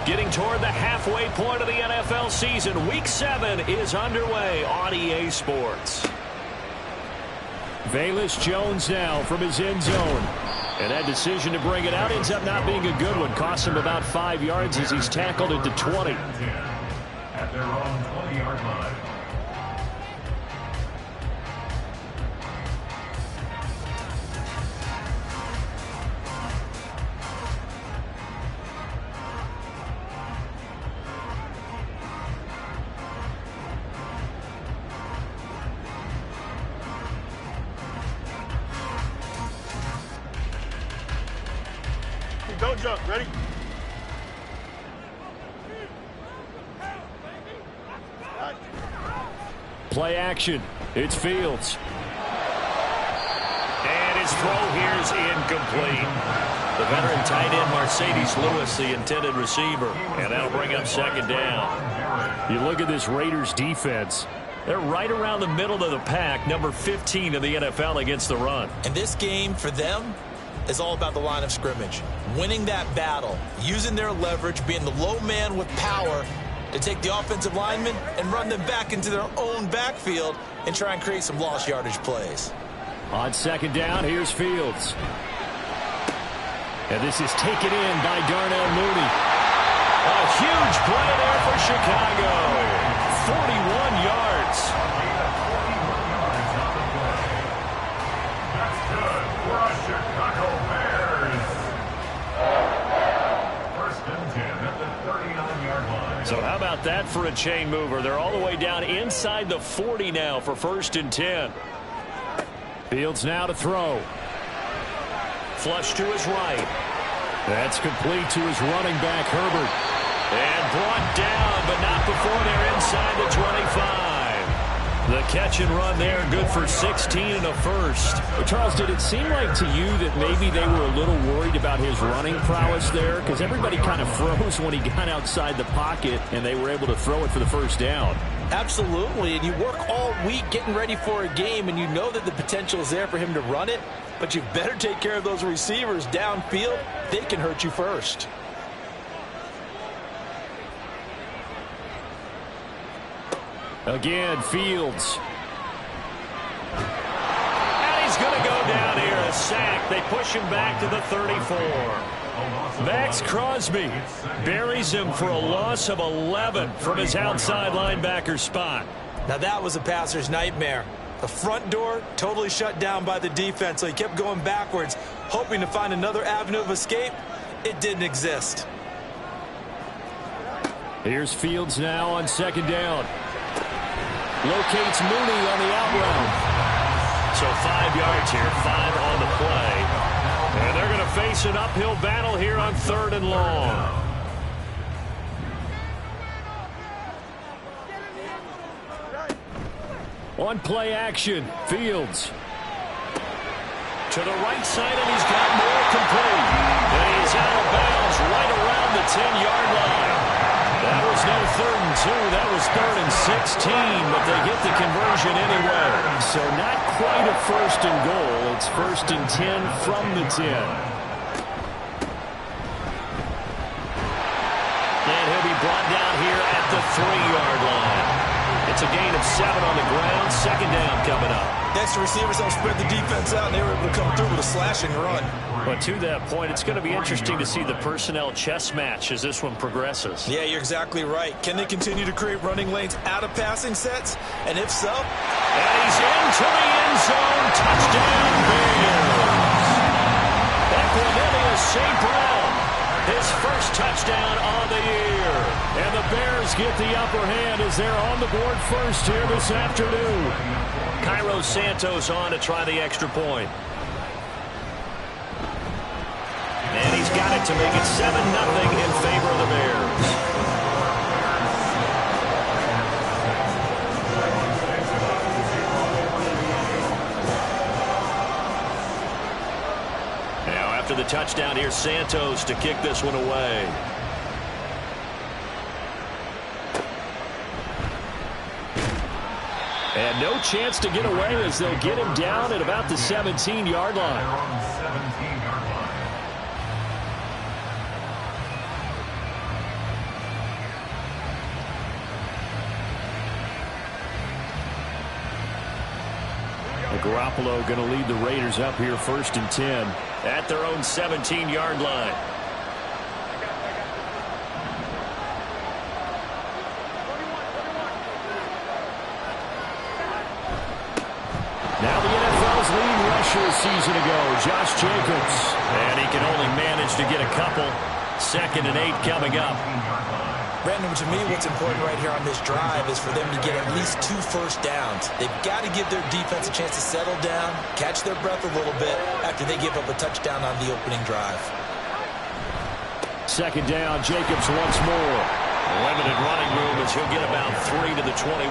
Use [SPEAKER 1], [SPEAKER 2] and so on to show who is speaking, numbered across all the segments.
[SPEAKER 1] Getting toward the halfway point of the NFL season. Week 7 is underway on EA Sports. Velus Jones now from his end zone. And that decision to bring it out ends up not being a good one. Costs him about 5 yards as he's tackled at the 20.
[SPEAKER 2] At their own 20-yard line.
[SPEAKER 3] Don't jump. Ready?
[SPEAKER 1] Play action. It's Fields. And his throw here is incomplete. The veteran tight end Mercedes Lewis, the intended receiver. And that'll bring up second down. You look at this Raiders defense. They're right around the middle of the pack, number 15 in the NFL against the run.
[SPEAKER 4] And this game, for them, is all about the line of scrimmage. Winning that battle, using their leverage, being the low man with power to take the offensive linemen and run them back into their own backfield and try and create some lost yardage plays.
[SPEAKER 1] On second down, here's Fields. And this is taken in by Darnell Mooney. A huge play there for Chicago. 41 yards.
[SPEAKER 2] That's good for a Chicago Bears. First and 10 at the 39-yard line.
[SPEAKER 1] So how about that for a chain mover? They're all the way down inside the 40 now for first and 10. Fields now to throw. Flush to his right. That's complete to his running back, Herbert. And brought down, but not before they're inside the 25. The catch and run there, good for 16 and a first.
[SPEAKER 5] Well, Charles, did it seem like to you that maybe they were a little worried about his running prowess there? Because everybody kind of froze when he got outside the pocket, and they were able to throw it for the first down.
[SPEAKER 4] Absolutely, and you work all week getting ready for a game, and you know that the potential is there for him to run it, but you better take care of those receivers downfield. They can hurt you first.
[SPEAKER 1] Again, Fields. And he's going to go down here, a sack. They push him back to the 34. Max Crosby buries him for a loss of 11 from his outside linebacker spot.
[SPEAKER 4] Now that was a passer's nightmare. The front door totally shut down by the defense, so he kept going backwards, hoping to find another avenue of escape. It didn't exist.
[SPEAKER 1] Here's Fields now on second down. Locates Mooney on the out route. So 5 yards here, 5 on the play. And they're going to face an uphill battle here on third and long. On play action, Fields. To the right side, and he's got more complete. And he's out of bounds right around the 10-yard line. That was no 3rd and 2. That was 3rd and 16, but they get the conversion anyway.
[SPEAKER 5] So not quite a first and goal. It's 1st and 10 from the 10.
[SPEAKER 1] And he'll be brought down here at the 3-yard line. It's a gain of 7 on the ground. Second down coming up.
[SPEAKER 4] Next, the receivers don't spread the defense out, and they were able to come through with a slashing run.
[SPEAKER 1] But to that point, it's going to be interesting to see the personnel chess match as this one progresses.
[SPEAKER 4] Yeah, you're exactly right. Can they continue to create running lanes out of passing sets? And if so...
[SPEAKER 1] And he's into the end zone. Touchdown, Bears. Equanimeous St. Brown, his first touchdown on the year. And the Bears get the upper hand as they're on the board first here this afternoon. Cairo Santos on to try the extra point. And he's got it to make it 7-0 in favor of the Bears. Now after the touchdown, here's Santos to kick this one away. And no chance to get away as they'll get him down at about the 17-yard line.
[SPEAKER 5] Garoppolo going to lead the Raiders up here 1st and 10.
[SPEAKER 1] At their own 17-yard line.
[SPEAKER 5] Now the NFL's leading rusher a season ago, Josh Jacobs.
[SPEAKER 1] And he can only manage to get a couple. 2nd and 8 coming up.
[SPEAKER 4] Brandon, to me, what's important right here on this drive is for them to get at least 2 first downs. They've got to give their defense a chance to settle down, catch their breath a little bit after they give up a touchdown on the opening drive.
[SPEAKER 5] 2nd down, Jacobs once more.
[SPEAKER 1] Limited running room as he'll get about 3 to the 21.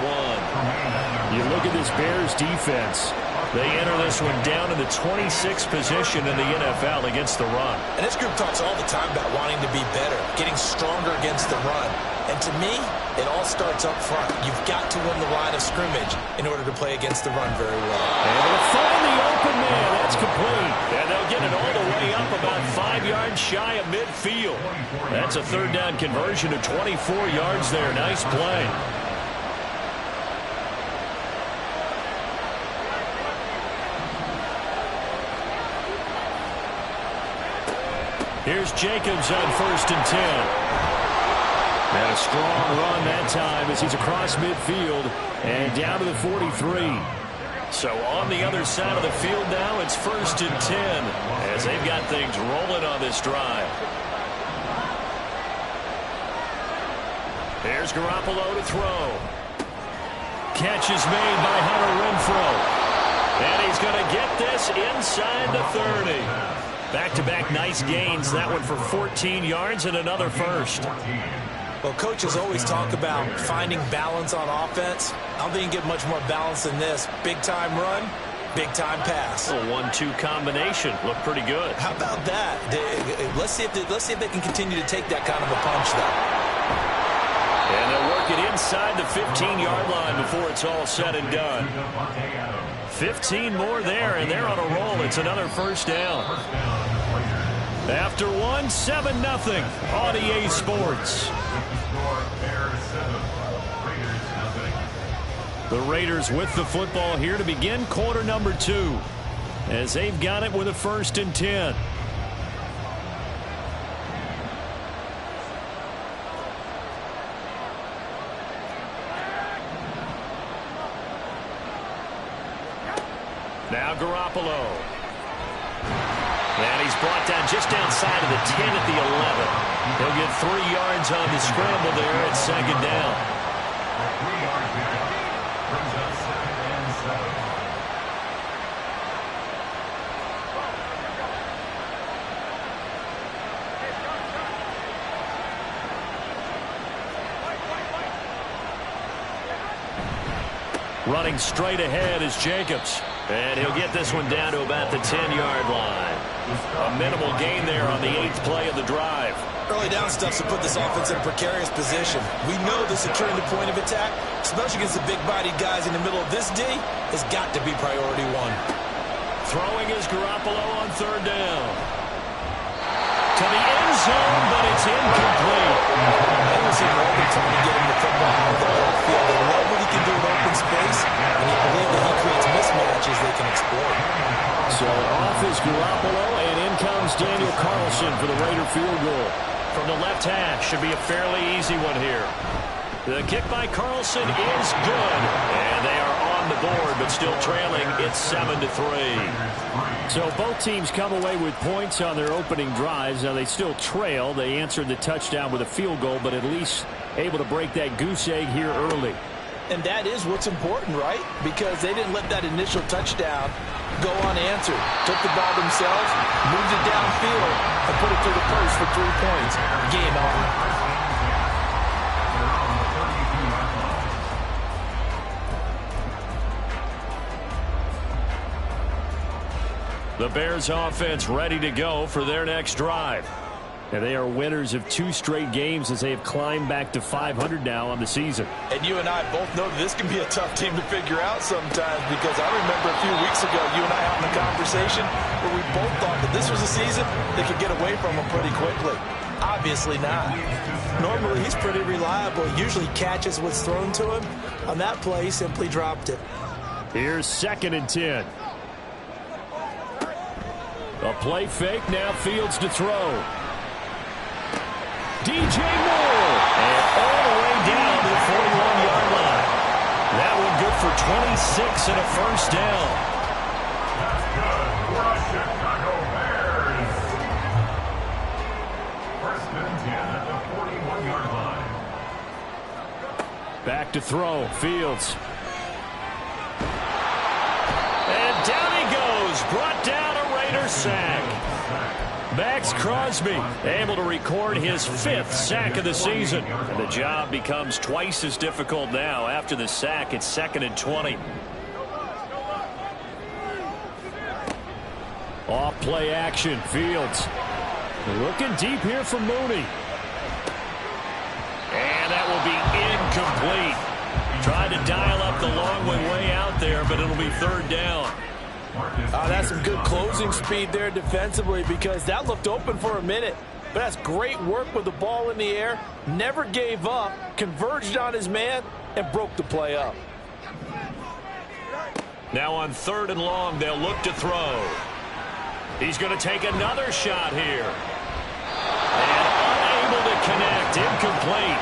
[SPEAKER 5] You look at this Bears defense.
[SPEAKER 1] They enter this one down in the 26th position in the NFL against the run.
[SPEAKER 4] And this group talks all the time about wanting to be better, getting stronger against the run. And to me, it all starts up front. You've got to win the line of scrimmage in order to play against the run very well.
[SPEAKER 5] Able to find the open man. That's complete.
[SPEAKER 1] And they'll get it all the way up about 5 yards shy of midfield. That's a 3rd down conversion of 24 yards there. Nice play. Here's Jacobs on 1st and 10.
[SPEAKER 5] And a strong run that time as he's across midfield and down to the 43.
[SPEAKER 1] So on the other side of the field now, it's 1st and 10 as they've got things rolling on this drive. Here's Garoppolo to throw. Catch is made by Hunter Renfrow. And he's going to get this inside the 30. Back-to-back nice gains. That one for 14 yards and another first.
[SPEAKER 4] Well, coaches always talk about finding balance on offense. I don't think you get much more balance than this. Big-time run, big-time pass.
[SPEAKER 1] A 1-2 combination. Looked pretty good.
[SPEAKER 4] How about that? Let's see if they can continue to take that kind of a punch, though.
[SPEAKER 1] And they'll work it inside the 15-yard line before it's all said and done. 15 more there, and they're on a roll. It's another first down. After one, 7-0 on EA Sports. The Raiders with the football here to begin quarter number 2 as they've got it with a 1st and 10. Now Garoppolo. And he's brought down just outside of the 10 at the 11. He'll get 3 yards on the scramble there at 2nd down. Running straight ahead is Jacobs. And he'll get this one down to about the 10-yard line. A minimal gain there on the 8th play of the drive.
[SPEAKER 4] Early down stuff to put this offense in a precarious position. We know the securing the point of attack, especially against the big-bodied guys in the middle of this D, has got to be priority 1.
[SPEAKER 1] Throwing is Garoppolo on 3rd down. To the end zone, but it's incomplete.
[SPEAKER 4] I don't see Morgan trying to get him the football out of the backfield. They love what he can do in open space, and they believe that he creates mismatches they can exploit.
[SPEAKER 5] So off is Garoppolo, and in comes Daniel Carlson for the Raider field goal.
[SPEAKER 1] From the left hash, should be a fairly easy one here. The kick by Carlson is good, and they are on the board, but still trailing. It's 7-3.
[SPEAKER 5] So both teams come away with points on their opening drives. Now they still trail. They answered the touchdown with a field goal, but at least able to break that goose egg here early.
[SPEAKER 4] And that is what's important, right? Because they didn't let that initial touchdown go unanswered. Took the ball themselves, moved it downfield, and put it through the post for 3 points. Game on.
[SPEAKER 1] The Bears offense ready to go for their next drive.
[SPEAKER 5] And they are winners of 2 straight games as they have climbed back to 500 now on the season.
[SPEAKER 4] And you and I both know this can be a tough team to figure out sometimes, because I remember a few weeks ago you and I having a conversation where we both thought that this was a season they could get away from them pretty quickly. Obviously not. Normally he's pretty reliable. Usually catches what's thrown to him. On that play, he simply dropped it.
[SPEAKER 5] Here's 2nd and 10.
[SPEAKER 1] A play fake, now Fields to throw. DJ Moore. And all the way down to the 41-yard line. That one good for 26 and a first down.
[SPEAKER 2] That's good for the Chicago Bears. First and 10 at the 41-yard line.
[SPEAKER 1] Back to throw. Fields. And down he goes. Brought down a Raider sack. Max Crosby able to record his 5th sack of the season. And the job becomes twice as difficult now. After the sack, it's 2nd and 20. Off play action. Fields. Looking deep here for Mooney. And that will be incomplete. Tried to dial up the long way out there, but it'll be 3rd down.
[SPEAKER 4] That's some good closing speed there defensively, because that looked open for a minute. But that's great work with the ball in the air. Never gave up, converged on his man, and broke the play up.
[SPEAKER 1] Now on 3rd and long, they'll look to throw. He's going to take another shot here. And unable to connect. Incomplete.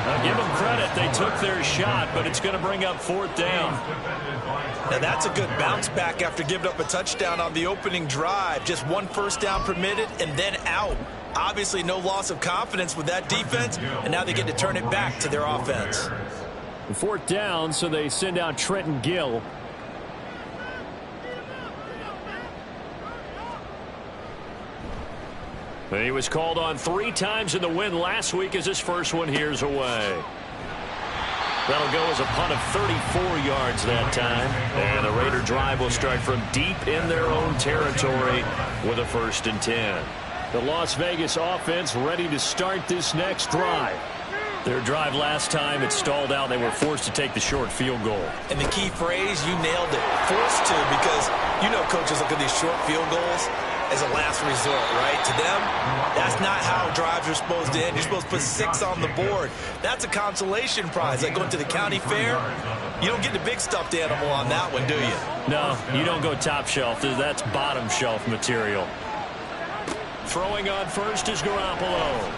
[SPEAKER 1] Now give them credit. They took their shot, but it's going to bring up 4th down.
[SPEAKER 4] Now that's a good bounce back after giving up a touchdown on the opening drive. Just 1 first down permitted and then out. Obviously no loss of confidence with that defense, and now they get to turn it back to their offense.
[SPEAKER 1] 4th down, so they send out Trenton Gill. He was called on 3 times in the win last week as his first one here's away. That'll go as a punt of 34 yards that time. And the Raider drive will start from deep in their own territory with a 1st and 10. The Las Vegas offense ready to start this next drive. Their drive last time, it stalled out. They were forced to take the short field goal.
[SPEAKER 4] And the key phrase, you nailed it. Forced to, because you know coaches look at these short field goals as a last resort, right? To them, that's not how drives are supposed to end. You're supposed to put 6 on the board. That's a consolation prize. Like going to the county fair, you don't get the big stuffed animal on that one, do you?
[SPEAKER 1] No, you don't go top shelf. That's bottom shelf material. Throwing on first is Garoppolo.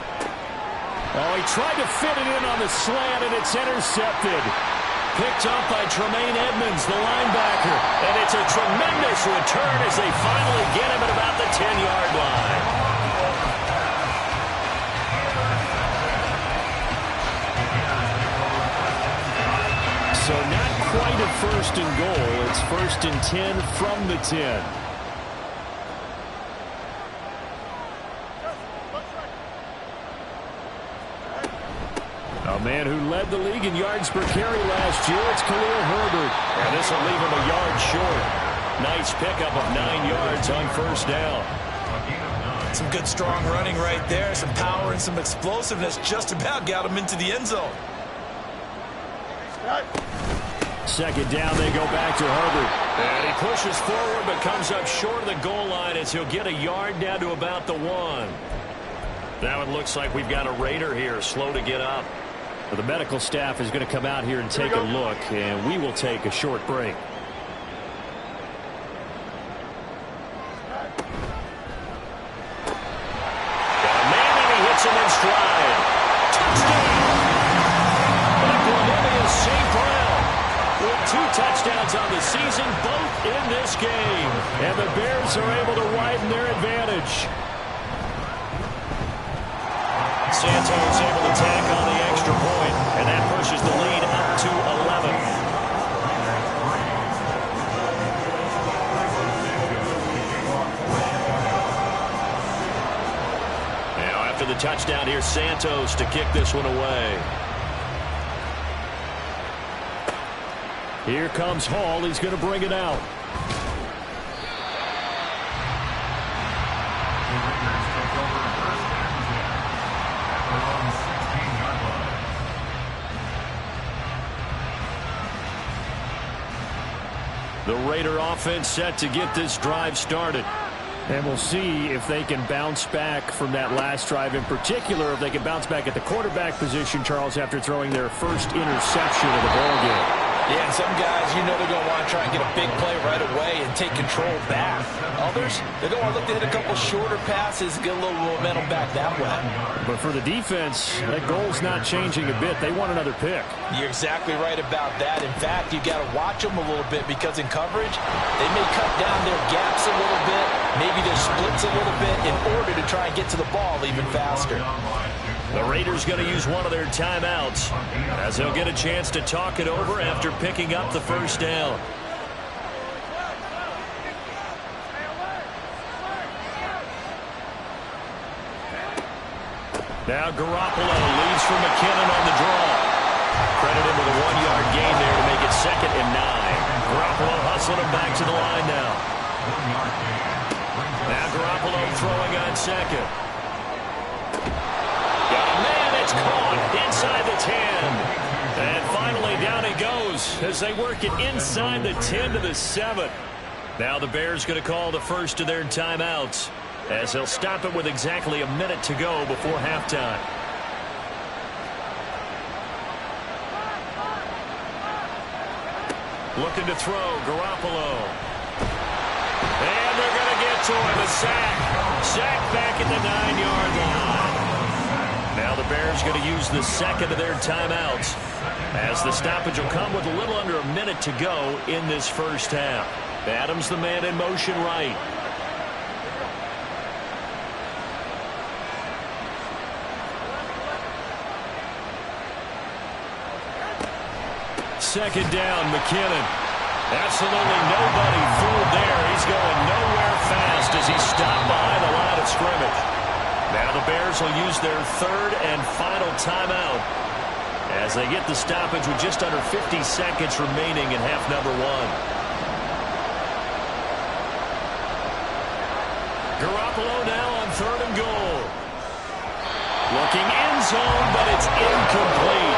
[SPEAKER 1] Oh, he tried to fit it in on the slant, and it's intercepted. Picked up by Tremaine Edmonds, the linebacker. And it's a tremendous return as they finally get him at about the 10-yard line. So not quite a 1st and goal. It's 1st and 10 from the 10. A man who led the league in yards per carry last year, it's Khalil Herbert. And this will leave him a yard short. Nice pickup of 9 yards on 1st down.
[SPEAKER 4] Some good strong running right there. Some power and some explosiveness just about got him into the end zone.
[SPEAKER 1] 2nd down, they go back to Herbert. And he pushes forward but comes up short of the goal line as he'll get a yard down to about the 1. Now it looks like we've got a Raider here, slow to get up. Well, the medical staff is going to come out here and take a look, and we will take a short break. Got a man and he hits him in stride. Touchdown! Bartholomew St. Brown with 2 touchdowns on the season, both in this game. And the Bears are able to widen their advantage. Santos able to tack on the extra point, and that pushes the lead up to 11. Now after the touchdown, here's Santos to kick this one away. Here comes Hall. He's going to bring it out. The Raider offense set to get this drive started. And we'll see if they can bounce back from that last drive. In particular, if they can bounce back at the quarterback position, Charles, after throwing their first interception of the ballgame.
[SPEAKER 4] Yeah, and some guys, you know they're going to want to try and get a big play right away and take control back. Others, they're going to want to look to hit a couple shorter passes, get a little momentum back that way.
[SPEAKER 5] But for the defense, that goal's not changing a bit. They want another pick.
[SPEAKER 4] You're exactly right about that. In fact, you got to watch them a little bit because in coverage, they may cut down their gaps a little bit, maybe their splits a little bit in order to try and get to the ball even faster.
[SPEAKER 1] The Raiders going to use one of their timeouts as they'll get a chance to talk it over after picking up the first down. Now Garoppolo leads from McKinnon on the draw. Credit him with a 1-yard gain there to make it 2nd and 9. Garoppolo hustling him back to the line now. Now Garoppolo throwing on 2nd. Got a man, it's caught inside the 10. And finally down he goes as they work it inside the 10 to the 7. Now the Bears going to call the first of their timeouts as they'll stop it with exactly a minute to go before halftime. Looking to throw, Garoppolo. And they're going to get to him, a sack. Sack back at the 9-yard line. Now the Bears going to use the second of their timeouts as the stoppage will come with a little under a minute to go in this first half. Adams the man in motion right. Second down, McKinnon. Absolutely nobody fooled there. He's going nowhere fast as he stopped behind the line of scrimmage. Now the Bears will use their third and final timeout as they get the stoppage with just under 50 seconds remaining in half number 1. Garoppolo now on 3rd and goal. Looking end zone, but it's incomplete.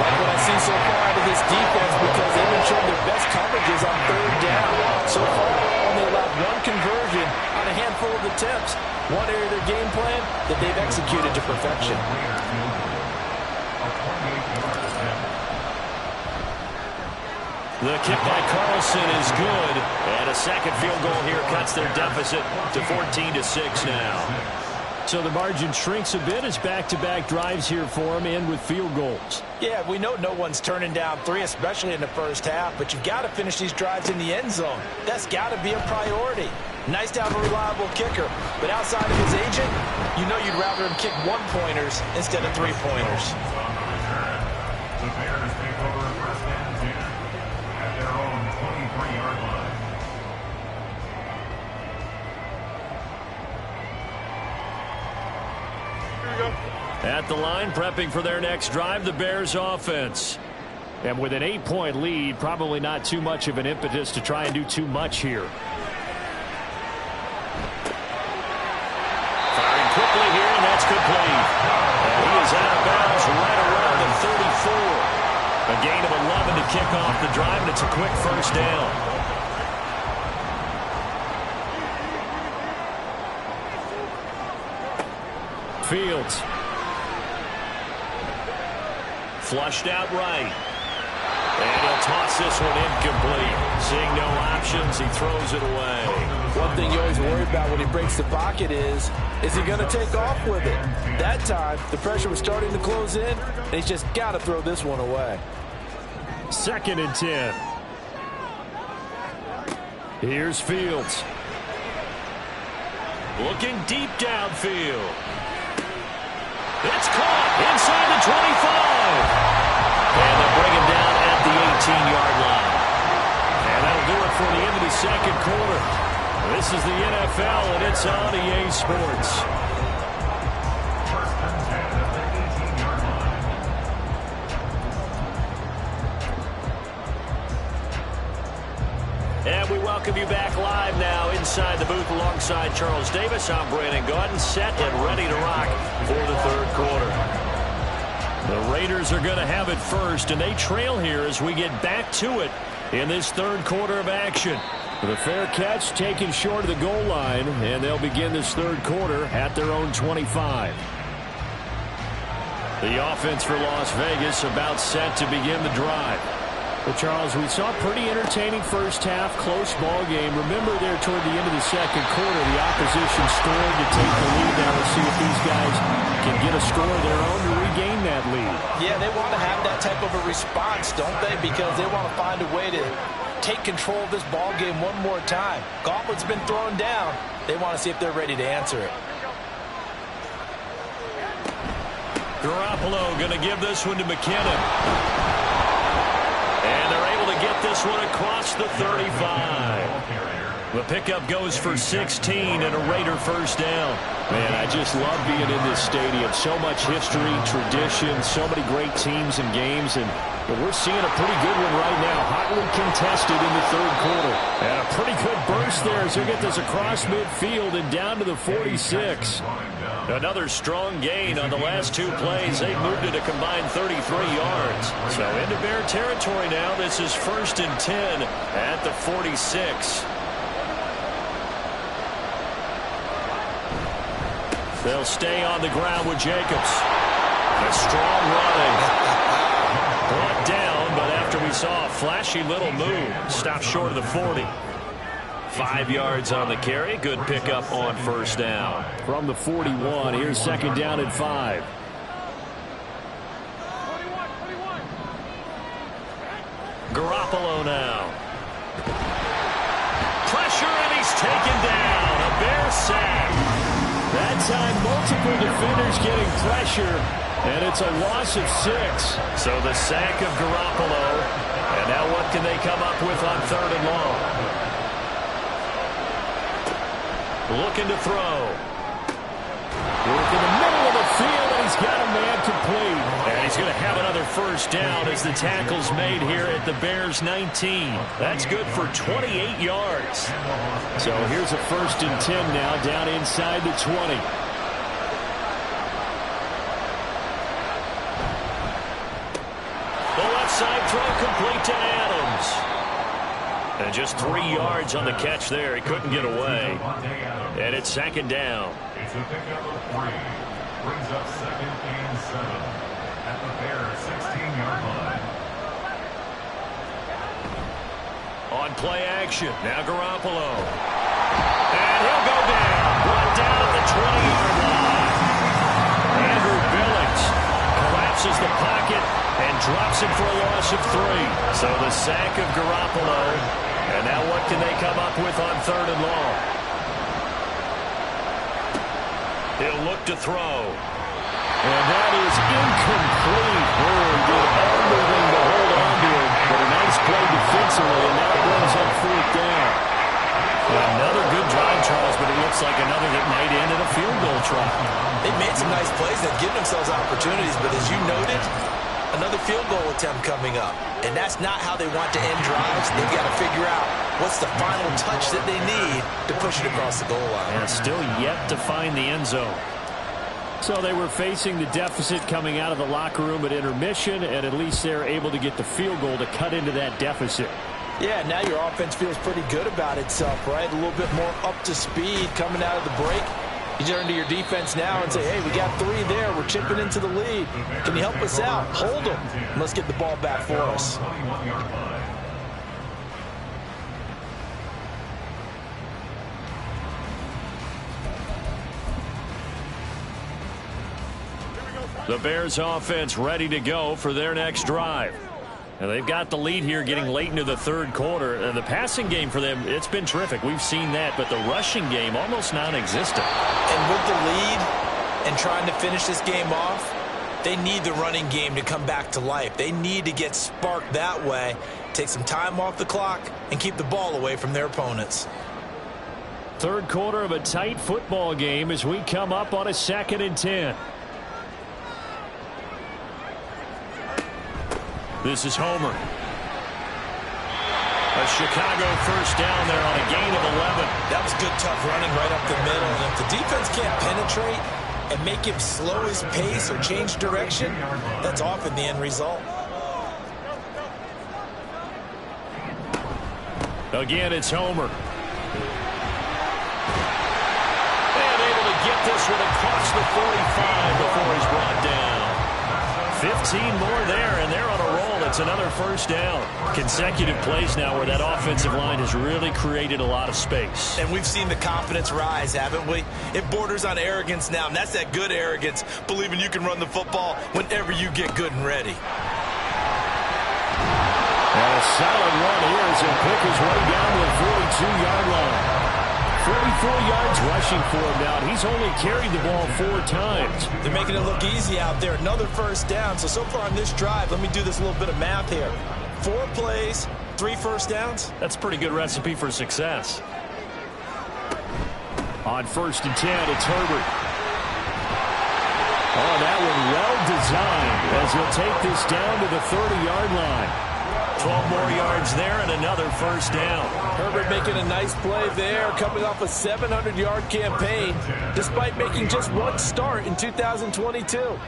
[SPEAKER 4] Like what I see so far out of this defense because they've been showing their best coverages on 3rd down. So far, only allowed 1 conversion on a handful of attempts. One area of their game plan that they've executed to perfection.
[SPEAKER 1] The kick by Carlson is good, and a second field goal here cuts their deficit to 14-6 now.
[SPEAKER 5] So the margin shrinks a bit as back-to-back drives here for them end with field goals.
[SPEAKER 4] Yeah, we know no one's turning down 3, especially in the first half, but you've got to finish these drives in the end zone. That's got to be a priority. Nice to have a reliable kicker, but outside of his agent, you know you'd rather him kick 1-pointers instead of 3-pointers.
[SPEAKER 2] The Bears take over 1st and 10 at their own 23-yard line.
[SPEAKER 1] At the line, prepping for their next drive, the Bears offense.
[SPEAKER 5] And with an 8-point lead, probably not too much of an impetus to try and do too much here.
[SPEAKER 1] Firing quickly here, and that's complete. And he is out of bounds right around the 34. A gain of 11 to kick off the drive, and it's a quick first down.
[SPEAKER 5] Fields.
[SPEAKER 1] Flushed out right. And he'll toss this one incomplete. Seeing no options, he throws it away.
[SPEAKER 4] One thing you always worry about when he breaks the pocket is he going to take off with it? That time, the pressure was starting to close in, and he's just got to throw this one away.
[SPEAKER 5] 2nd and 10. Here's Fields.
[SPEAKER 1] Looking deep downfield. It's caught inside the 25. And they'll bring him down at the 18-yard line. And that'll do it for the end of the second quarter. This is the NFL, and it's on EA Sports.
[SPEAKER 2] 1st and 10 at the 18-yard line.
[SPEAKER 1] And we welcome you back live now inside the booth alongside Charles Davis. I'm Brandon Gaudin, set and ready to rock for the third quarter. The Raiders are going to have it first, and they trail here as we get back to it in this third quarter of action.
[SPEAKER 5] The fair catch taken short of the goal line, and they'll begin this third quarter at their own 25.
[SPEAKER 1] The offense for Las Vegas about set to begin the drive.
[SPEAKER 5] Well, Charles, we saw a pretty entertaining first half, close ball game. Remember there toward the end of the second quarter, the opposition scored to take the lead. Now we'll see if these guys can get a score of their own to regain that lead.
[SPEAKER 4] Yeah, they want to have that type of a response, don't they? Because they want to find a way to take control of this ball game one more time. Gauntlet's been thrown down. They want to see if they're ready to answer it.
[SPEAKER 1] Garoppolo going to give this one to McKinnon. And they're able to get this one across the 35. The pickup goes for 16 and a Raider first down.
[SPEAKER 5] Man, I just love being in this stadium. So much history, tradition, so many great teams and games, and we're seeing a pretty good one right now. Hotly contested in the third quarter. And a pretty good burst there as they get this across midfield and down to the 46.
[SPEAKER 1] Another strong gain on the last two plays. They moved it a combined 33 yards. So into Bear territory now. This is 1st and 10 at the 46. They'll stay on the ground with Jacobs. A strong running. Brought down, but after we saw a flashy little move, stopped short of the 40. 5 yards on the carry. Good pickup on first down.
[SPEAKER 5] From the 41, here's 2nd down and 5.
[SPEAKER 1] Garoppolo now. Pressure, and he's taken down. A Bear sack.
[SPEAKER 5] That time, multiple defenders getting pressure, and it's a loss of 6.
[SPEAKER 1] So the sack of Garoppolo, and now what can they come up with on 3rd and long? Looking to throw.
[SPEAKER 5] Work in the middle of the field, and he's got a man complete.
[SPEAKER 1] And he's going to have another first down as the tackle's made here at the Bears' 19. That's good for 28 yards.
[SPEAKER 5] So here's a 1st and 10 now, down inside the 20.
[SPEAKER 1] The left side throw complete to Adams. And just 3 yards on the catch there. He couldn't get away. And it's 2nd down.
[SPEAKER 2] It's a pickup of 3. Brings up 2nd and 7 at the Bears' 16-yard line.
[SPEAKER 1] On play action, now Garoppolo. And he'll go down. Brought down at the 20-yard line. Andrew Billings collapses the pocket and drops it for a loss of 3. So the sack of Garoppolo. And now what can they come up with on 3rd and long? He'll look to throw.
[SPEAKER 5] And that is incomplete. He did everything to hold on to it, but a nice play defensively, and now it brings up 4th down.
[SPEAKER 1] Another good drive, Charles, but it looks like another that might end in a field goal try.
[SPEAKER 4] They've made some nice plays. They've given themselves opportunities, but as you noted, another field goal attempt coming up. And that's not how they want to end drives. They've got to figure out what's the final touch that they need to push it across the goal line.
[SPEAKER 1] And still yet to find the end zone.
[SPEAKER 5] So they were facing the deficit coming out of the locker room at intermission, and at least they're able to get the field goal to cut into that deficit.
[SPEAKER 4] Yeah, now your offense feels pretty good about itself, right? A little bit more up to speed coming out of the break. You turn to your defense now and say, hey, we got 3 there. We're chipping into the lead. Can you help us out? Hold them. Let's get the ball back for us.
[SPEAKER 1] The Bears offense ready to go for their next drive. And they've got the lead here getting late into the 3rd quarter. And the passing game for them, it's been terrific. We've seen that, but the rushing game almost non-existent.
[SPEAKER 4] And with the lead and trying to finish this game off, they need the running game to come back to life. They need to get sparked that way, take some time off the clock, and keep the ball away from their opponents.
[SPEAKER 5] 3rd quarter of a tight football game as we come up on a 2nd and 10.
[SPEAKER 1] This is Homer. A Chicago first down there on a gain of 11.
[SPEAKER 4] That was good, tough running right up the middle. And if the defense can't penetrate and make him slow his pace or change direction, that's often the end result.
[SPEAKER 1] Again, it's Homer. And able to get this one across the 45 before he's brought down. 15 more there, and they're on a roll at it's another first down. Consecutive plays now where that offensive line has really created a lot of space.
[SPEAKER 4] And we've seen the confidence rise, haven't we? It borders on arrogance now, and that's that good arrogance, believing you can run the football whenever you get good and ready.
[SPEAKER 5] And a solid run here as he'll pick his way down to the 42-yard line. 44 yards rushing for him now. He's only carried the ball 4 times.
[SPEAKER 4] They're making it look easy out there. Another first down. So far on this drive, let me do this little bit of math here. 4 plays, 3 first downs.
[SPEAKER 1] That's a pretty good recipe for success.
[SPEAKER 5] On 1st and 10, it's Herbert. Oh, that one well designed as he'll take this down to the 30-yard line.
[SPEAKER 1] 12 more yards there and another first down.
[SPEAKER 4] Herbert making a nice play there, coming off a 700-yard campaign, despite making just 1 start in 2022.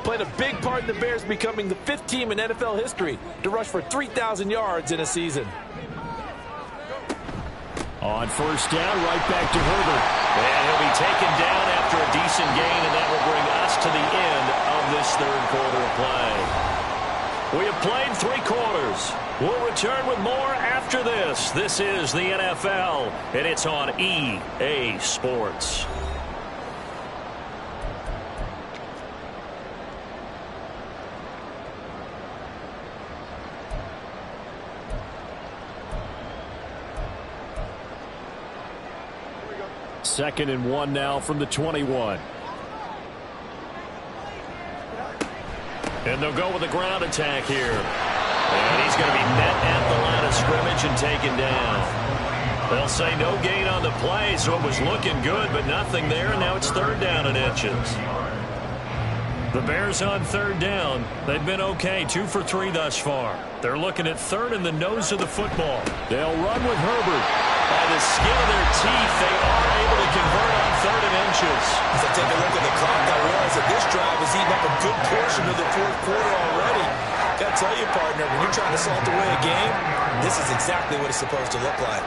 [SPEAKER 4] Played a big part in the Bears becoming the 5th team in NFL history to rush for 3,000 yards in a season.
[SPEAKER 5] On 1st down, right back to Herbert.
[SPEAKER 1] And he'll be taken down after a decent gain, and that will bring us to the end of this 3rd quarter of play. We have played 3 quarters. We'll return with more after this. This is the NFL, and it's on EA Sports.
[SPEAKER 5] Second and 1 now from the 21.
[SPEAKER 1] And they'll go with a ground attack here. And he's going to be met at the line of scrimmage and taken down. They'll say no gain on the play, so it was looking good, but nothing there, and now it's 3rd down and inches. The Bears on 3rd down. They've been okay, 2 for 3 thus far. They're looking at 3rd in the nose of the football.
[SPEAKER 5] They'll run with Herbert.
[SPEAKER 1] By the skin of their teeth, they are able to convert on 3rd and inches.
[SPEAKER 4] As I take a look at the clock, I realize that this drive has eaten up a good portion of the 4th quarter already. Got to tell you, partner, when you're trying to salt away a game, this is exactly what it's supposed to look like.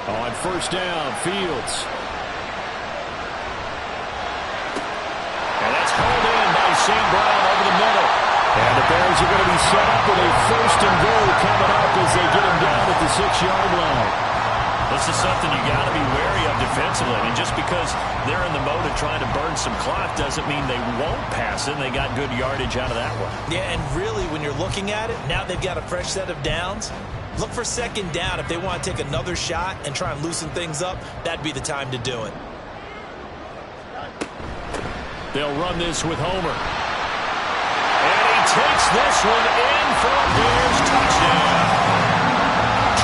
[SPEAKER 5] On 1st down, Fields.
[SPEAKER 1] And that's hauled in by St. Brown over the middle.
[SPEAKER 5] And the Bears are going to be set up with a 1st and goal coming up as they get him down at the 6-yard line.
[SPEAKER 1] This is something you got to be wary of defensively. And just because they're in the mode of trying to burn some clock doesn't mean they won't pass it. They got good yardage out of that one.
[SPEAKER 4] Yeah, and really, when you're looking at it, now they've got a fresh set of downs. Look for 2nd down. If they want to take another shot and try and loosen things up, that'd be the time to do it.
[SPEAKER 5] They'll run this with Homer.
[SPEAKER 1] And he takes this one in for a Bears touchdown.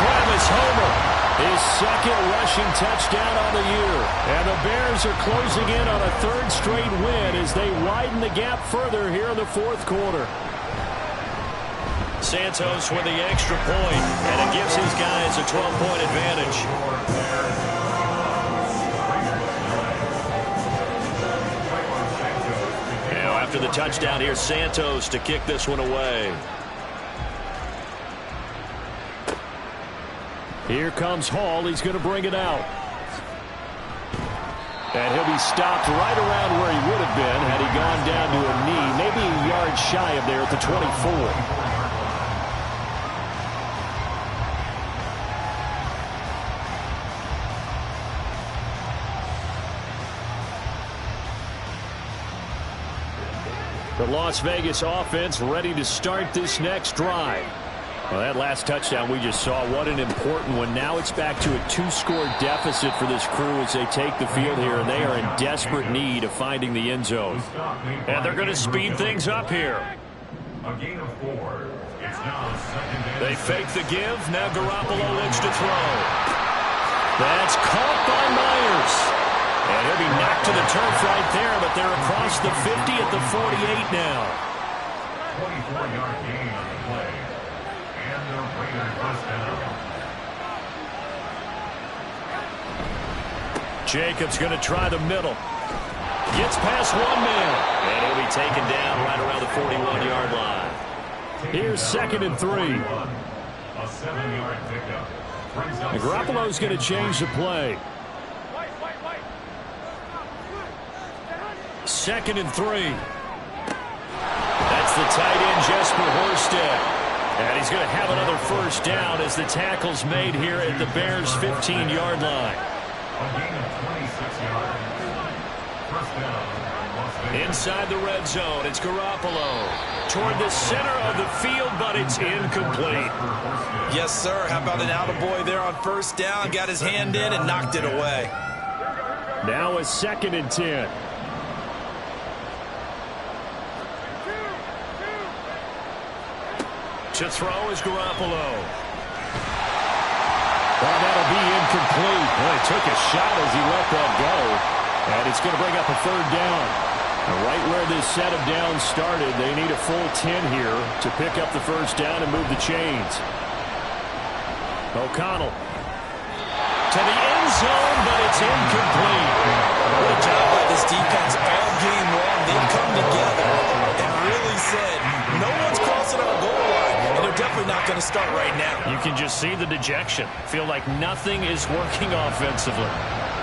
[SPEAKER 5] Travis Homer, his 2nd rushing touchdown on the year. And the Bears are closing in on a 3rd straight win as they widen the gap further here in the 4th quarter.
[SPEAKER 1] Santos with the extra point, and it gives his guys a 12-point advantage. Now after the touchdown, here's Santos to kick this one away.
[SPEAKER 5] Here comes Hall. He's going to bring it out. And he'll be stopped right around where he would have been had he gone down to a knee, maybe a yard shy of there at the 24. The Las Vegas offense ready to start this next drive. Well, that last touchdown we just saw, what an important one. Now it's back to a 2-score deficit for this crew as they take the field here, and they are in desperate need of finding the end zone.
[SPEAKER 1] And they're going to speed things up here.
[SPEAKER 2] A gain of 4. It's now 2nd and
[SPEAKER 1] They fake the give. Now Garoppolo looks to throw. That's caught by Myers. And he'll be knocked to the turf right there, but they're across the 50 at the 48 now.
[SPEAKER 2] 24-yard gain on the play. And the Raiders first down.
[SPEAKER 1] Jacobs going to try the middle. Gets past one man. And he'll be taken down right around the 41-yard line. Here's 2nd and 3.
[SPEAKER 2] A 7-yard pickup.
[SPEAKER 1] And Garoppolo's going to change the play. 2nd and 3. That's the tight end, Jesper Horsted. And he's going to have another first down as the tackle's made here at the Bears' 15-yard line.
[SPEAKER 2] A gain of 26 yards. First down.
[SPEAKER 1] Inside the red zone, it's Garoppolo. Toward the center of the field, but it's incomplete.
[SPEAKER 4] Yes, sir. How about an attaboy there on first down? Got his hand in and knocked it away.
[SPEAKER 1] Now a 2nd and 10. To throw is Garoppolo. Well, that'll be incomplete. Well, he took a shot as he let that go. And it's going to bring up a 3rd down. And right where this set of downs started, they need a full 10 here to pick up the first down and move the chains. O'Connell to the end zone, but it's incomplete.
[SPEAKER 4] What a job by this defense all game long. They've come together and really said, no one's crossing our goal line, and they're definitely not going to start right now.
[SPEAKER 1] You can just see the dejection. Feel like nothing is working offensively.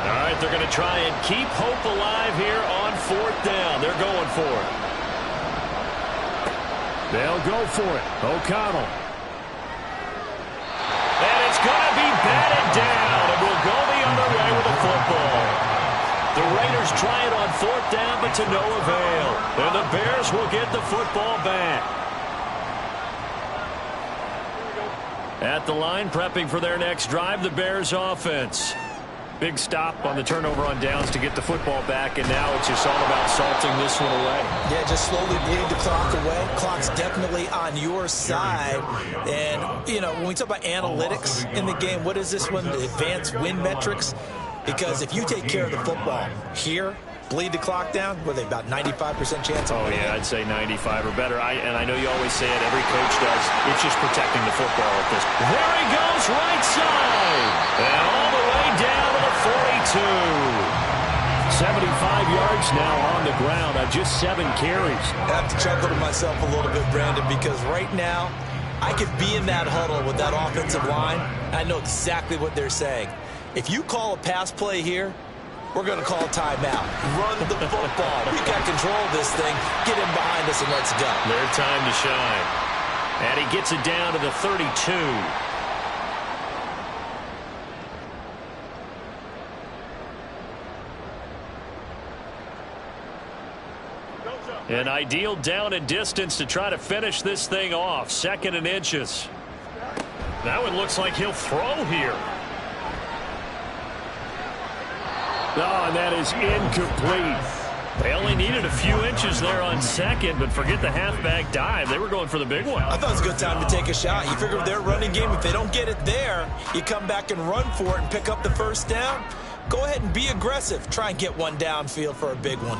[SPEAKER 1] All right, they're going to try and keep hope alive here on 4th down. They're going for it. They'll go for it. O'Connell. And it's going to be batted down, and we'll go the other way with the football. The Raiders try it on 4th down, but to no avail. And the Bears will get the football back. At the line, prepping for their next drive, the Bears offense. Big stop on the turnover on downs to get the football back, and now it's just all about salting this one away.
[SPEAKER 4] Yeah, just slowly bleed the clock away. Clock's definitely on your side. And, you know, when we talk about analytics in the game, what is this one? The advanced win metrics? Because if you take care of the football here, bleed the clock down, what are they, about 95% chance?
[SPEAKER 1] Oh, yeah, I'd say 95 or better. And I know you always say it, every coach does. It's just protecting the football at this. There he goes, right side. And all the way down to the 42. 75 yards now on the ground on just 7 carries.
[SPEAKER 4] I have to chuckle to myself a little bit, Brandon, because right now I could be in that huddle with that offensive line. I know exactly what they're saying. If you call a pass play here, we're going to call a timeout. Run the football. We got control of this thing. Get in behind us and let's go.
[SPEAKER 1] Their time to shine. And he gets it down to the 32. An ideal down and distance to try to finish this thing off. 2nd and inches. That one looks like he'll throw here. Oh, and that is incomplete. They only needed a few inches there on 2nd, but forget the halfback dive. They were going for the big one.
[SPEAKER 4] I thought it was a good time to take a shot. You figure with their running game, if they don't get it there, you come back and run for it and pick up the first down. Go ahead and be aggressive. Try and get one downfield for a big one.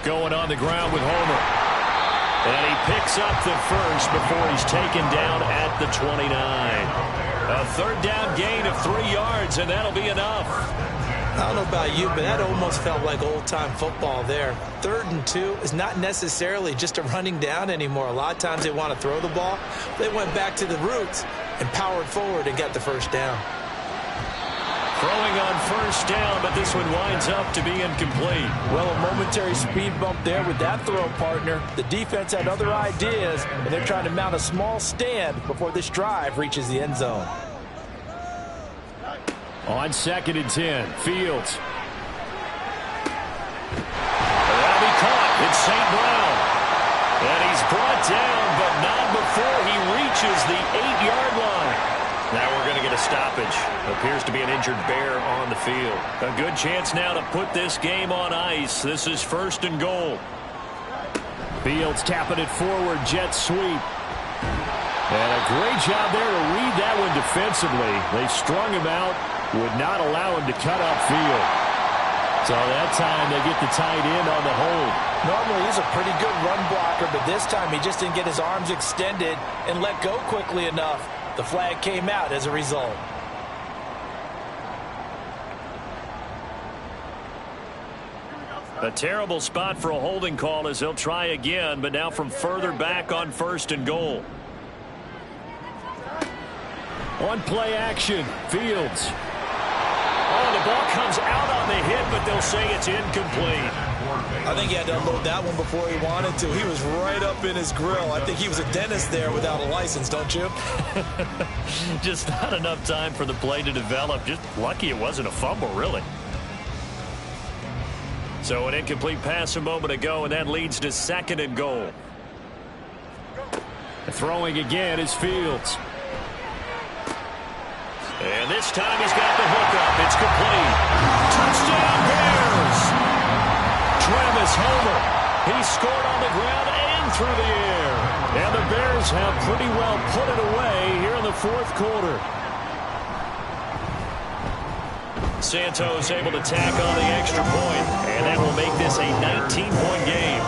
[SPEAKER 1] Going on the ground with Homer. And he picks up the first before he's taken down at the 29. A 3rd down gain of 3 yards, and that'll be enough.
[SPEAKER 4] I don't know about you, but that almost felt like old-time football there. 3rd and 2 is not necessarily just a running down anymore. A lot of times they want to throw the ball. They went back to the roots and powered forward and got the first down.
[SPEAKER 1] Throwing on first down, but this one winds up to be incomplete.
[SPEAKER 6] Well, a momentary speed bump there with that throw, partner. The defense had other ideas, and they're trying to mount a small stand before this drive reaches the end zone.
[SPEAKER 1] On 2nd and 10, Fields. That'll be caught. It's St. Brown. And he's brought down, but not before he reaches the 8-yard line. Now we're going to get a stoppage. Appears to be an injured bear on the field. A good chance now to put this game on ice. This is 1st and goal. Fields tapping it forward, jet sweep. And a great job there to read that one defensively. They strung him out, would not allow him to cut upfield. So that time they get the tight end on the hold.
[SPEAKER 6] Normally he's a pretty good run blocker, but this time he just didn't get his arms extended and let go quickly enough. The flag came out as a result.
[SPEAKER 1] A terrible spot for a holding call as they'll try again, but now from further back on 1st and goal.
[SPEAKER 5] On play action, Fields.
[SPEAKER 1] Oh, the ball comes out on the hit, but they'll say it's incomplete.
[SPEAKER 4] I think he had to unload that one before he wanted to. He was right up in his grill. I think he was a dentist there without a license, don't you?
[SPEAKER 1] Just not enough time for the play to develop. Just lucky it wasn't a fumble, really. So an incomplete pass a moment ago, and that leads to 2nd and goal.
[SPEAKER 5] Throwing again is Fields.
[SPEAKER 1] And this time he's got the hookup. It's complete. Touchdown Bears! Travis Homer. He scored on the ground and through the air. And the Bears have pretty well put it away here in the 4th quarter. Santos able to tack on the extra point, and that will make this a 19-point game.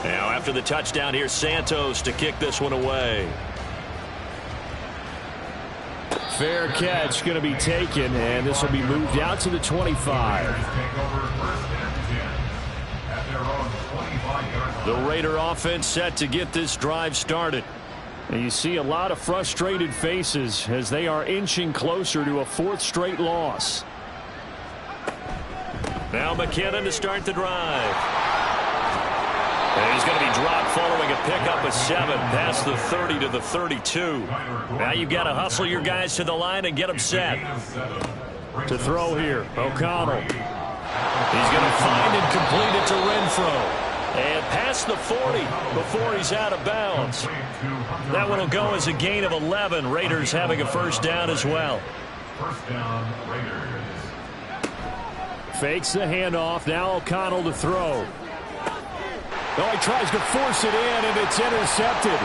[SPEAKER 1] Now after the touchdown, here's Santos to kick this one away.
[SPEAKER 5] Fair catch going to be taken, and this will be moved out to the 25.
[SPEAKER 1] The Raider offense set to get this drive started.
[SPEAKER 5] And you see a lot of frustrated faces as they are inching closer to a 4th straight loss.
[SPEAKER 1] Now McKinnon to start the drive. And he's going to be dropped following a pickup of 7 past the 30 to the 32. Now you've got to hustle your guys to the line and get them set.
[SPEAKER 5] To throw here, O'Connell.
[SPEAKER 1] He's going to find and complete it to Renfro. And past the 40 before he's out of bounds. That one will go as a gain of 11. Raiders having a 1st down as well.
[SPEAKER 2] 1st down, Raiders.
[SPEAKER 5] Fakes the handoff. Now O'Connell to throw. Oh, he tries to force it in, and it's intercepted.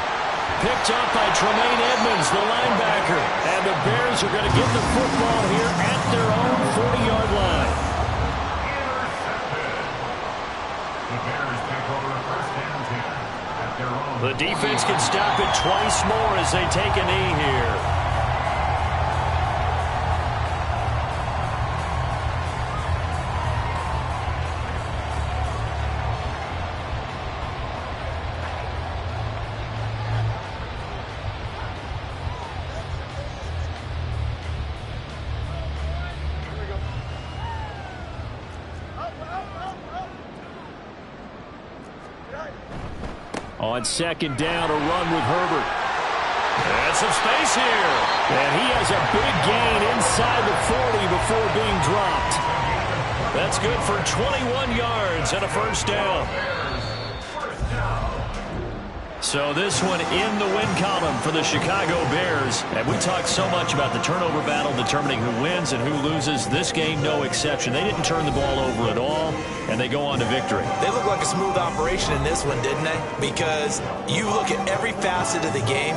[SPEAKER 1] Picked up by Tremaine Edmonds, the linebacker.
[SPEAKER 5] And the Bears are going to get the football here at their own 40-yard line.
[SPEAKER 1] The defense can stop it twice more as they take a knee here.
[SPEAKER 5] On 2nd down, a run with Herbert.
[SPEAKER 1] And some space here.
[SPEAKER 5] And he has a big gain inside the 40 before being dropped.
[SPEAKER 1] That's good for 21 yards and a 1st down. So this one in the win column for the Chicago Bears. And we talked so much about the turnover battle determining who wins and who loses. This game, no exception. They didn't turn the ball over at all, and they go on to victory.
[SPEAKER 4] They look like a smooth operation in this one, didn't they? Because you look at every facet of the game,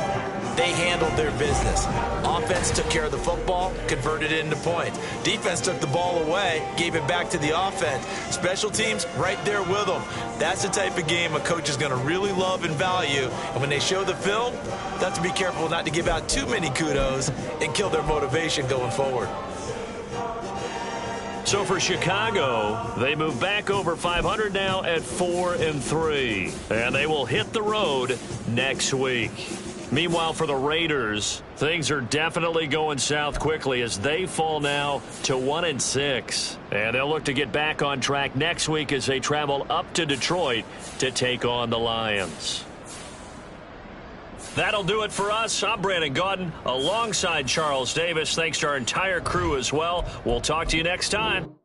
[SPEAKER 4] they handled their business. Offense took care of the football, converted it into points. Defense took the ball away, gave it back to the offense. Special teams, right there with them. That's the type of game a coach is going to really love and value. And when they show the film, they have to be careful not to give out too many kudos and kill their motivation going forward.
[SPEAKER 1] So for Chicago, they move back over 500 now at 4-3. And they will hit the road next week. Meanwhile, for the Raiders, things are definitely going south quickly as they fall now to 1-6. And they'll look to get back on track next week as they travel up to Detroit to take on the Lions. That'll do it for us. I'm Brandon Gaudin alongside Charles Davis. Thanks to our entire crew as well. We'll talk to you next time.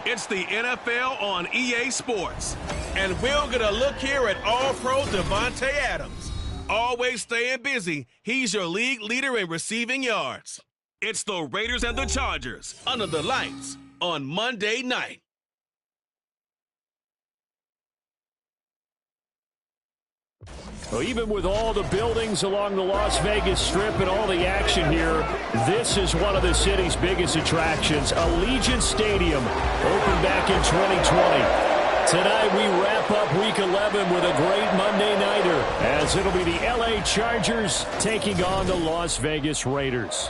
[SPEAKER 7] It's the NFL on EA Sports. And we're going to look here at All-Pro Devontae Adams. Always staying busy, he's your league leader in receiving yards. It's the Raiders and the Chargers under the lights on Monday night.
[SPEAKER 5] Well, even with all the buildings along the Las Vegas Strip and all the action here, this is one of the city's biggest attractions. Allegiant Stadium opened back in 2020. Tonight we wrap up Week 11 with a great Monday nighter, as it'll be the LA Chargers taking on the Las Vegas Raiders.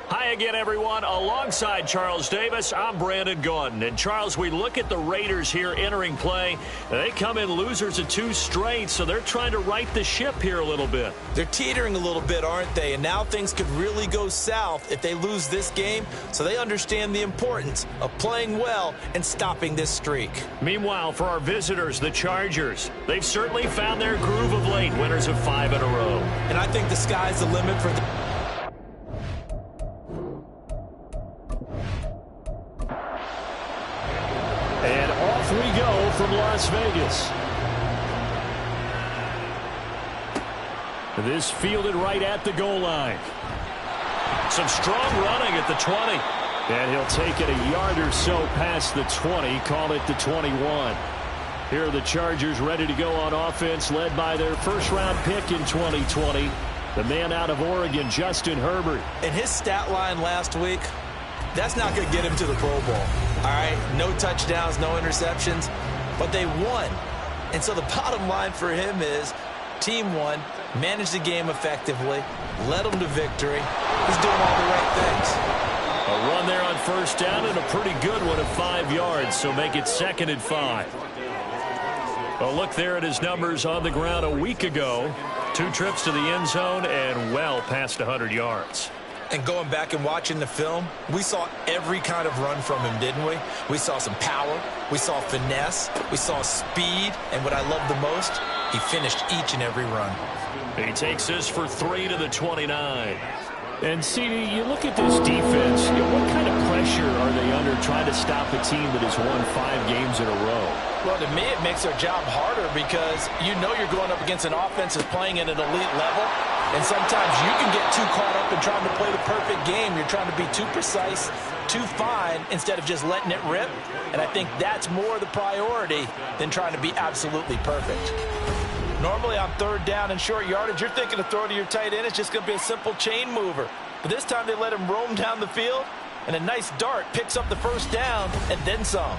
[SPEAKER 1] Hi again, everyone. Alongside Charles Davis, I'm Brandon Gaudin. And, Charles, we look at the Raiders here entering play. They come in losers of 2 straight, so they're trying to right the ship here a little bit.
[SPEAKER 4] They're teetering a little bit, aren't they? And now things could really go south if they lose this game, so they understand the importance of playing well and stopping this streak.
[SPEAKER 1] Meanwhile, for our visitors, the Chargers, they've certainly found their groove of late, winners of 5 in a row.
[SPEAKER 4] And I think the sky's the limit for the...
[SPEAKER 5] And off we go from Las Vegas. This fielded right at the goal line.
[SPEAKER 1] Some strong running at the 20.
[SPEAKER 5] And he'll take it a yard or so past the 20, call it the 21. Here are the Chargers ready to go on offense, led by their first-round pick in 2020, the man out of Oregon, Justin Herbert.
[SPEAKER 4] And his stat line last week, that's not going to get him to the Pro Bowl. All right, no touchdowns, no interceptions, but they won. And so the bottom line for him is team won, managed the game effectively, led them to victory. He's doing all the right things.
[SPEAKER 1] A run there on first down and a pretty good one of 5 yards, so make it 2nd and 5. A look there at his numbers on the ground a week ago. 2 trips to the end zone and well past 100 yards.
[SPEAKER 4] And going back and watching the film, we saw every kind of run from him, didn't we? We saw some power, we saw finesse, we saw speed, and what I love the most, he finished each and every run.
[SPEAKER 1] He takes this for 3 to the 29.
[SPEAKER 5] And, CD, you look at this defense, what kind of pressure are they under trying to stop a team that has won 5 games in a row?
[SPEAKER 6] Well, to me, it makes their job harder because you know you're going up against an offense that's playing at an elite level. And sometimes you can get too caught up in trying to play the perfect game. You're trying to be too precise, too fine, instead of just letting it rip. And I think that's more the priority than trying to be absolutely perfect. Normally on 3rd down and short yardage, you're thinking of throwing to your tight end. It's just going to be a simple chain mover. But this time they let him roam down the field, and a nice dart picks up the first down and then some.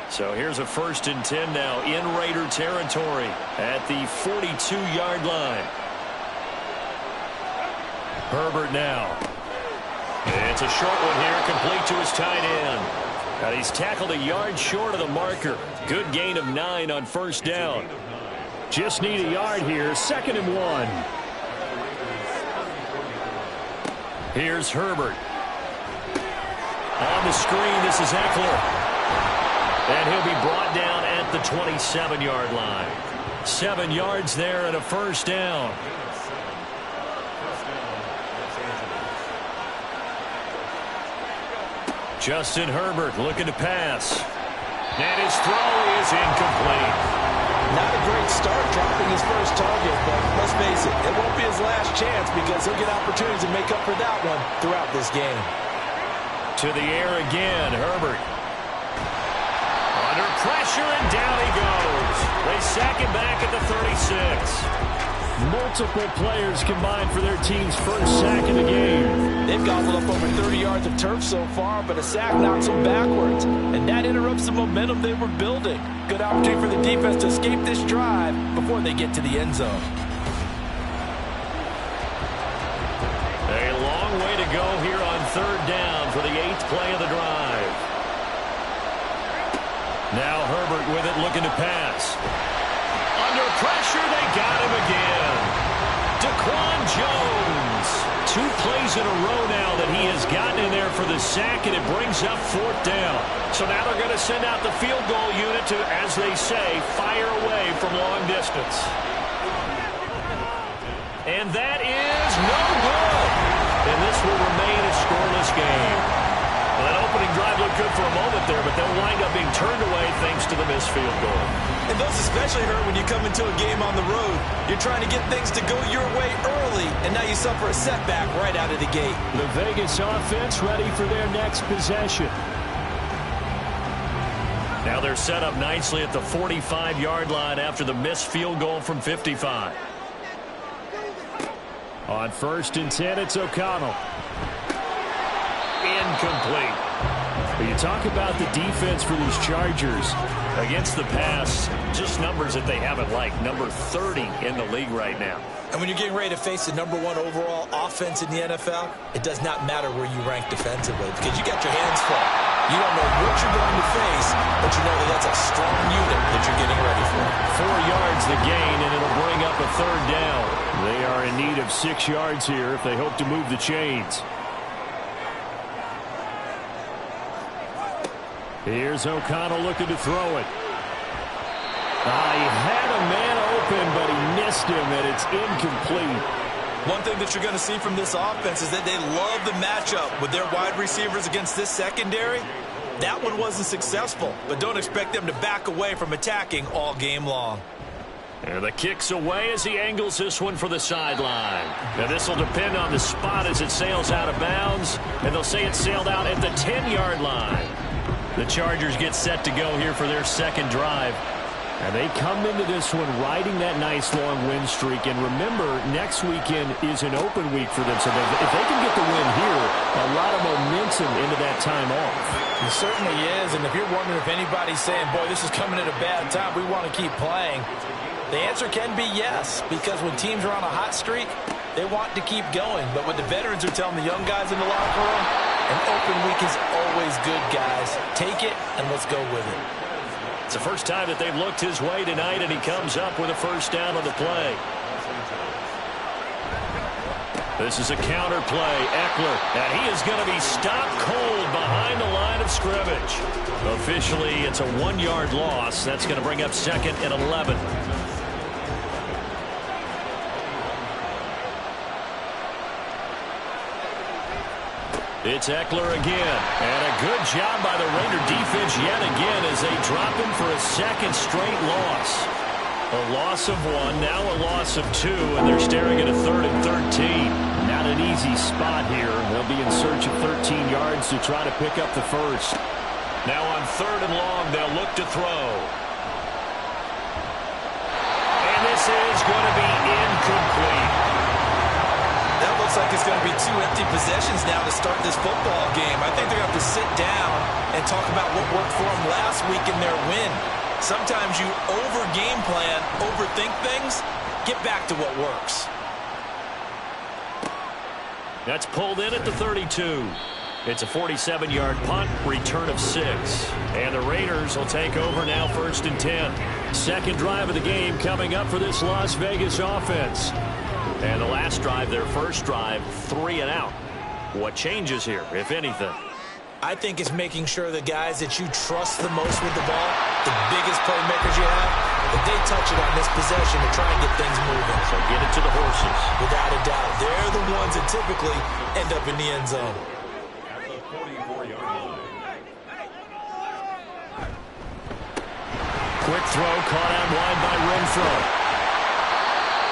[SPEAKER 1] So here's a 1st and 10 now in Raider territory at the 42-yard line. Herbert now. It's a short one here, complete to his tight end. And he's tackled a yard short of the marker. Good gain of 9 on first down.
[SPEAKER 5] Just need a yard here, 2nd and 1.
[SPEAKER 1] Here's Herbert. On the screen, this is Eckler. And he'll be brought down at the 27-yard line. 7 yards there and a first down. Justin Herbert looking to pass. And his throw is incomplete.
[SPEAKER 6] Not a great start dropping his first target, but let's face it, it won't be his last chance because he'll get opportunities to make up for that one throughout this game.
[SPEAKER 1] To the air again, Herbert. Under pressure, and down he goes. They sack him back at the 36.
[SPEAKER 5] Multiple players combined for their team's first sack of the game.
[SPEAKER 6] They've gobbled up over 30 yards of turf so far, but a sack knocks them backwards, and that interrupts the momentum they were building. Good opportunity for the defense to escape this drive before they get to the end zone.
[SPEAKER 1] A long way to to go here on third down for the 8th play of the drive. Now Herbert with it, looking to pass. Under pressure, they got him again. Daquan Jones. 2 plays in a row now that he has gotten in there for the sack, and it brings up 4th down. So now they're going to send out the field goal unit to, as they say, fire away from long distance. And that is no good. And this will remain a scoreless game. Well, that opening drive looked good for a moment there, but they'll wind up being turned away thanks to the missed field goal.
[SPEAKER 6] And those especially hurt when you come into a game on the road. You're trying to get things to go your way early, and now you suffer a setback right out of the gate.
[SPEAKER 5] The Vegas offense ready for their next possession.
[SPEAKER 1] Now they're set up nicely at the 45-yard line after the missed field goal from 55.
[SPEAKER 5] On 1st and 10, it's O'Connell.
[SPEAKER 1] Incomplete.
[SPEAKER 5] You talk about the defense for these Chargers.
[SPEAKER 1] Against the pass, just numbers that they haven't liked. Number 30 in the league right now.
[SPEAKER 6] And when you're getting ready to face the #1 overall offense in the NFL, it does not matter where you rank defensively because you got your hands full. You don't know what you're going to face, but you know that that's a strong unit that you're getting ready for.
[SPEAKER 1] 4 yards the gain, and it'll bring up a 3rd down.
[SPEAKER 5] They are in need of 6 yards here if they hope to move the chains. Here's O'Connell looking to throw it. He had a man open, but he missed him, and it's incomplete.
[SPEAKER 6] One thing that you're going to see from this offense is that they love the matchup with their wide receivers against this secondary. That one wasn't successful, but don't expect them to back away from attacking all game long.
[SPEAKER 1] And the kick's away as he angles this one for the sideline. Now this will depend on the spot as it sails out of bounds, and they'll say it sailed out at the 10-yard line. The Chargers get set to go here for their 2nd drive.
[SPEAKER 5] And they come into this one riding that nice long win streak. And remember, next weekend is an open week for them. So if they can get the win here, a lot of momentum into that time off.
[SPEAKER 6] It certainly is. And if you're wondering if anybody's saying, boy, this is coming at a bad time, we want to keep playing, the answer can be yes. Because when teams are on a hot streak, they want to keep going. But what the veterans are telling the young guys in the locker room, an open week is always good, guys. Take it, and let's go with it.
[SPEAKER 1] It's the first time that they've looked his way tonight, and he comes up with a 1st down on the play. This is a counter play. Eckler, and he is going to be stopped cold behind the line of scrimmage. Officially, it's a 1-yard loss. That's going to bring up 2nd and 11. It's Eckler again, and a good job by the Raider defense yet again as they drop him for a 2nd straight loss. A loss of 1, now a loss of 2, and they're staring at a 3rd and 13.
[SPEAKER 5] Not an easy spot here. They'll be in search of 13 yards to try to pick up the 1st.
[SPEAKER 1] Now on 3rd and long, they'll look to throw. And this is going to be incomplete.
[SPEAKER 6] That looks like it's going to be 2 empty possessions now to start this football game. I think they're going to have to sit down and talk about what worked for them last week in their win. Sometimes you over-game plan, overthink things. Get back to what works.
[SPEAKER 1] That's pulled in at the 32. It's a 47-yard punt, return of 6. And the Raiders will take over now 1st and 10. 2nd drive of the game coming up for this Las Vegas offense. And the last drive, their 1st drive, 3 and out. What changes here, if anything?
[SPEAKER 6] I think it's making sure the guys that you trust the most with the ball, the biggest playmakers you have, that they touch it on this possession to try and get things moving.
[SPEAKER 1] So get it to the horses.
[SPEAKER 6] Without a doubt. They're the ones that typically end up in the end zone.
[SPEAKER 1] Quick throw caught out wide by Renfro.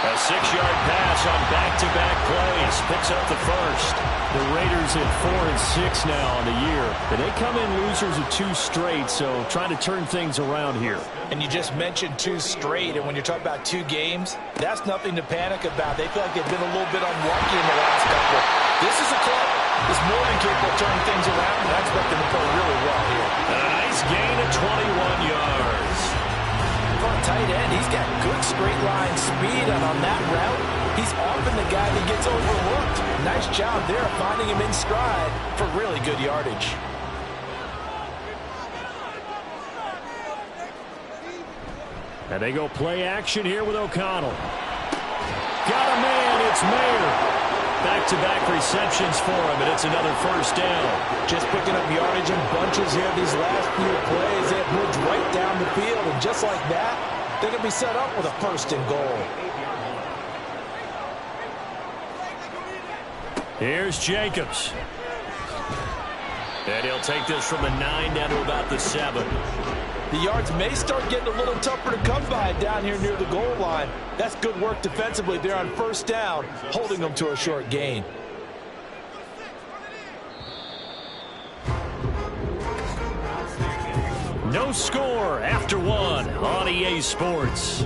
[SPEAKER 1] A 6-yard pass on back-to-back plays. Picks up the 1st.
[SPEAKER 5] The Raiders at 4 and 6 now on the year. And they come in losers of 2 straight, so trying to turn things around here.
[SPEAKER 6] And you just mentioned 2 straight, and when you're talking about 2 games, that's nothing to panic about. They feel like they've been a little bit unlucky in the last couple. This is a club that's more than capable of turning things around, and I expect them to play really well here.
[SPEAKER 1] And a nice gain of 21 yards.
[SPEAKER 6] On tight end, he's got good straight line speed, and on that route, He's often the guy that gets overlooked. Nice job there finding him in stride for really good yardage.
[SPEAKER 1] And they go play action here with O'Connell. Got a man, it's Mayer. Back-to-back receptions for him, and it's another first down.
[SPEAKER 6] Just picking up yardage in bunches here these last few plays. They have moved right down the field, and just like that, they're going to be set up with a first and goal.
[SPEAKER 1] Here's Jacobs. And he'll take this from the 9 down to about the 7.
[SPEAKER 6] The yards may start getting a little tougher to come by down here near the goal line. That's good work defensively there on first down, holding them to a short gain.
[SPEAKER 1] No score after 1 on EA Sports.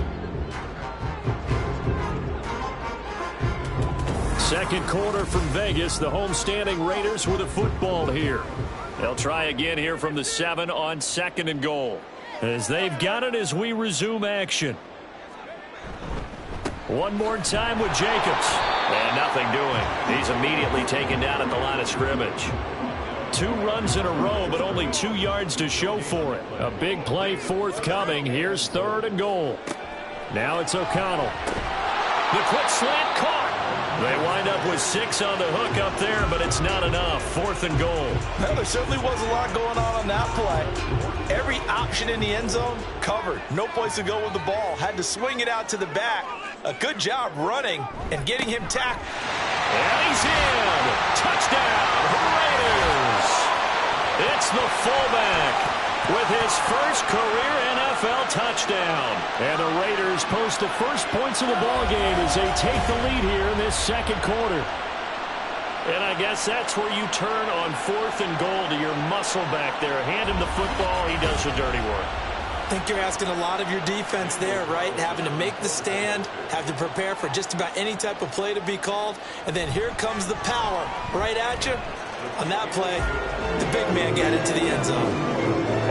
[SPEAKER 1] Second quarter from Vegas. The homestanding Raiders with a football here. They'll try again here from the 7 on 2nd and goal. As they've got it as we resume action. One more time with Jacobs. And nothing doing. He's immediately taken down at the line of scrimmage. 2 runs in a row, but only 2 yards to show for it. A big play forthcoming. Here's 3rd and goal. Now it's O'Connell. The quick slant caught. They wind up with 6 on the hook up there, but it's not enough. 4th and goal.
[SPEAKER 6] Well, there certainly was a lot going on that play. Every option in the end zone covered. No place to go with the ball. Had to swing it out to the back. A good job running and getting him tackled.
[SPEAKER 1] And he's in. Touchdown, Raiders. It's the fullback with his first career NFL touchdown. And the Raiders post the first points of the ballgame as they take the lead here in this second quarter. And I guess that's where you turn on 4th and goal to your muscle back there. Hand him the football, he does the dirty work.
[SPEAKER 6] I think you're asking a lot of your defense there, right? Having to make the stand, have to prepare for just about any type of play to be called, and then here comes the power right at you. On that play, the big man got into the end zone.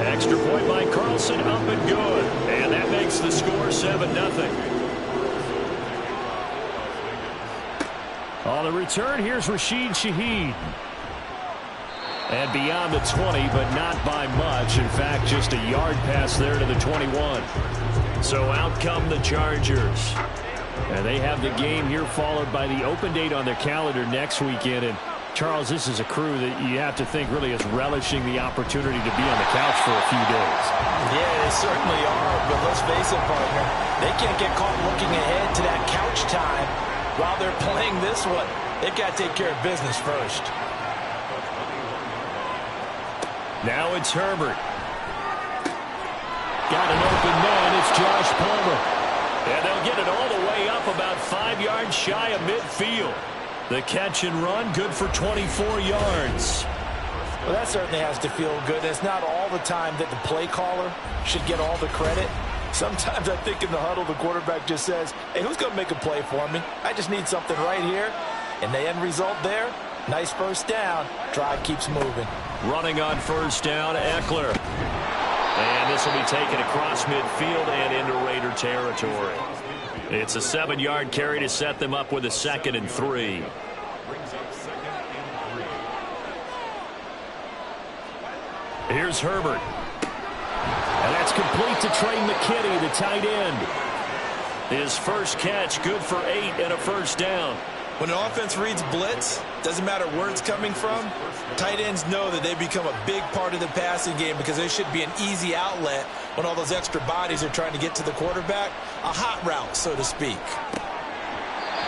[SPEAKER 1] Extra point by Carlson, up and good. And that makes the score 7-0. On the return, here's Rashid Shaheed. And beyond the 20, but not by much. In fact, just a yard pass there to the 21. So out come the Chargers. And they have the game here followed by the open date on their calendar next weekend. And Charles, this is a crew that you have to think really is relishing the opportunity to be on the couch for a few days.
[SPEAKER 6] Yeah, they certainly are. But let's face it, partner, they can't get caught looking ahead to that couch time while they're playing this one. They've got to take care of business first.
[SPEAKER 1] Now it's Herbert. Got an open man. It's Josh Palmer. And they'll get it all the way up about 5 yards shy of midfield. The catch and run, good for 24 yards.
[SPEAKER 6] Well, that certainly has to feel good. It's not all the time that the play caller should get all the credit. Sometimes I think in the huddle, the quarterback just says, hey, who's going to make a play for me? I just need something right here. And the end result there, nice first down. Drive keeps moving.
[SPEAKER 1] Running on first down, Eckler. And this will be taken across midfield and into Raider territory. It's a 7-yard carry to set them up with a 2nd and 3. Here's Herbert. And that's complete to Trey McKinney, the tight end. His first catch, good for 8 and a first down.
[SPEAKER 6] When an offense reads blitz, doesn't matter where it's coming from, tight ends know that they become a big part of the passing game because they should be an easy outlet when all those extra bodies are trying to get to the quarterback. A hot route, so to speak.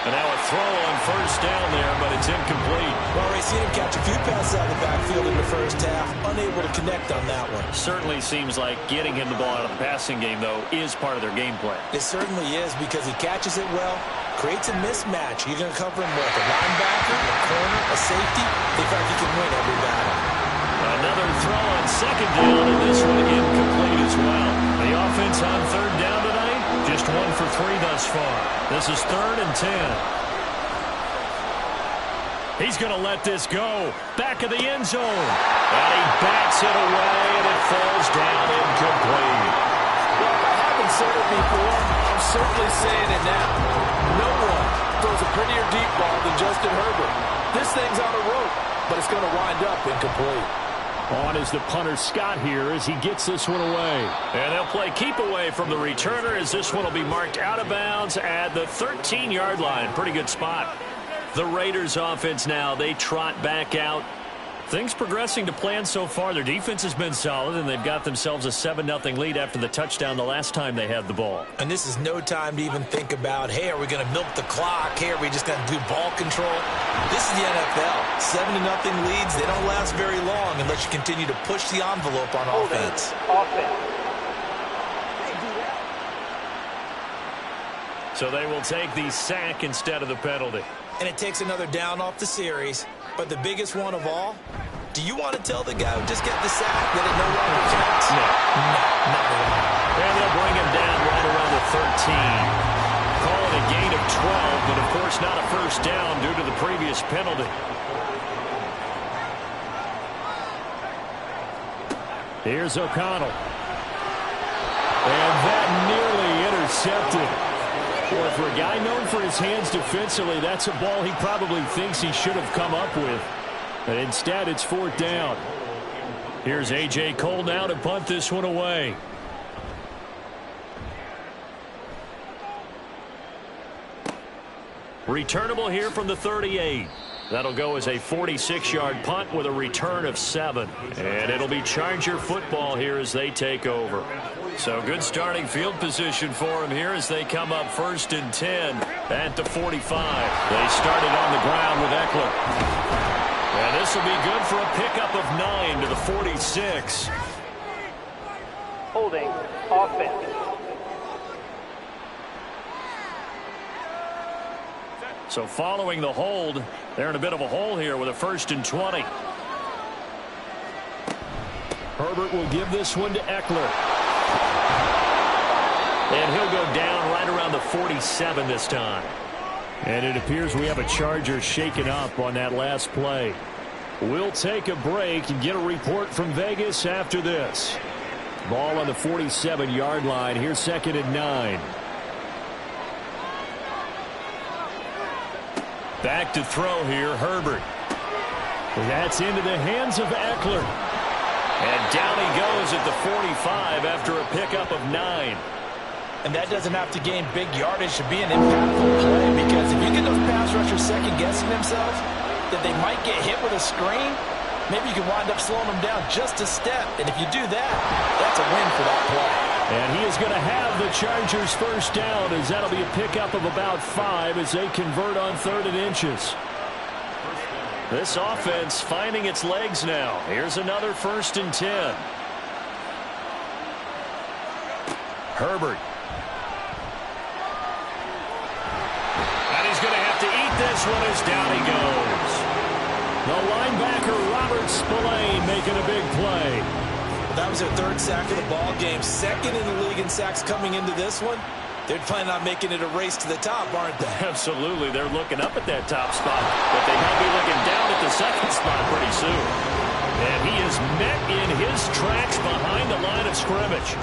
[SPEAKER 1] And now a throw on first down there, but it's incomplete.
[SPEAKER 6] Well, we've seen him catch a few passes out of the backfield in the first half, unable to connect on that one.
[SPEAKER 1] Certainly seems like getting him the ball out of the passing game, though, is part of their game plan.
[SPEAKER 6] It certainly is because he catches it well, creates a mismatch. You're going to cover him with a linebacker, a corner, a safety. They feel like he can win every battle.
[SPEAKER 1] Another throw on second down, and this one incomplete as well. The offense on third down tonight, just 1 for 3 thus far. This is 3rd and 10. He's going to let this go. Back of the end zone. And he bats it away, and it falls down incomplete.
[SPEAKER 6] Well, if I haven't said it before, I'm certainly saying it now. No one throws a Justin Herbert. This thing's on a rope, but it's going to wind up incomplete.
[SPEAKER 5] On is the punter Scott here as he gets this one away.
[SPEAKER 1] And they'll play keep away from the returner as this one will be marked out of bounds at the 13-yard line. Pretty good spot. The Raiders offense now, they trot back out. Things progressing to plan so far. Their defense has been solid, and they've got themselves a 7-0 lead after the touchdown the last time they had the ball.
[SPEAKER 4] And this is no time to even think about, hey, are we going to milk the clock? Hey, are we just going to do ball control? This is the NFL. 7-0 leads, they don't last very long unless you continue to push the envelope on offense.
[SPEAKER 1] So they will take the sack instead of the penalty.
[SPEAKER 4] And it takes another down off the series. But the biggest one of all, do you want to tell the guy who just got the sack that it no longer counts?
[SPEAKER 1] No.
[SPEAKER 4] Not at all.
[SPEAKER 1] And they'll bring him down right around the 13. Call it a gain of 12, but of course not a first down due to the previous penalty.
[SPEAKER 5] Here's O'Connell. And that nearly intercepted. Well, for a guy known for his hands defensively, that's a ball he probably thinks he should have come up with. But instead, it's fourth down. Here's A.J. Cole now to punt this one away.
[SPEAKER 1] Returnable here from the 38. That'll go as a 46-yard punt with a return of 7. And it'll be Charger football here as they take over. So good starting field position for them here as they come up 1st and 10 at the 45. They started on the ground with Eckler. And this will be good for a pickup of 9 to the 46.
[SPEAKER 8] Holding offense.
[SPEAKER 1] So following the hold, they're in a bit of a hole here with a 1st and 20.
[SPEAKER 5] Herbert will give this one to Eckler.
[SPEAKER 1] And he'll go down right around the 47 this time.
[SPEAKER 5] And it appears we have a Charger shaken up on that last play. We'll take a break and get a report from Vegas after this. Ball on the 47-yard line. Here's 2nd and 9.
[SPEAKER 1] Back to throw here, Herbert.
[SPEAKER 5] That's into the hands of Eckler.
[SPEAKER 1] And down he goes at the 45 after a pickup of 9.
[SPEAKER 6] And that doesn't have to gain big yardage to be an impactful play, because if you get those pass rushers second-guessing themselves that they might get hit with a screen, maybe you can wind up slowing them down just a step. And if you do that, that's a win for that play.
[SPEAKER 5] And he is going to have the Chargers first down, as that'll be a pickup of about 5 as they convert on 3rd and inches.
[SPEAKER 1] This offense finding its legs now. Here's another 1st and 10. Herbert. And he's going to have to eat this one as down he goes.
[SPEAKER 5] The linebacker, Robert Spillane, making a big play.
[SPEAKER 4] That was their 3rd sack of the ball game. 2nd in the league in sacks coming into this one. They're planning on making it a race to the top, aren't they?
[SPEAKER 1] Absolutely. They're looking up at that top spot, but they might be looking down at the 2nd spot pretty soon. And he is met in his tracks behind the line of scrimmage.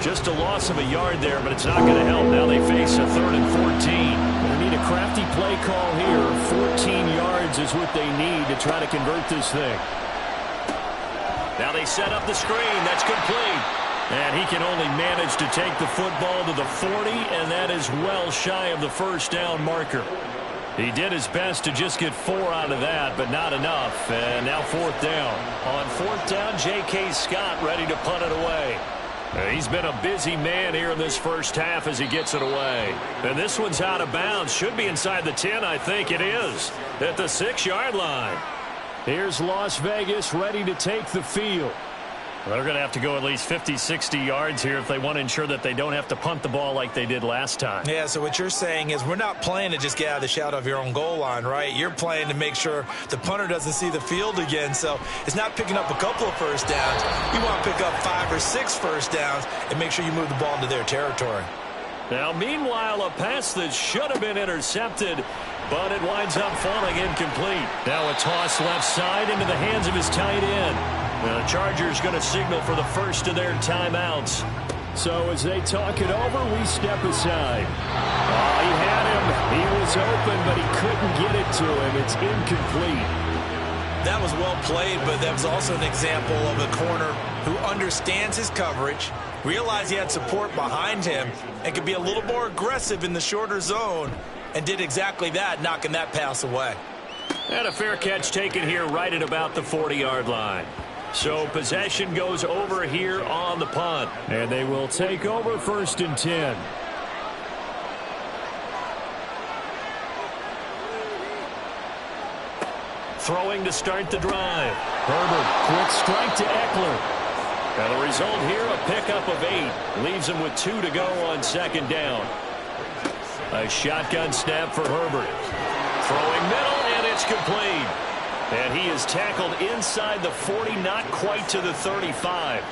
[SPEAKER 1] Just a loss of a yard there, but it's not going to help. Now they face a 3rd and 14.
[SPEAKER 5] They need a crafty play call here. 14 yards is what they need to try to convert this thing.
[SPEAKER 1] Now they set up the screen. That's complete. And he can only manage to take the football to the 40, and that is well shy of the first down marker. He did his best to just get 4 out of that, but not enough. And now 4th down. On 4th down, J.K. Scott ready to punt it away. He's been a busy man here in this first half as he gets it away. And this one's out of bounds. Should be inside the 10, I think it is. At the 6-yard line.
[SPEAKER 5] Here's Las Vegas ready to take the field.
[SPEAKER 1] They're going to have to go at least 50, 60 yards here if they want to ensure that they don't have to punt the ball like they did last time.
[SPEAKER 4] Yeah, so what you're saying is we're not playing to just get out of the shadow of your own goal line, right? You're playing to make sure the punter doesn't see the field again. So it's not picking up a couple of first downs. You want to pick up 5 or 6 first downs and make sure you move the ball into their territory.
[SPEAKER 1] Now, meanwhile, a pass that should have been intercepted, but it winds up falling incomplete. Now a toss left side into the hands of his tight end. The Chargers going to signal for the first of their timeouts.
[SPEAKER 5] So as they talk it over, we step aside. He had him. He was was open, but he couldn't get it to him. It's incomplete.
[SPEAKER 4] That was well played, but that was also an example of a corner who understands his coverage, realized he had support behind him, and could be a little more aggressive in the shorter zone, and did exactly that, knocking that pass away.
[SPEAKER 1] And a fair catch taken here right at about the 40-yard line. So possession goes over here on the punt.
[SPEAKER 5] And they will take over 1st and 10.
[SPEAKER 1] Throwing to start the drive. Herbert, quick strike to Eckler. And the result here, a pickup of 8. Leaves him with 2 to go on 2nd down. A shotgun snap for Herbert. Throwing middle, and it's complete. And he is tackled inside the 40, not quite to the 35.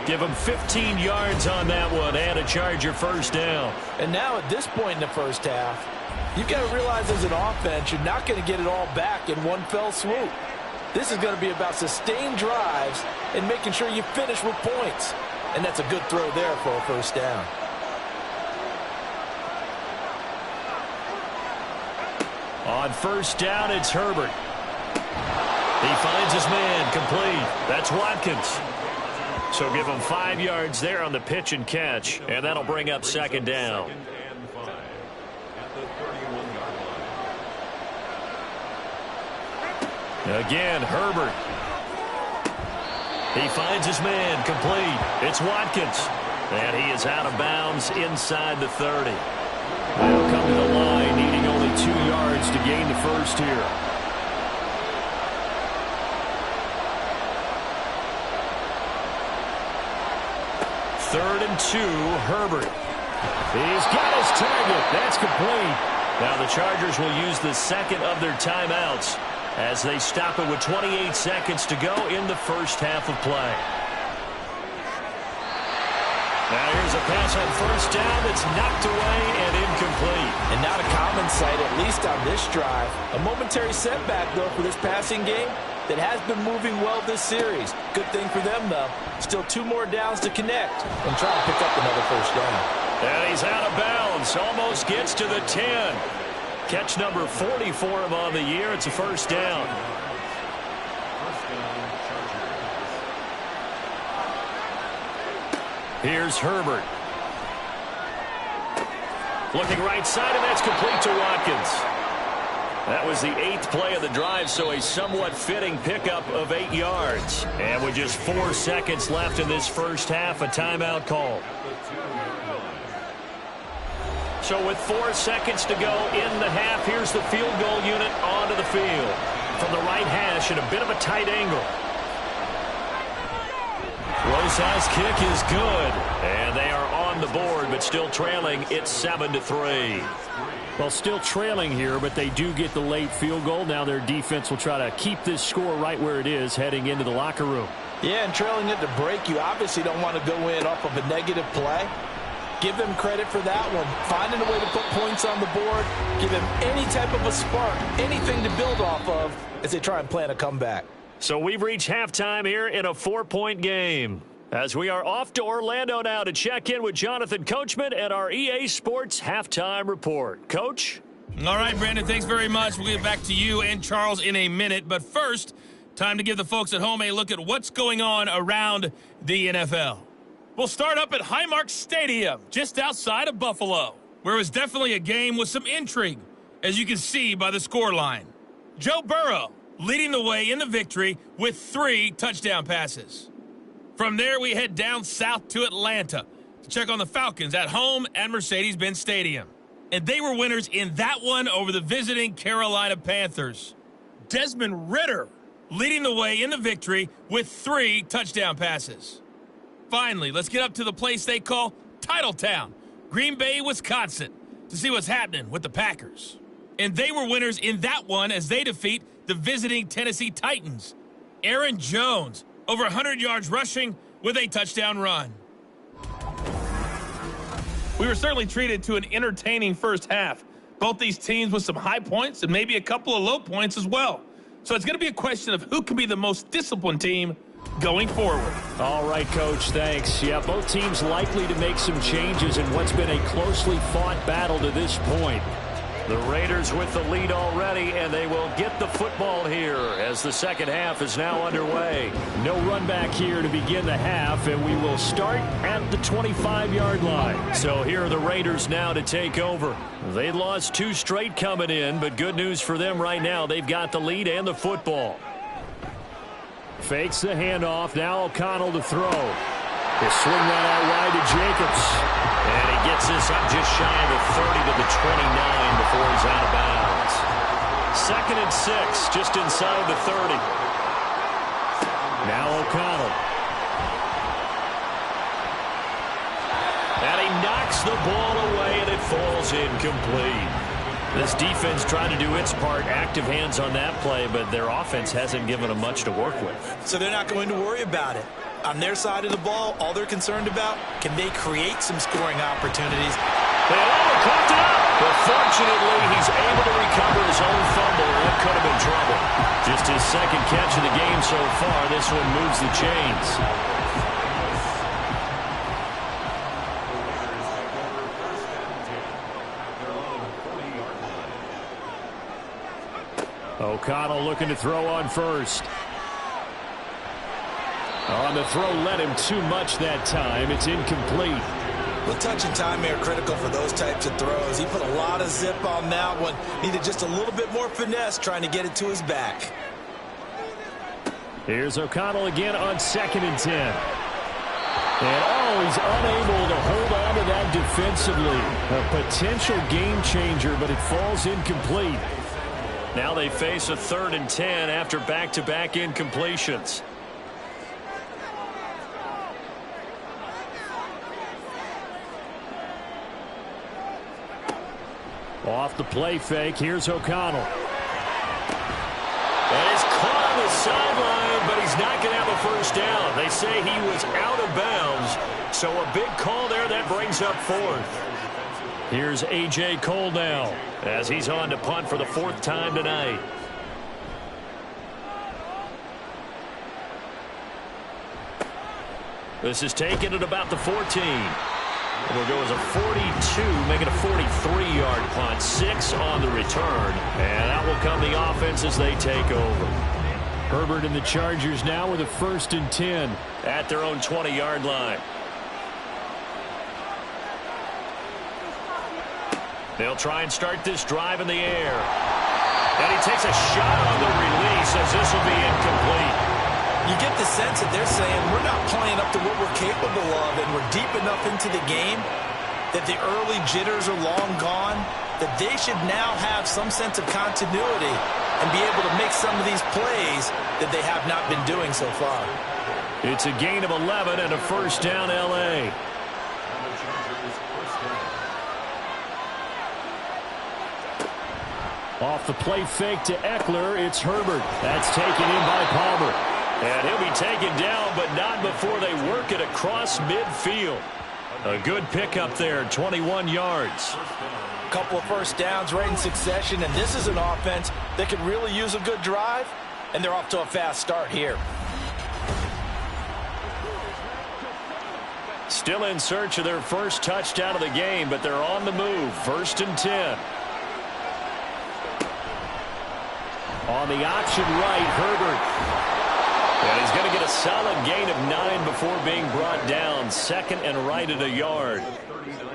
[SPEAKER 1] Give him 15 yards on that one, and a Charger 1st down.
[SPEAKER 6] And now at this point in the first half, you've got to realize as an offense, you're not going to get it all back in one fell swoop. This is going to be about sustained drives and making sure you finish with points. And that's a good throw there for a 1st down.
[SPEAKER 1] On 1st down, it's Herbert. He finds his man, complete. That's Watkins. So give him 5 yards there on the pitch and catch, and that'll bring up 2nd down. Again, Herbert. He finds his man, complete. It's Watkins. And he is out of bounds inside the 30. They'll come to the line, needing only 2 yards to gain the 1st here. Third and 2, Herbert. He's got his target. That's complete. Now the Chargers will use the 2nd of their timeouts as they stop it with 28 seconds to go in the 1st half of play. Now here's a pass on 1st down that's knocked away and incomplete.
[SPEAKER 6] And not a common sight, at least on this drive. A momentary setback, though, for this passing game that has been moving well this series. Good thing for them, though. Still 2 more downs to connect and try to pick up another 1st down.
[SPEAKER 1] And he's out of bounds. Almost gets to the 10. Catch number 40 for him on the year. It's a 1st down. Here's Herbert. Looking right side, and that's complete to Watkins. That was the 8th play of the drive, so a somewhat fitting pickup of 8 yards. And with just 4 seconds left in this 1st half, a timeout call. So with 4 seconds to go in the half, here's the field goal unit onto the field. From the right hash at a bit of a tight angle. Rosa's kick is good. And they are on the board, but still trailing. It's 7-3.
[SPEAKER 5] Well, still trailing here, but they do get the late field goal. Now their defense will try to keep this score right where it is heading into the locker room.
[SPEAKER 6] Yeah, and trailing it to break, you obviously don't want to go in off of a negative play. Give them credit for that one. Finding a way to put points on the board. Give them any type of a spark, anything to build off of as they try and plan a comeback.
[SPEAKER 1] So we've reached halftime here in a 4-point game. As we are off to Orlando now to check in with Jonathan Coachman and our EA Sports Halftime Report. Coach?
[SPEAKER 7] All right, Brandon, thanks very much. We'll get back to you and Charles in a minute. But first, time to give the folks at home a look at what's going on around the NFL. We'll start up at Highmark Stadium, just outside of Buffalo, where it was definitely a game with some intrigue, as you can see by the scoreline. Joe Burrow leading the way in the victory with 3 touchdown passes. From there, we head down south to Atlanta to check on the Falcons at home at Mercedes-Benz Stadium. And they were winners in that one over the visiting Carolina Panthers. Desmond Ridder leading the way in the victory with 3 touchdown passes. Finally, let's get up to the place they call Titletown, Green Bay, Wisconsin, to see what's happening with the Packers. And they were winners in that one as they defeat the visiting Tennessee Titans. Aaron Jones, over 100 yards rushing with a touchdown run. We were certainly treated to an entertaining first half. Both these teams with some high points and maybe a couple of low points as well. So it's going to be a question of who can be the most disciplined team going forward.
[SPEAKER 5] All right, Coach, thanks. Yeah, both teams likely to make some changes in what's been a closely fought battle to this point.
[SPEAKER 1] The Raiders with the lead already, and they will get the football here as the second half is now underway.
[SPEAKER 5] No run back here to begin the half, and we will start at the 25-yard line.
[SPEAKER 1] So here are the Raiders now to take over. They lost 2 straight coming in, but good news for them right now. They've got the lead and the football.
[SPEAKER 5] Fakes the handoff. Now O'Connell to throw. They swing that out wide to Jacobs.
[SPEAKER 1] And he gets this up just shy of the 30 to the 29 before he's out of bounds. 2nd and 6, just inside the 30.
[SPEAKER 5] Now O'Connell.
[SPEAKER 1] And he knocks the ball away, and it falls incomplete. This defense trying to do its part, active hands on that play, but their offense hasn't given them much to work with.
[SPEAKER 6] So they're not going to worry about it. On their side of the ball, all they're concerned about, can they create some scoring opportunities?
[SPEAKER 1] And caught it up. But fortunately, he's able to recover his own fumble. That could have been trouble. Just his second catch of the game so far. This one moves the chains.
[SPEAKER 5] O'Connell looking to throw on first. On the throw, led him too much that time. It's incomplete.
[SPEAKER 6] Well, touch and time are critical for those types of throws. He put a lot of zip on that one. Needed just a little bit more finesse trying to get it to his back.
[SPEAKER 5] Here's O'Connell again on 2nd and 10. And, he's unable to hold on to that defensively. A potential game changer, but it falls incomplete.
[SPEAKER 1] Now they face a 3rd and 10 after back-to-back incompletions.
[SPEAKER 5] Off the play fake, here's O'Connell.
[SPEAKER 1] And he's caught on the sideline, but he's not going to have a first down. They say he was out of bounds, so a big call there that brings up 4th. Here's A.J. Cole now as he's on to punt for the 4th time tonight. This is taken at about the 14. It'll go as a 42, make it a 43-yard punt. 6 on the return. And out will come the offense as they take over.
[SPEAKER 5] Herbert and the Chargers now with a 1st and 10.
[SPEAKER 1] At their own 20-yard line. They'll try and start this drive in the air. And he takes a shot on the release as this will be incomplete.
[SPEAKER 6] You get the sense that they're saying we're not playing up to what we're capable of, and we're deep enough into the game that the early jitters are long gone, that they should now have some sense of continuity and be able to make some of these plays that they have not been doing so far.
[SPEAKER 1] It's a gain of 11 and a first down, L.A.
[SPEAKER 5] Off the play fake to Eckler, it's Herbert. That's taken in by Palmer.
[SPEAKER 1] And he'll be taken down, but not before they work it across midfield. A good pickup there, 21 yards.
[SPEAKER 6] A couple of first downs right in succession, and this is an offense that could really use a good drive, and they're off to a fast start here.
[SPEAKER 1] Still in search of their first touchdown of the game, but they're on the move. 1st and 10.
[SPEAKER 5] On the option right, Herbert.
[SPEAKER 1] And he's going to get a solid gain of 9 before being brought down. 2nd and right at a yard.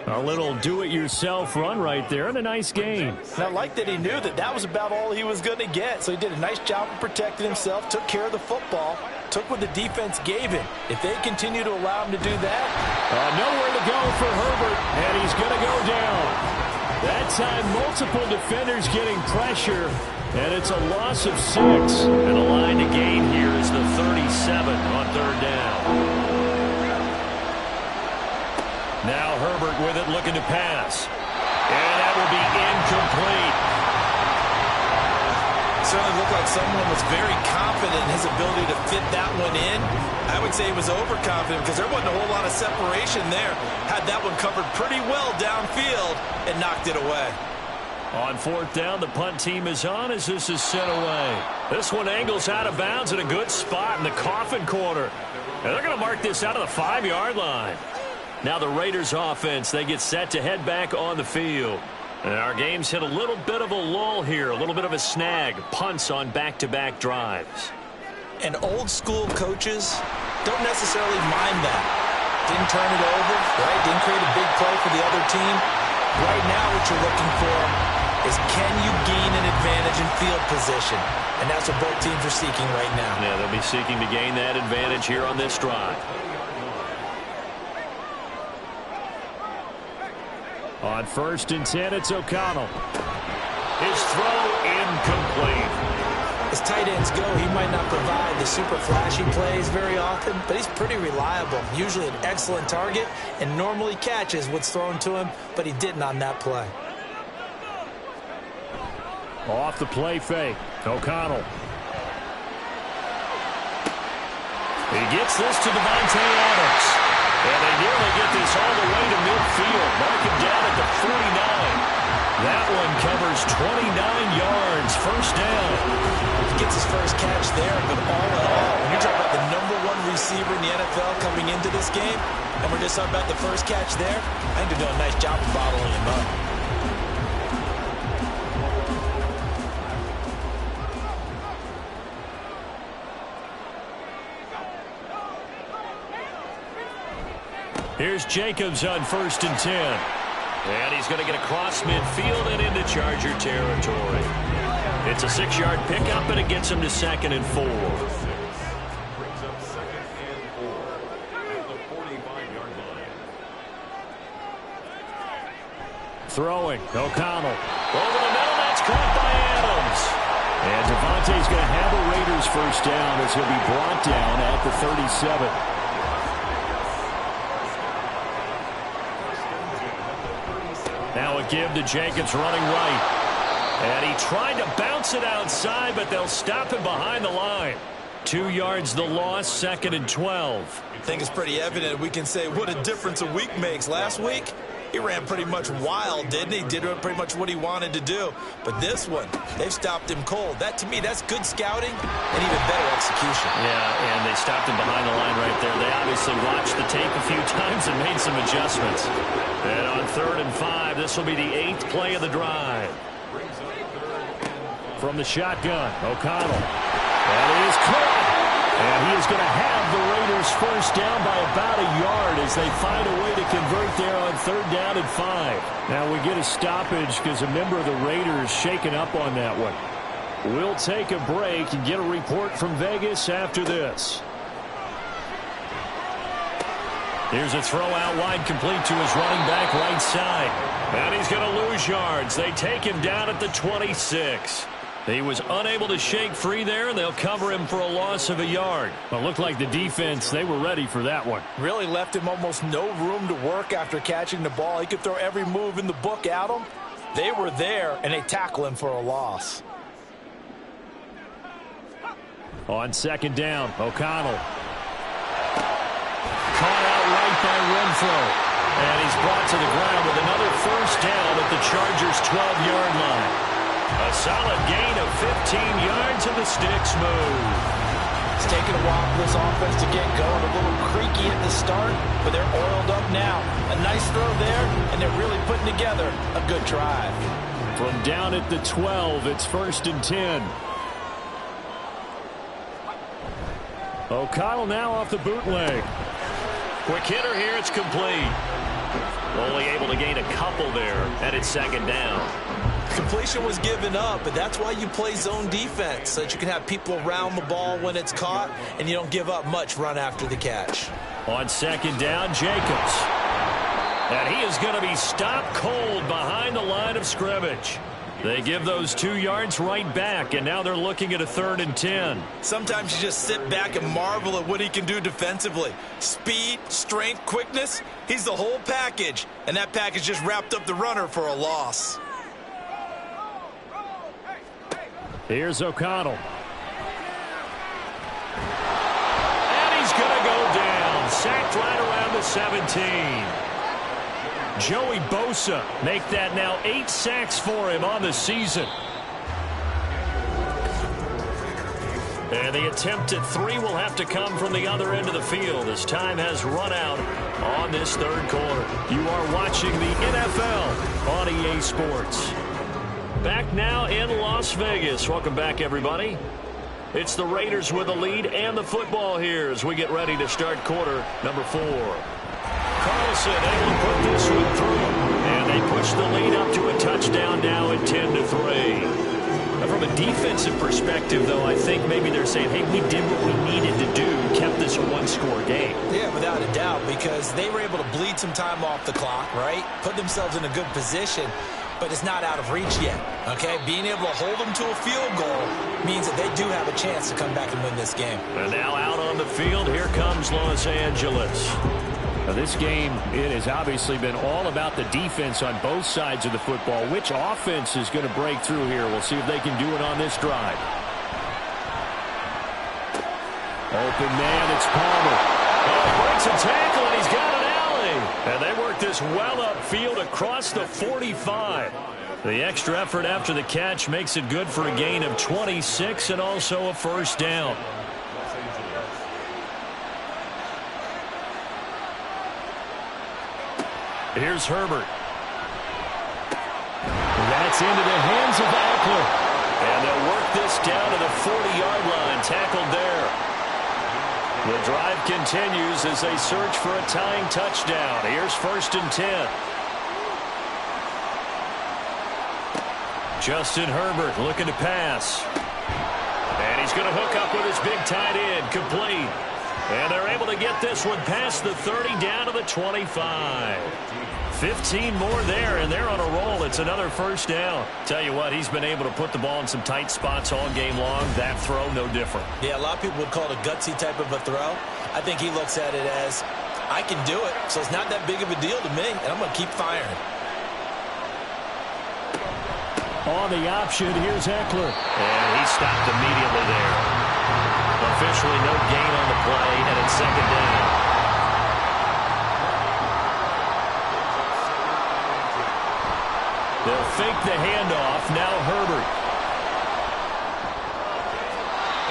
[SPEAKER 5] A little do-it-yourself run right there, and a nice gain.
[SPEAKER 6] And I like that he knew that that was about all he was going to get. So he did a nice job of protecting himself, took care of the football, took what the defense gave him. If they continue to allow him to do that.
[SPEAKER 5] Nowhere to go for Herbert, and he's going to go down. That time, multiple defenders getting pressure. And it's a loss of 6.
[SPEAKER 1] And the line to gain here is the 37 on 3rd down. Now Herbert with it looking to pass. And that will be incomplete.
[SPEAKER 6] Certainly looked like someone was very confident in his ability to fit that one in. I would say he was overconfident because there wasn't a whole lot of separation there. Had that one covered pretty well downfield and knocked it away.
[SPEAKER 1] On 4th down, the punt team is on as this is sent away. This one angles out of bounds at a good spot in the coffin corner. And they're going to mark this out of the 5-yard line. Now the Raiders offense, they get set to head back on the field. And our game's hit a little bit of a lull here, a little bit of a snag. Punts on back-to-back drives.
[SPEAKER 6] And old-school coaches don't necessarily mind that. Didn't turn it over, right? Didn't create a big play for the other team. Right now what you're looking for is can you gain an advantage in field position? And that's what both teams are seeking right now.
[SPEAKER 1] Yeah, they'll be seeking to gain that advantage here on this drive.
[SPEAKER 5] On 1st and 10, it's O'Connell. His throw incomplete.
[SPEAKER 6] As tight ends go, he might not provide the super flashy plays very often, but he's pretty reliable. Usually an excellent target and normally catches what's thrown to him, but he didn't on that play.
[SPEAKER 5] Off the play fake, O'Connell.
[SPEAKER 1] He gets this to Davante Adams. And they nearly get this all the way to midfield. Mark him down at the 49. That one covers 29 yards. First down.
[SPEAKER 6] He gets his first catch there, but all in all, when you're talking about the #1 receiver in the NFL coming into this game, and we're just talking about the first catch there, I think they're doing a nice job of bottling him up.
[SPEAKER 1] Here's Jacobs on 1st and 10. And he's going to get across midfield and into Charger territory. It's a 6-yard pickup, and it gets him to 2nd and 4.
[SPEAKER 2] Brings up 2nd and 4 at the 45-yard line.
[SPEAKER 5] Throwing, O'Connell.
[SPEAKER 1] Over the middle, that's caught by Adams.
[SPEAKER 5] And Davante's going to have a Raiders first down as he'll be brought down at the 37.
[SPEAKER 1] Now a give to Jacobs running right. And he tried to bounce it outside, but they'll stop him behind the line. 2 yards the loss, 2nd and 12.
[SPEAKER 6] I think it's pretty evident we can say what a difference a week makes. Last week, he ran pretty much wild, didn't he? Did pretty much what he wanted to do. But this one, they've stopped him cold. That, to me, that's good scouting and even better execution.
[SPEAKER 1] Yeah, and they stopped him behind the line right there. They obviously watched the tape a few times and made some adjustments. And on 3rd and 5, this will be the 8th play of the drive.
[SPEAKER 5] From the shotgun, O'Connell. That is caught. And he is going to have the Raiders first down by about a yard as they find a way to convert there on 3rd down and 5. Now we get a stoppage because a member of the Raiders shaken up on that one. We'll take a break and get a report from Vegas after this.
[SPEAKER 1] Here's a throw out wide, complete to his running back right side. And he's going to lose yards. They take him down at the 26. He was unable to shake free there, and they'll cover him for a loss of a yard.
[SPEAKER 5] Well, it looked like the defense, they were ready for that one.
[SPEAKER 6] Really left him almost no room to work after catching the ball. He could throw every move in the book at him. They were there, and they tackle him for a loss.
[SPEAKER 5] On 2nd down, O'Connell. Caught out right by Renfro.
[SPEAKER 1] And he's brought to the ground with another first down at the Chargers' 12-yard line. A solid gain of 15 yards, and the sticks move.
[SPEAKER 6] It's taken a while for this offense to get going. A little creaky at the start, but they're oiled up now. A nice throw there, and they're really putting together a good drive.
[SPEAKER 5] From down at the 12, it's 1st and 10. O'Connell now off the bootleg.
[SPEAKER 1] Quick hitter here, it's complete. Only able to gain a couple there, and it's 2nd down.
[SPEAKER 6] Completion was given up, but that's why you play zone defense, so that you can have people around the ball when it's caught, and you don't give up much run after the catch.
[SPEAKER 1] On 2nd down, Jacobs. And he is going to be stopped cold behind the line of scrimmage. They give those 2 yards right back, and now they're looking at a 3rd and 10.
[SPEAKER 6] Sometimes you just sit back and marvel at what he can do defensively. Speed, strength, quickness, he's the whole package, and that package just wrapped up the runner for a loss.
[SPEAKER 5] Here's O'Connell.
[SPEAKER 1] And he's going to go down. Sacked right around the 17. Joey Bosa make that now 8 sacks for him on the season. And the attempt at 3 will have to come from the other end of the field as time has run out on this third quarter. You are watching the NFL on EA Sports. Back now in Las Vegas. Welcome back, everybody. It's the Raiders with the lead and the football here as we get ready to start quarter number 4. Carlson able to put this one through. And they push the lead up to a touchdown now at 10-3. From a defensive perspective, though, I think maybe they're saying, hey, we did what we needed to do, kept this a one-score game.
[SPEAKER 6] Yeah, without a doubt, because they were able to bleed some time off the clock, right? Put themselves in a good position, but it's not out of reach yet, okay? Being able to hold them to a field goal means that they do have a chance to come back and win this game.
[SPEAKER 1] And now out on the field, here comes Los Angeles.
[SPEAKER 5] Now this game, it has obviously been all about the defense on both sides of the football. Which offense is going to break through here? We'll see if they can do it on this drive. Open man, it's Palmer.
[SPEAKER 1] Oh, breaks a tackle, and he's got an alley. And they work this well upfield across the 45. The extra effort after the catch makes it good for a gain of 26 and also a first down. Here's Herbert. That's into the hands of Eckler. And they'll work this down to the 40-yard line. Tackled there. The drive continues as they search for a tying touchdown. Here's 1st and 10. Justin Herbert looking to pass. And he's going to hook up with his big tight end. Complete. And they're able to get this one past the 30 down to the 25. 15 more there, and they're on a roll. It's another first down. Tell you what, he's been able to put the ball in some tight spots all game long. That throw, no different.
[SPEAKER 6] Yeah, a lot of people would call it a gutsy type of a throw. I think he looks at it as, I can do it, so it's not that big of a deal to me, and I'm going to keep firing.
[SPEAKER 5] On the option, here's Eckler.
[SPEAKER 1] And he stopped immediately there. Officially no gain on the play, and it's second down. They'll fake the handoff. Now Herbert.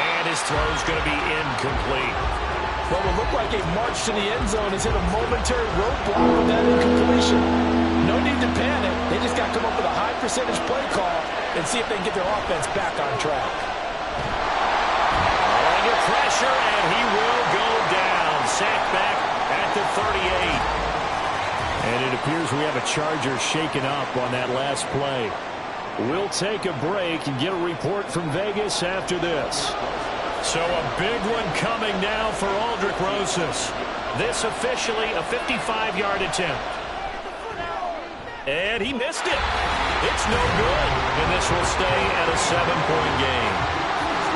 [SPEAKER 1] And his throw's going to be incomplete.
[SPEAKER 6] Well, it looked like a march to the end zone has hit a momentary roadblock with that incompletion. No need to panic. They just got to come up with a high percentage play call and see if they can get their offense back on track.
[SPEAKER 1] Under pressure, and he will go down. Sacked back at the 38.
[SPEAKER 5] And it appears we have a Charger shaken up on that last play. We'll take a break and get a report from Vegas after this.
[SPEAKER 1] So a big one coming now for Aldrick Rosas. This officially a 55-yard attempt. And he missed it. It's no good. And this will stay at a 7-point game.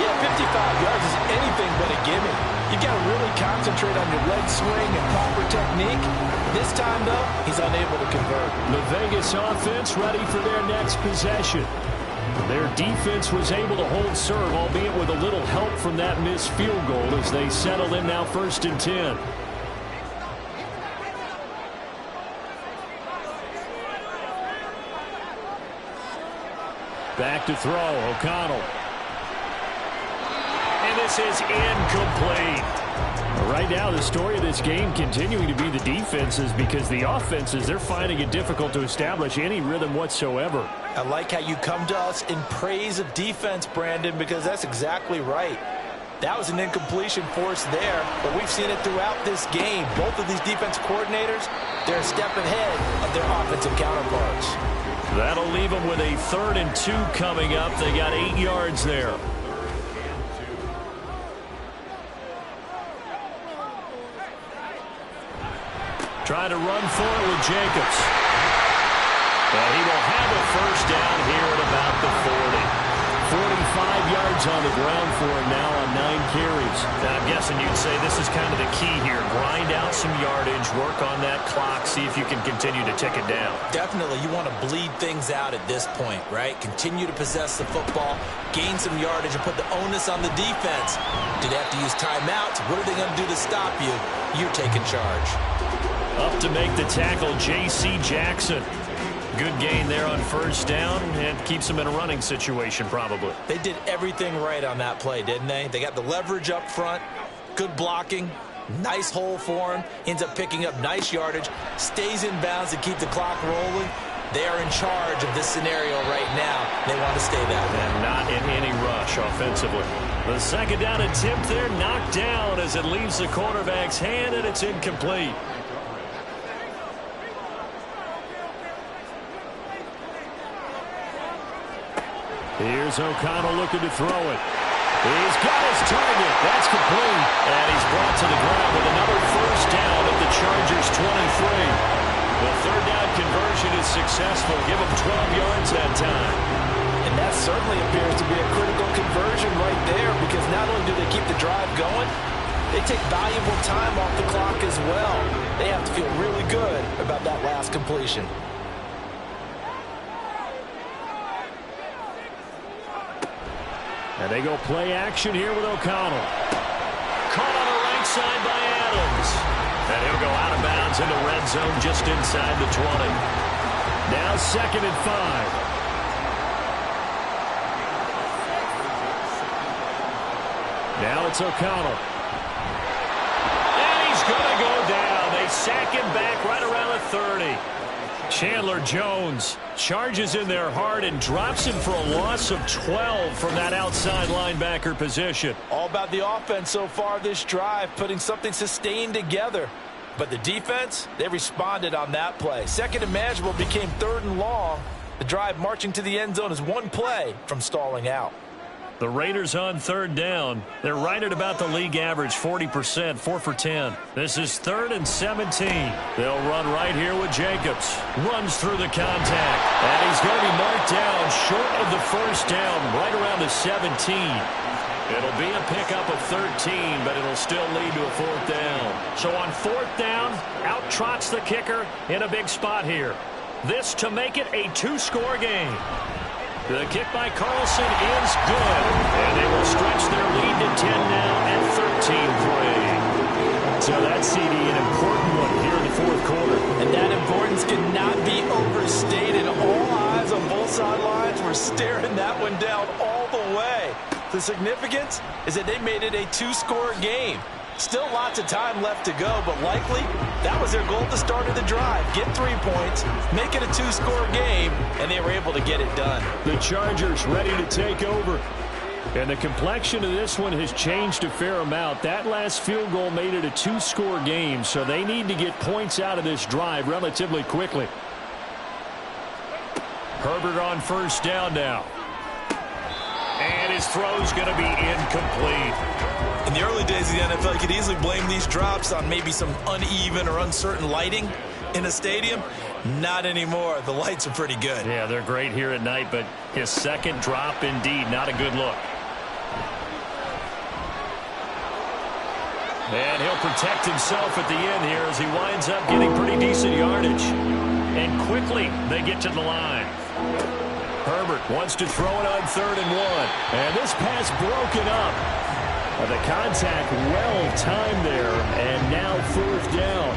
[SPEAKER 6] Yeah, 55 yards is anything but a gimme. You got to really concentrate on your leg swing and proper technique. This time, though, he's unable to convert.
[SPEAKER 5] The Vegas offense ready for their next possession. Their defense was able to hold serve, albeit with a little help from that missed field goal as they settle in now 1st and 10. Back to throw, O'Connell.
[SPEAKER 1] And this is incomplete.
[SPEAKER 5] Right now, the story of this game continuing to be the defenses, because the offenses, they're finding it difficult to establish any rhythm whatsoever.
[SPEAKER 6] I like how you come to us in praise of defense, Brandon, because that's exactly right. That was an incompletion force there, but we've seen it throughout this game. Both of these defense coordinators, they're a step ahead of their offensive counterparts.
[SPEAKER 1] That'll leave them with a 3rd and 2 coming up. They got 8 yards there. Trying to run for it with Jacobs. And he will have a first down here at about the 40.
[SPEAKER 5] 45 yards on the ground for him now on 9 carries.
[SPEAKER 1] And I'm guessing you'd say this is kind of the key here. Grind out some yardage, work on that clock, see if you can continue to tick it down.
[SPEAKER 6] Definitely, you want to bleed things out at this point, right? Continue to possess the football, gain some yardage, and put the onus on the defense. Do they have to use timeouts? What are they going to do to stop you? You're taking charge.
[SPEAKER 1] Up to make the tackle, J.C. Jackson. Good gain there on first down, and keeps them in a running situation probably.
[SPEAKER 6] They did everything right on that play, didn't they? They got the leverage up front, good blocking, Nice hole for him. Ends up picking up nice yardage. Stays in bounds to keep the clock rolling. They are in charge of this scenario right now. They want to stay that way.
[SPEAKER 1] And not in any rush offensively. The second down attempt there knocked down as it leaves the quarterback's hand, and it's incomplete. Here's O'Connell looking to throw it. He's got his target. That's complete. And he's brought to the ground with another first down at the Chargers' 23. The third down conversion is successful. Give him 12 yards that time.
[SPEAKER 6] And that certainly appears to be a critical conversion right there, because not only do they keep the drive going, they take valuable time off the clock as well. They have to feel really good about that last completion.
[SPEAKER 1] And they go play action here with O'Connell. Caught on the right side by Adams. And he'll go out of bounds in the red zone just inside the 20. Now 2nd and 5. Now it's O'Connell. And he's going to go down. They sack him back right around the 30. Chandler Jones charges in there hard and drops him for a loss of 12 from that outside linebacker position.
[SPEAKER 6] All about the offense so far this drive, putting something sustained together. But the defense, they responded on that play. Second and manageable became 3rd and long. The drive marching to the end zone is one play from stalling out.
[SPEAKER 1] The Raiders on 3rd down. They're right at about the league average, 40%, 4 for 10. This is 3rd and 17. They'll run right here with Jacobs. Runs through the contact. And he's going to be marked down short of the first down, right around the 17. It'll be a pickup of 13, but it'll still lead to a 4th down. So on 4th down, out trots the kicker in a big spot here. This to make it a 2-score game. The kick by Carlson is good. And they will stretch their lead to 10 now at 13-3. So that CD, an important one here in the 4th quarter.
[SPEAKER 6] And that importance cannot be overstated. All eyes on both sidelines were staring that one down all the way. The significance is that they made it a 2-score game. Still lots of time left to go, but likely that was their goal at the start of the drive. Get 3 points, make it a 2-score game, and they were able to get it done.
[SPEAKER 1] The Chargers ready to take over. And the complexion of this one has changed a fair amount. That last field goal made it a 2-score game, so they need to get points out of this drive relatively quickly. Herbert on 1st down now. And his throw's going to be incomplete.
[SPEAKER 6] In the early days of the NFL, you could easily blame these drops on maybe some uneven or uncertain lighting in a stadium. Not anymore. The lights are pretty good.
[SPEAKER 1] Yeah, they're great here at night, but his second drop, indeed, not a good look. And he'll protect himself at the end here as he winds up getting pretty decent yardage. And quickly, they get to the line. Herbert wants to throw it on 3rd and 1. And this pass broken up. The contact well-timed there, and now 4th down.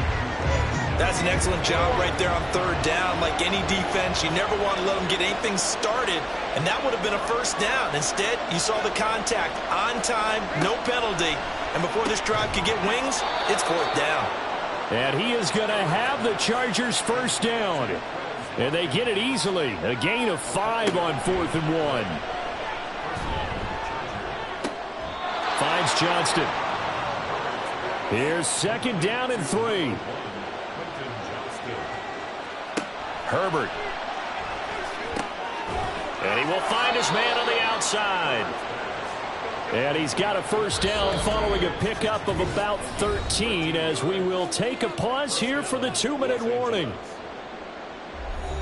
[SPEAKER 6] That's an excellent job right there on 3rd down. Like any defense, you never want to let them get anything started, and that would have been a 1st down. Instead, you saw the contact on time, no penalty, and before this drive could get wings, it's 4th down.
[SPEAKER 1] And he is going to have the Chargers' 1st down. And they get it easily. A gain of 5 on 4th and 1. Finds Johnston. Here's 2nd down and 3. Herbert. And he will find his man on the outside. And he's got a 1st down following a pickup of about 13 as we will take a pause here for the 2-minute warning.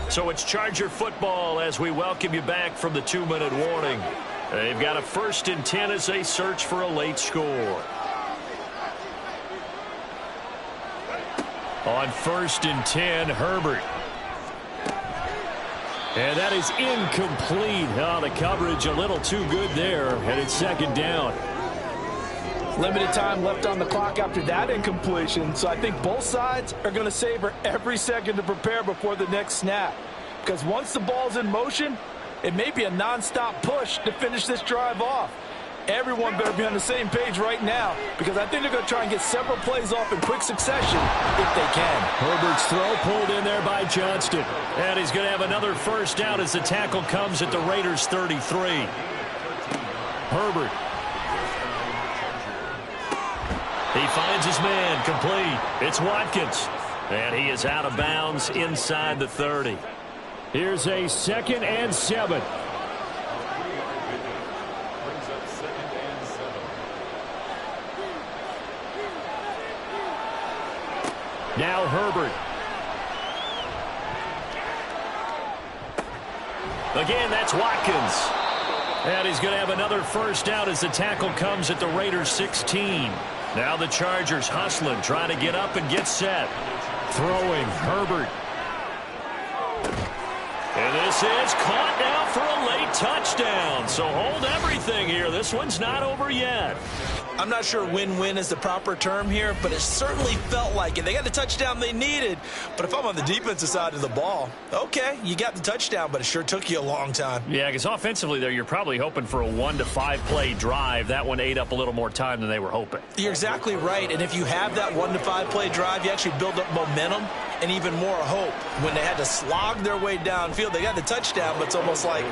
[SPEAKER 1] So it's Charger football as we welcome you back from the 2-minute warning. They've got a 1st and 10 as they search for a late score. On 1st and 10, Herbert. And that is incomplete. Oh, the coverage a little too good there, and it's 2nd down.
[SPEAKER 6] Limited time left on the clock after that incompletion, so I think both sides are going to savor every second to prepare before the next snap. Because once the ball's in motion, it may be a nonstop push to finish this drive off. Everyone better be on the same page right now because I think they're going to try and get several plays off in quick succession if they can.
[SPEAKER 1] Herbert's throw pulled in there by Johnston. And he's going to have another first down as the tackle comes at the Raiders' 33. Herbert. He finds his man, complete. It's Watkins. And he is out of bounds inside the 30. Here's a 2nd and 7. Now Herbert. Again, that's Watkins. And he's going to have another first down as the tackle comes at the Raiders' 16. Now the Chargers hustling, trying to get up and get set. Throwing, Herbert. And this is caught now for a late touchdown. So hold everything here. This one's not over yet.
[SPEAKER 6] I'm not sure win-win is the proper term here, but it certainly felt like it. They got the touchdown they needed, but if I'm on the defensive side of the ball, okay, you got the touchdown, but it sure took you a long time.
[SPEAKER 1] Yeah, because offensively there, you're probably hoping for a 1 to 5 play drive. That one ate up a little more time than they were hoping.
[SPEAKER 6] You're exactly right, and if you have that 1 to 5 play drive, you actually build up momentum and even more hope. When they had to slog their way downfield, they got the touchdown, but it's almost like,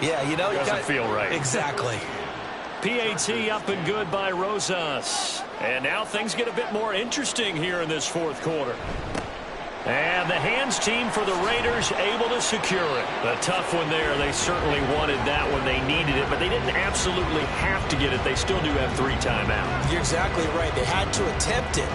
[SPEAKER 6] yeah, you know.
[SPEAKER 1] Doesn't feel right.
[SPEAKER 6] Exactly.
[SPEAKER 1] PAT up and good by Rosas. And now things get a bit more interesting here in this 4th quarter. And the hands team for the Raiders able to secure it. A tough one there. They certainly wanted that when they needed it, but they didn't absolutely have to get it. They still do have 3 timeouts.
[SPEAKER 6] You're exactly right. They had to attempt it.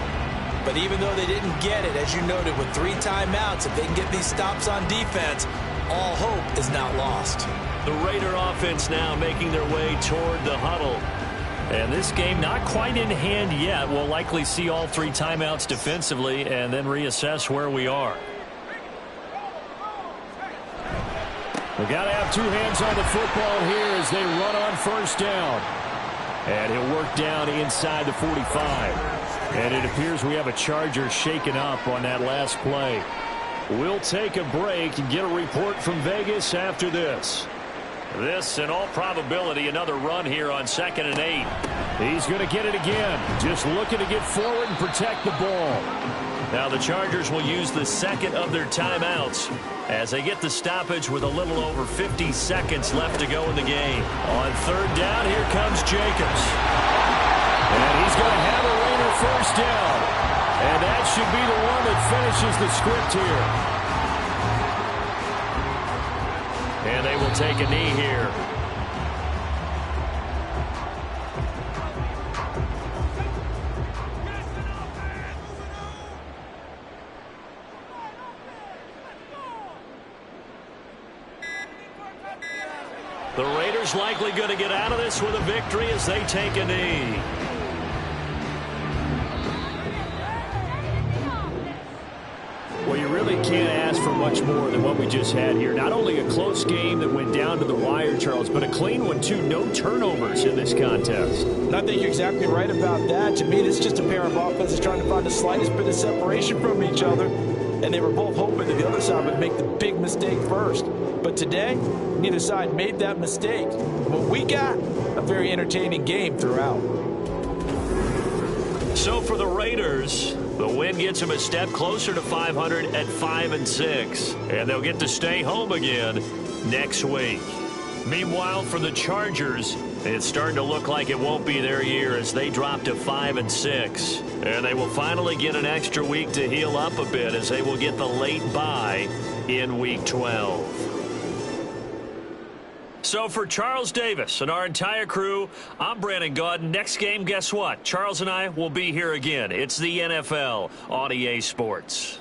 [SPEAKER 6] But even though they didn't get it, as you noted, with 3 timeouts, if they can get these stops on defense, all hope is not lost.
[SPEAKER 1] The Raider offense now making their way toward the huddle. And this game not quite in hand yet. We'll likely see all 3 timeouts defensively and then reassess where we are. We've got to have 2 hands on the football here as they run on first down. And he'll work down inside the 45. And it appears we have a Charger shaken up on that last play. We'll take a break and get a report from Vegas after this. This, in all probability, another run here on 2nd and 8. He's going to get it again. Just looking to get forward and protect the ball. Now the Chargers will use the 2nd of their timeouts as they get the stoppage with a little over 50 seconds left to go in the game. On 3rd down, here comes Jacobs. And he's going to have a Raider first down. And that should be the one that finishes the script here. And they will take a knee here. The Raiders likely going to get out of this with a victory as they take a knee. Well, you really can't ask for much more than what we just had here. Not only a close game that went down to the wire, Charles, but a clean one, too. No turnovers in this contest.
[SPEAKER 6] And I think you're exactly right about that. To me, it's just a pair of offenses trying to find the slightest bit of separation from each other. And they were both hoping that the other side would make the big mistake first. But today, neither side made that mistake. What we got, a very entertaining game throughout.
[SPEAKER 1] So for the Raiders, the win gets them a step closer to 500 at 5-6. And they'll get to stay home again next week. Meanwhile, for the Chargers, it's starting to look like it won't be their year as they drop to 5-6. And they will finally get an extra week to heal up a bit as they will get the late bye in Week 12. So for Charles Davis and our entire crew, I'm Brandon Gaudin. Next game, guess what? Charles and I will be here again. It's the NFL on EA Sports.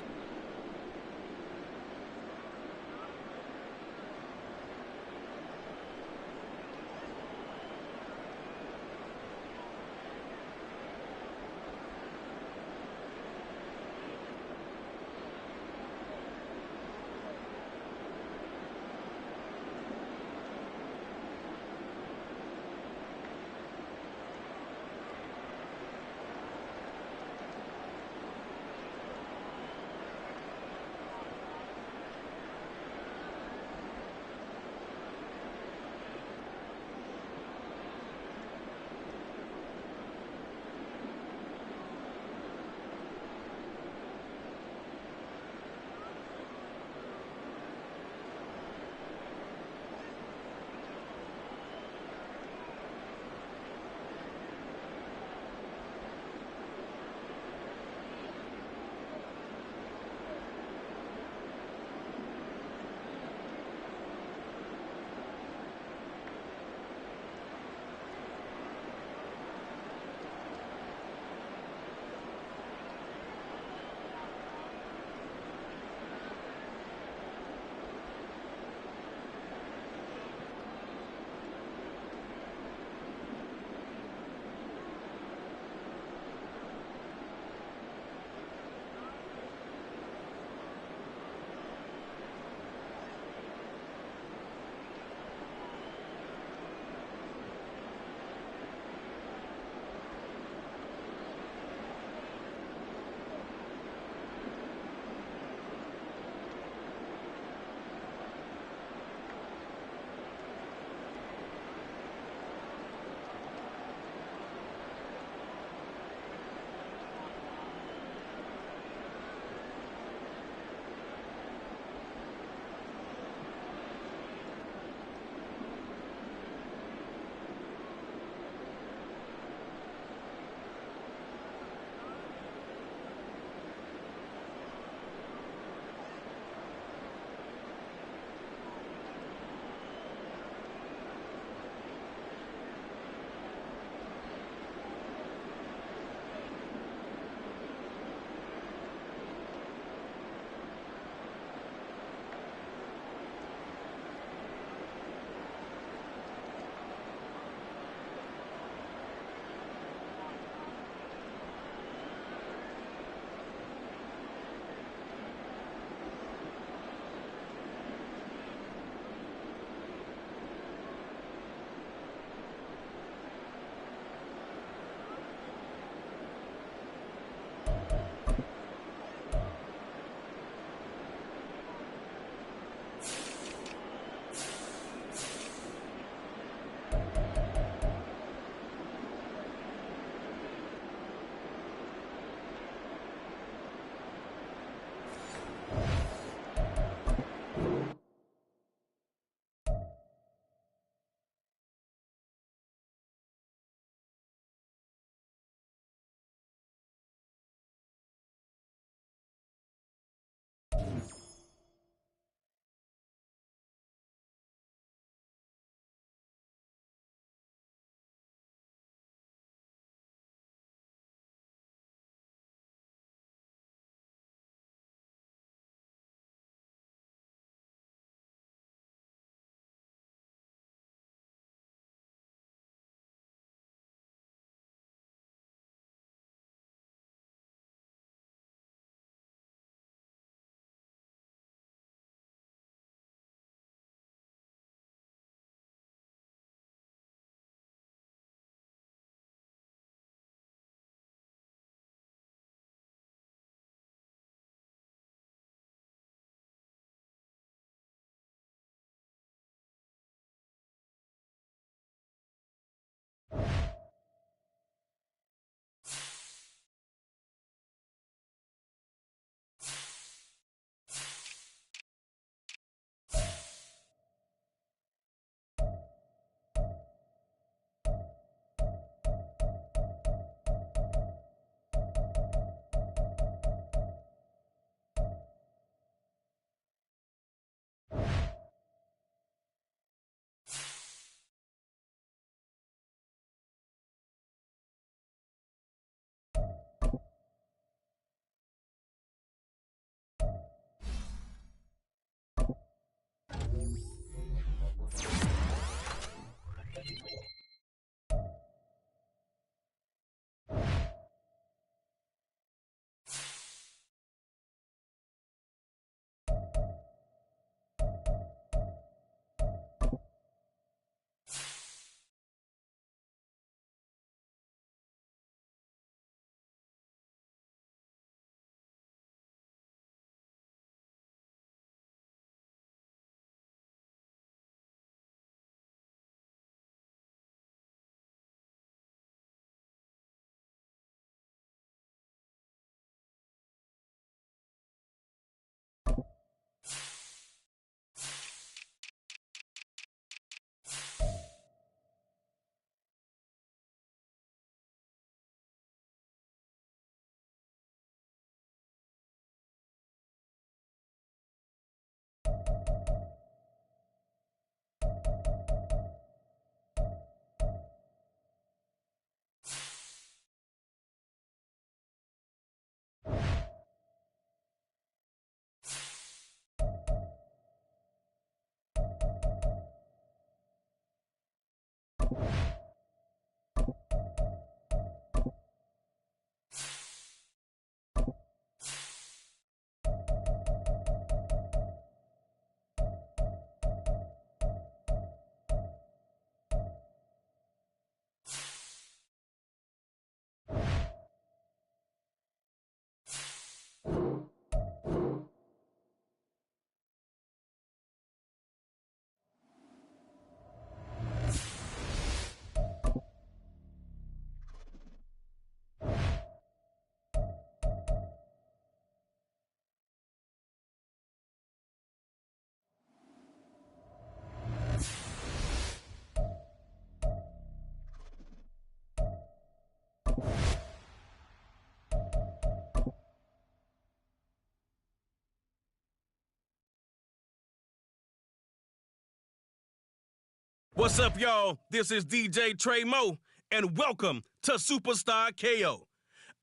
[SPEAKER 7] What's up, y'all? This is DJ Trey Mo, and welcome to Superstar KO.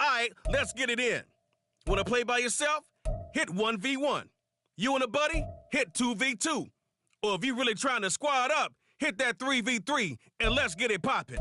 [SPEAKER 7] All right, let's get it in. Want to play by yourself? Hit 1v1. You and a buddy? Hit 2v2. Or if you're really trying to squad up, hit that 3v3, and let's get it popping.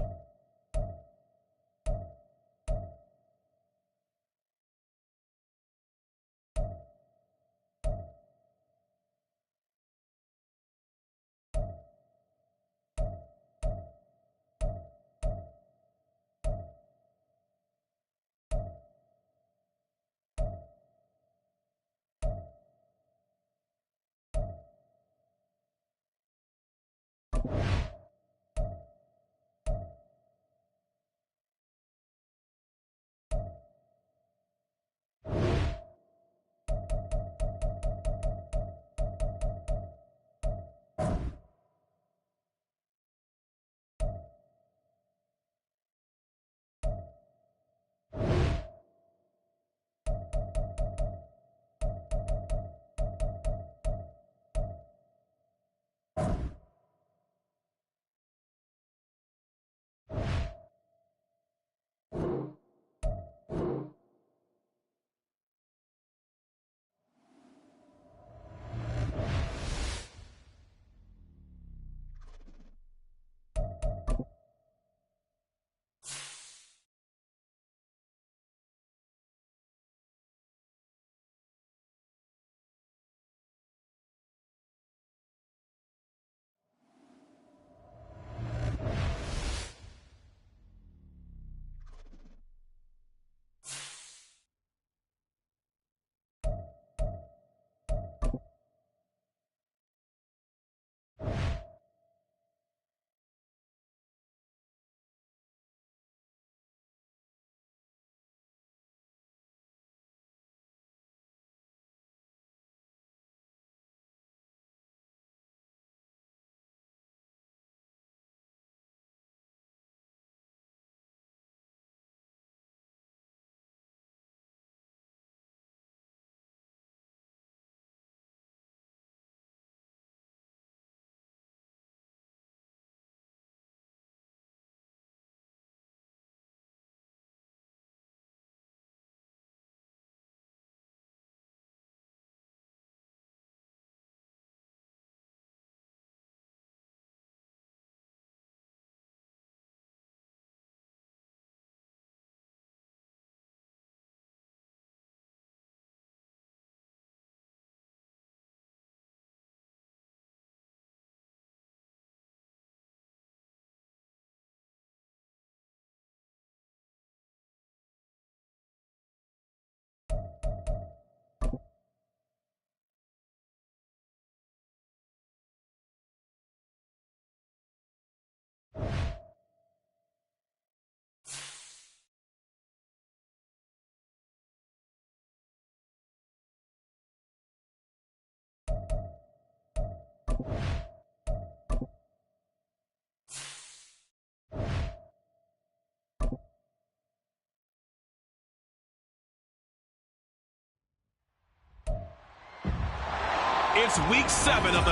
[SPEAKER 7] It's week 7 of the...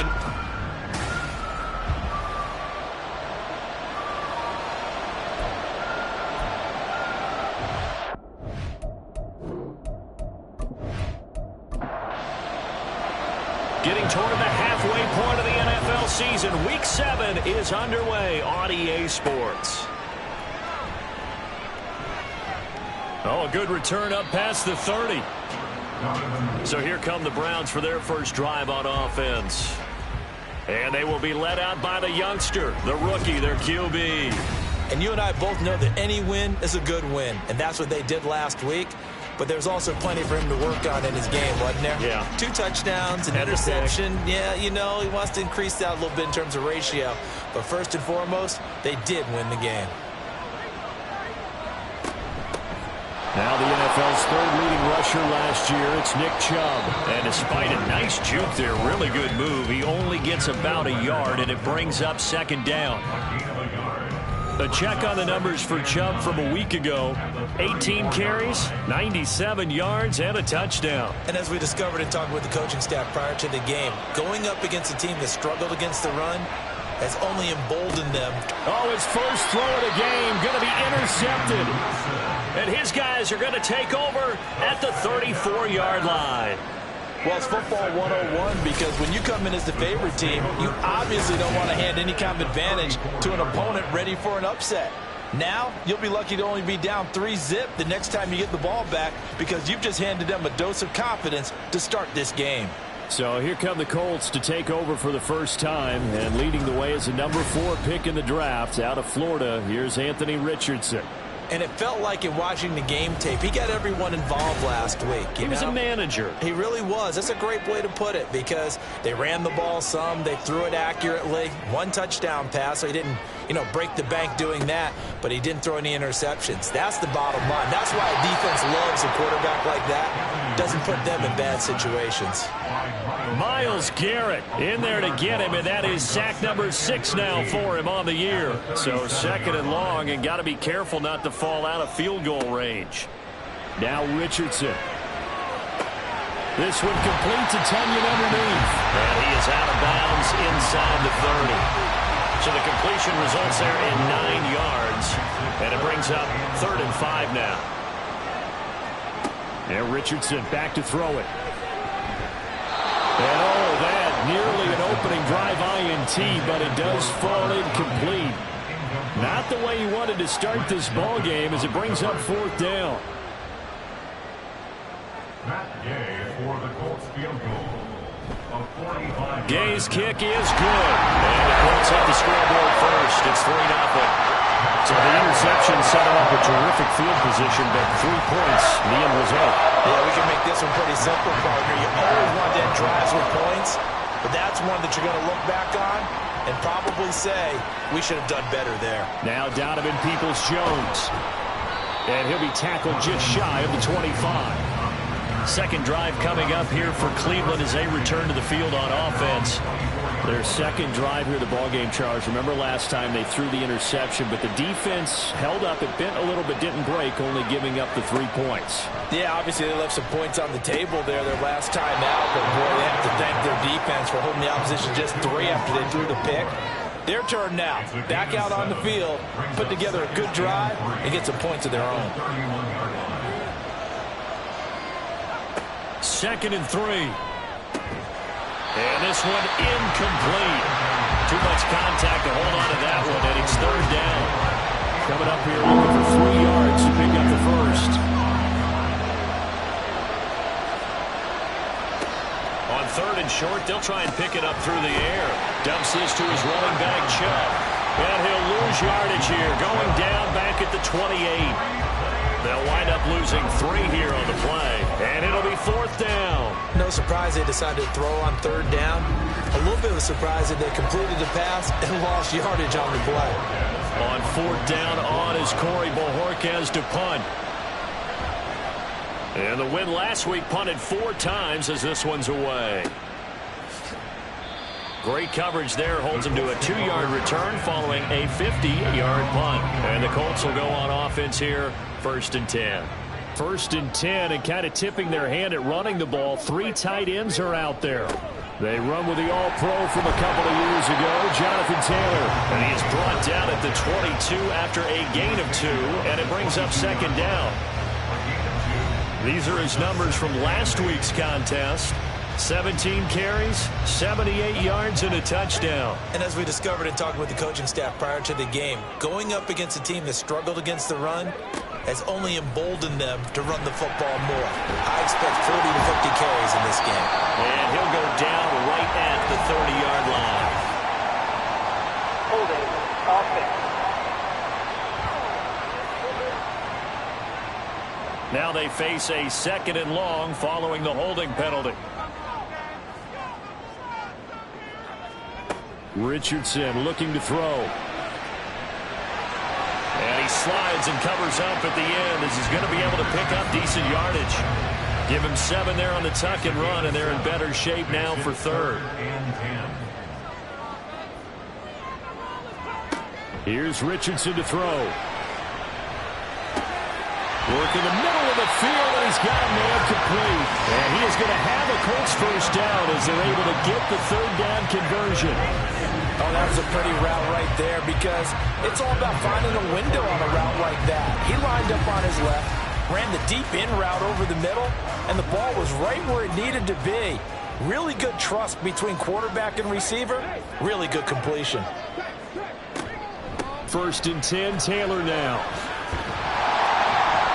[SPEAKER 1] Getting toward the half halfway point of the NFL season. Week 7 is underway on EA Sports. Oh, a good return up past the 30. So here come the Browns for their first drive on offense. And they will be led out by the youngster, the rookie, their QB.
[SPEAKER 6] And you and I both know that any win is a good win, and that's what they did last week. But there's also plenty for him to work on in his game, wasn't there?
[SPEAKER 1] Yeah.
[SPEAKER 6] 2 touchdowns, an interception. Yeah, you know, he wants to increase that a little bit in terms of ratio. But first and foremost, they did win the game.
[SPEAKER 5] Now the NFL's third leading rusher last year, it's Nick Chubb.
[SPEAKER 1] And despite a nice juke there, really good move, he only gets about a yard, and it brings up second down. A check on the numbers for Chubb from a week ago. 18 carries, 97 yards, and a touchdown.
[SPEAKER 6] And as we discovered in talking with the coaching staff prior to the game, going up against a team that struggled against the run has only emboldened them.
[SPEAKER 1] Oh, his first throw of the game going to be intercepted. And his guys are going to take over at the 34-yard line.
[SPEAKER 6] Well, it's football 101 because when you come in as the favorite team, you obviously don't want to hand any kind of advantage to an opponent ready for an upset. Now, you'll be lucky to only be down 3-zip the next time you get the ball back because you've just handed them a dose of confidence to start this game.
[SPEAKER 5] So here come the Colts to take over for the first time, and leading the way is a number 4 pick in the draft out of Florida. Here's Anthony Richardson.
[SPEAKER 6] And it felt like in watching the game tape, he got everyone involved last week.
[SPEAKER 1] He was a manager.
[SPEAKER 6] He really was. That's a great way to put it because they ran the ball some. They threw it accurately. 1 touchdown pass, so he didn't, break the bank doing that, but he didn't throw any interceptions. That's the bottom line. That's why a defense loves a quarterback like that. Doesn't put them in bad situations.
[SPEAKER 1] Myles Garrett in there to get him, and that is sack number 6 now for him on the year. So second and long, and got to be careful not to fall out of field goal range.
[SPEAKER 5] Now Richardson. This one complete to Tunyon underneath.
[SPEAKER 1] And he is out of bounds inside the 30. So the completion results there in 9 yards, and it brings up 3rd and 5 now.
[SPEAKER 5] And Richardson back to throw it. And oh, that nearly an opening drive INT, but it does fall incomplete. Not the way he wanted to start this ball game as it brings up 4th down.
[SPEAKER 1] Gay's kick is good. And the Colts hit the scoreboard first. It's 3-0. So the interception set him up a terrific field position, but 3 points, the end result.
[SPEAKER 6] Yeah, we can make this one pretty simple, partner. You always want to end drives with points, but that's one that you're going to look back on and probably say, we should have done better there.
[SPEAKER 5] Now Donovan Peoples-Jones. And he'll be tackled just shy of the 25.
[SPEAKER 1] Second drive coming up here for Cleveland as they return to the field on offense.
[SPEAKER 5] Their second drive here, the ballgame, Charles. Remember last time they threw the interception, but the defense held up. It bent a little bit, didn't break, only giving up the 3 points.
[SPEAKER 6] Yeah, obviously they left some points on the table there their last time out, but boy, they have to thank their defense for holding the opposition just 3 after they threw the pick. Their turn now. Back out on the field, put together a good drive, and get some points of their own.
[SPEAKER 1] 2nd and 3. And this one incomplete. Too much contact to hold on to that one, and it's 3rd down.
[SPEAKER 5] Coming up here looking for 3 yards to pick up the first.
[SPEAKER 1] On 3rd and short, they'll try and pick it up through the air. Dumps this to his running back, Chubb. And he'll lose yardage here, going down back at the 28. They'll wind up losing 3 here on the play, and it'll be 4th down.
[SPEAKER 6] No surprise they decided to throw on 3rd down. A little bit of a surprise that they completed the pass and lost yardage on the play.
[SPEAKER 1] On 4th down on is Corey Bojorquez to punt. And the win last week punted 4 times as this one's away. Great coverage there, holds him to a 2-yard return following a 50-yard punt. And the Colts will go on offense here, 1st and 10.
[SPEAKER 5] 1st and 10, and kind of tipping their hand at running the ball. 3 tight ends are out there. They run with the All-Pro from a couple of years ago, Jonathan Taylor.
[SPEAKER 1] And he is brought down at the 22 after a gain of 2, and it brings up 2nd down. These are his numbers from last week's contest. 17 carries, 78 yards, and a touchdown.
[SPEAKER 6] And as we discovered in talking with the coaching staff prior to the game, going up against a team that struggled against the run has only emboldened them to run the football more. I expect 40 to 50 carries in this game.
[SPEAKER 1] And he'll go down right at the 30-yard line.
[SPEAKER 8] Holding, offense.
[SPEAKER 1] Now they face a 2nd and long following the holding penalty. Richardson looking to throw. And he slides and covers up at the end as he's going to be able to pick up decent yardage. Give him 7 there on the tuck and run, and they're in better shape now for 3rd. Here's Richardson to throw. Work in the middle of the field, and he's got a man complete. And he is going to have a Colts first down as they're able to get the 3rd down conversion.
[SPEAKER 6] Oh, that was a pretty route right there because it's all about finding a window on a route like that. He lined up on his left, ran the deep in route over the middle, and the ball was right where it needed to be. Really good trust between quarterback and receiver. Really good completion.
[SPEAKER 1] 1st and 10, Taylor now.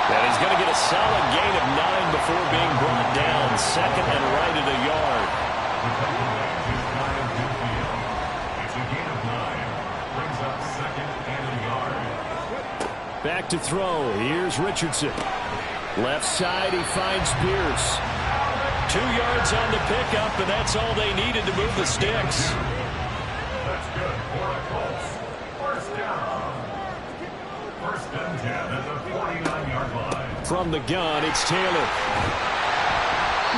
[SPEAKER 1] And he's going to get a solid gain of 9 before being brought down. 2nd and right at a yard. Back to throw. Here's Richardson. Left side, he finds Pierce. 2 yards on the pickup, and that's all they needed to move the sticks.
[SPEAKER 2] That's good for a Colts. First down. 1st and 10 at the 49-yard line.
[SPEAKER 1] From the gun, it's Taylor.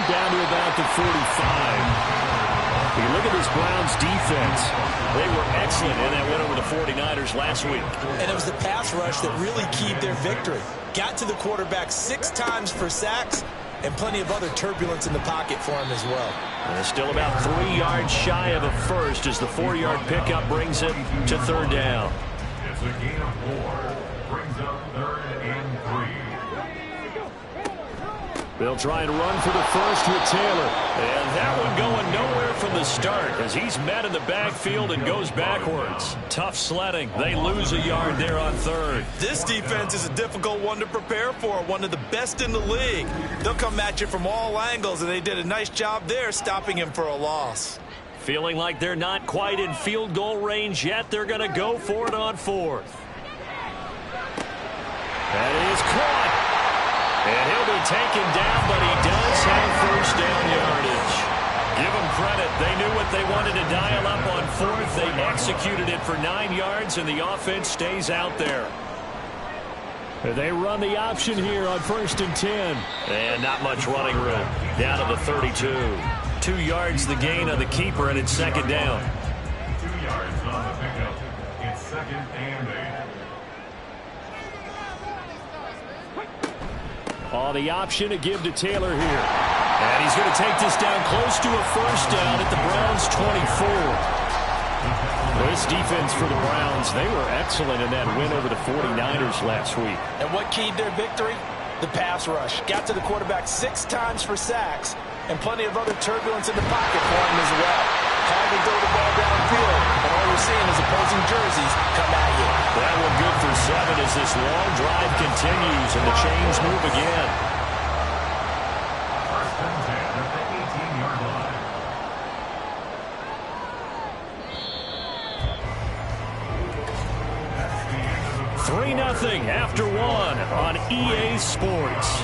[SPEAKER 1] Down to about the 45. You look at this Browns defense. They were excellent in that win over the 49ers last week.
[SPEAKER 6] And it was the pass rush that really keyed their victory. Got to the quarterback 6 times for sacks and plenty of other turbulence in the pocket for him as well.
[SPEAKER 1] And still about 3 yards shy of a first as the 4-yard pickup brings it to 3rd down.
[SPEAKER 2] It's a gain of 4. Brings up 3rd and 3.
[SPEAKER 1] They'll try and run for the first with Taylor. And that one going nowhere from the start as he's met in the backfield and goes backwards. Tough sledding. They lose a yard there on 3rd.
[SPEAKER 6] This defense is a difficult one to prepare for, one of the best in the league. They'll come at you from all angles, and they did a nice job there stopping him for a loss.
[SPEAKER 1] Feeling like they're not quite in field goal range yet. They're going to go for it on 4th. That is caught. And he'll be taken down, but he does have first down yardage. Give them credit. They knew what they wanted to dial up on 4th. They executed it for 9 yards, and the offense stays out there. They run the option here on 1st and 10. And not much running room. Down to the 32. 2 yards the gain on the keeper, and it's 2nd down.
[SPEAKER 2] 2 yards on the pickup. It's 2nd and 8.
[SPEAKER 1] On the option to give to Taylor here. And he's going to take this down close to a first down at the Browns' 24. This defense for the Browns, they were excellent in that win over the 49ers last week.
[SPEAKER 6] And what keyed their victory? The pass rush. Got to the quarterback 6 times for sacks and plenty of other turbulence in the pocket for him as well. Had to throw the ball downfield, and all you're seeing is opposing jerseys come at you.
[SPEAKER 1] That one good for 7 as this long drive continues and the chains move again.
[SPEAKER 2] 1st and 10 at the 18-yard line. That's the end of the
[SPEAKER 1] 3-0 after 1 on EA Sports.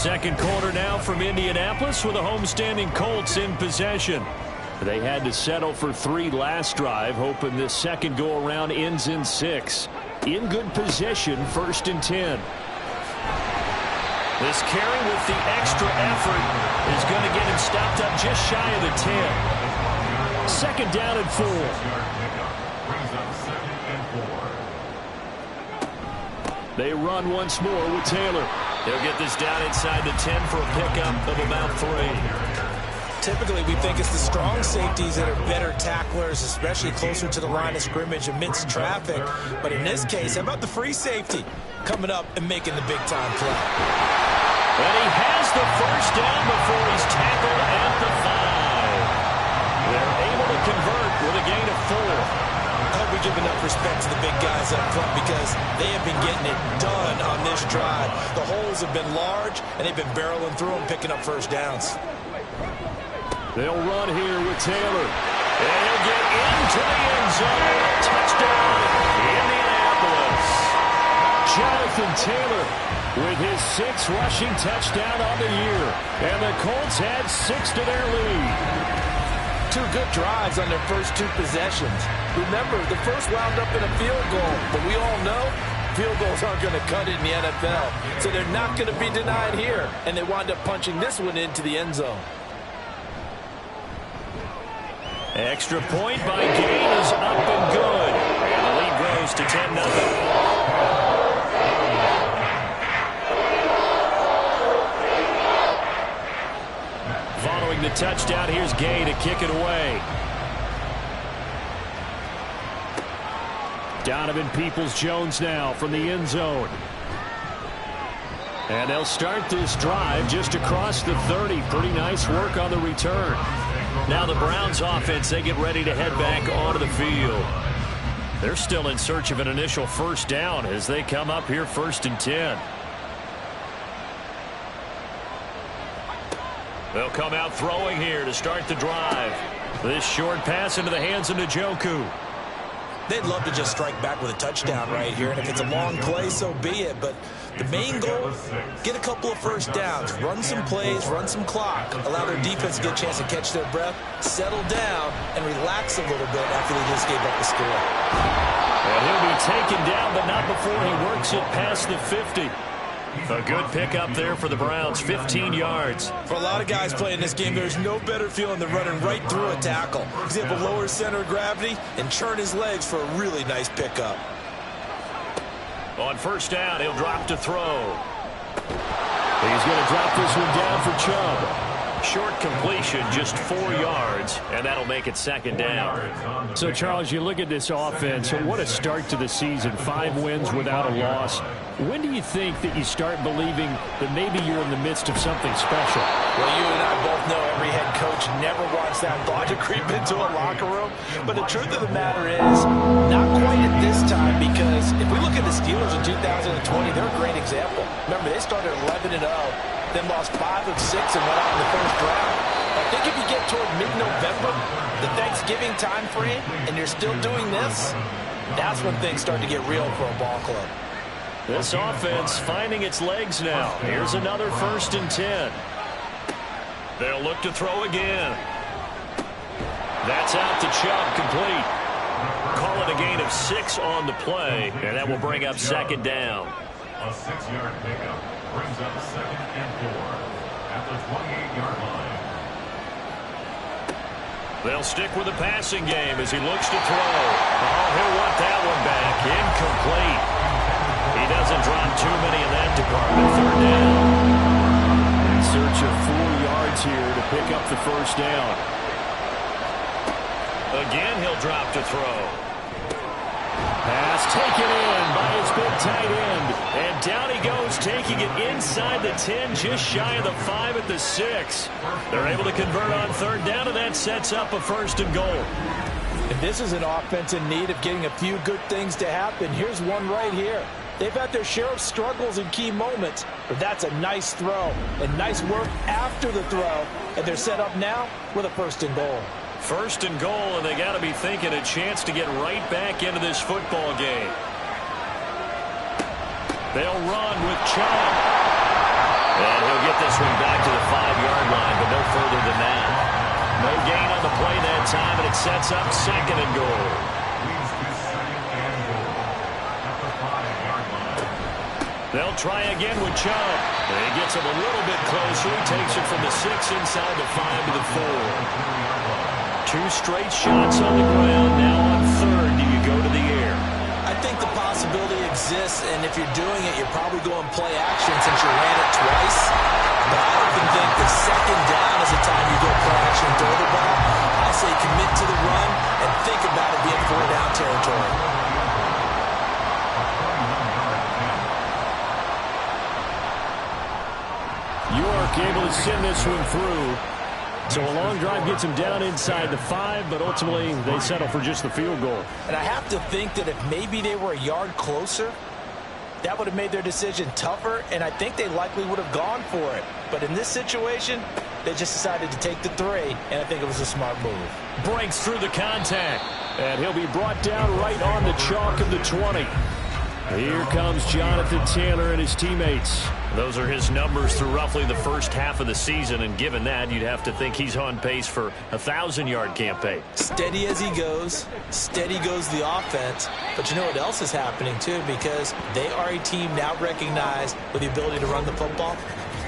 [SPEAKER 1] 2nd quarter now from Indianapolis with the homestanding Colts in possession. They had to settle for 3 last drive, hoping this second go-around ends in 6. In good position, 1st and 10. This carry with the extra effort is going to get him stopped up just shy of the 10. 2nd down and 4.
[SPEAKER 2] brings up 2nd and 4.
[SPEAKER 1] They run once more with Taylor. They'll get this down inside the 10 for a pickup of about 3.
[SPEAKER 6] Typically, we think it's the strong safeties that are better tacklers, especially closer to the line of scrimmage amidst traffic. But in this case, how about the free safety coming up and making the big-time play?
[SPEAKER 1] And he has the first down before he's tackled at the 5. They're able to convert with a gain of 4.
[SPEAKER 6] I hope we give enough respect to the big guys up front because they have been getting it done on this drive. The holes have been large, and they've been barreling through them, picking up first downs.
[SPEAKER 5] They'll run here with Taylor.
[SPEAKER 1] And he'll get into the end zone. Touchdown, Indianapolis.
[SPEAKER 5] Jonathan Taylor with his 6th rushing touchdown on the year. And the Colts add 6 to their lead.
[SPEAKER 6] 2 good drives on their first 2 possessions. Remember, the first wound up in a field goal, but we all know field goals aren't going to cut it in the NFL. So they're not going to be denied here, and they wind up punching this one into the end zone.
[SPEAKER 1] Extra point by Gain is up and good. And the lead grows to 10-0. Following the touchdown, here's Gay to kick it away.
[SPEAKER 5] Donovan Peoples-Jones now from the end zone. And they'll start this drive just across the 30. Pretty nice work on the return.
[SPEAKER 1] Now the Browns offense, they get ready to head back onto the field. They're still in search of an initial first down as they come up here 1st and 10. They'll come out throwing here to start the drive. This short pass into the hands of Njoku.
[SPEAKER 6] They'd love to just strike back with a touchdown right here, and if it's a long play, so be it. But the main goal, get a couple of first downs, run some plays, run some clock, allow their defense to get a chance to catch their breath, settle down, and relax a little bit after they just gave up the score.
[SPEAKER 1] And he'll be taken down, but not before he works it past the 50. A good pickup there for the Browns, 15 yards.
[SPEAKER 6] For a lot of guys playing this game, there's no better feeling than running right through a tackle. He's able to lower center of gravity and churn his legs for a really nice pickup.
[SPEAKER 1] On first down, he'll drop to throw.
[SPEAKER 5] He's going to drop this one down for Chubb.
[SPEAKER 1] Short completion, just 4 yards, and that'll make it 2nd down.
[SPEAKER 5] So, Charles, you look at this offense, so what a start to the season, 5 wins without a loss. When do you think that you start believing that maybe you're in the midst of something special?
[SPEAKER 6] Well, you and I both know every head coach never wants that thought to creep into a locker room. But the truth of the matter is, not quite at this time, because if we look at the Steelers in 2020, they're a great example. Remember, they started 11-0, then lost 5 of 6 and went out in the first round. I think if you get toward mid-November, the Thanksgiving time frame, and you're still doing this, that's when things start to get real for a ball club.
[SPEAKER 1] This offense finding its legs now. Here's another 1st and 10. They'll look to throw again. That's out to Chubb, complete. Call it a gain of 6 on the play, and that will bring up 2nd down.
[SPEAKER 2] A 6-yard pickup brings up 2nd and 4 at the 28-yard line.
[SPEAKER 1] They'll stick with the passing game as he looks to throw. Oh, he'll want that one back. Incomplete. He doesn't drop too many in that department. 3rd down.
[SPEAKER 5] In search of 4 yards here to pick up the first down.
[SPEAKER 1] Again, he'll drop to throw.
[SPEAKER 5] Pass taken in by his big tight end.
[SPEAKER 1] And down he goes, taking it inside the 10, just shy of the 5 at the 6. They're able to convert on 3rd down, and that sets up a 1st and goal.
[SPEAKER 6] And this is an offense in need of getting a few good things to happen. Here's one right here. They've had their share of struggles in key moments, but that's a nice throw and nice work after the throw. And they're set up now with a 1st and goal.
[SPEAKER 1] 1st and goal, and they got to be thinking a chance to get right back into this football game. They'll run with Chubb. And he'll get this one back to the 5-yard line, but no further than that. No gain on the play that time, and it sets up 2nd and goal. They'll try again with Chubb. He gets him a little bit closer. He takes it from the 6 inside the 5 to the 4. 2 straight shots on the ground. Now on 3rd, do you go to the air?
[SPEAKER 6] I think the possibility exists, and if you're doing it, you're probably going play action since you ran it twice. But I often think the 2nd down is the time you go play action and throw the ball. I say commit to the run and think about it being 4-down territory.
[SPEAKER 5] able to send this one through. So a long drive gets him down inside the 5, but ultimately they settle for just the field goal.
[SPEAKER 6] And I have to think that if maybe they were a yard closer, that would have made their decision tougher, and I think they likely would have gone for it. But in this situation, they just decided to take the 3, and I think it was a smart move.
[SPEAKER 5] Breaks through the contact, and he'll be brought down right on the chalk of the 20. Here comes Jonathan Taylor and his teammates.
[SPEAKER 1] Those are his numbers through roughly the first half of the season, and given that, you'd have to think he's on pace for a 1,000-yard campaign.
[SPEAKER 6] Steady as he goes, steady goes the offense. But you know what else is happening, too, because they are a team now recognized with the ability to run the football.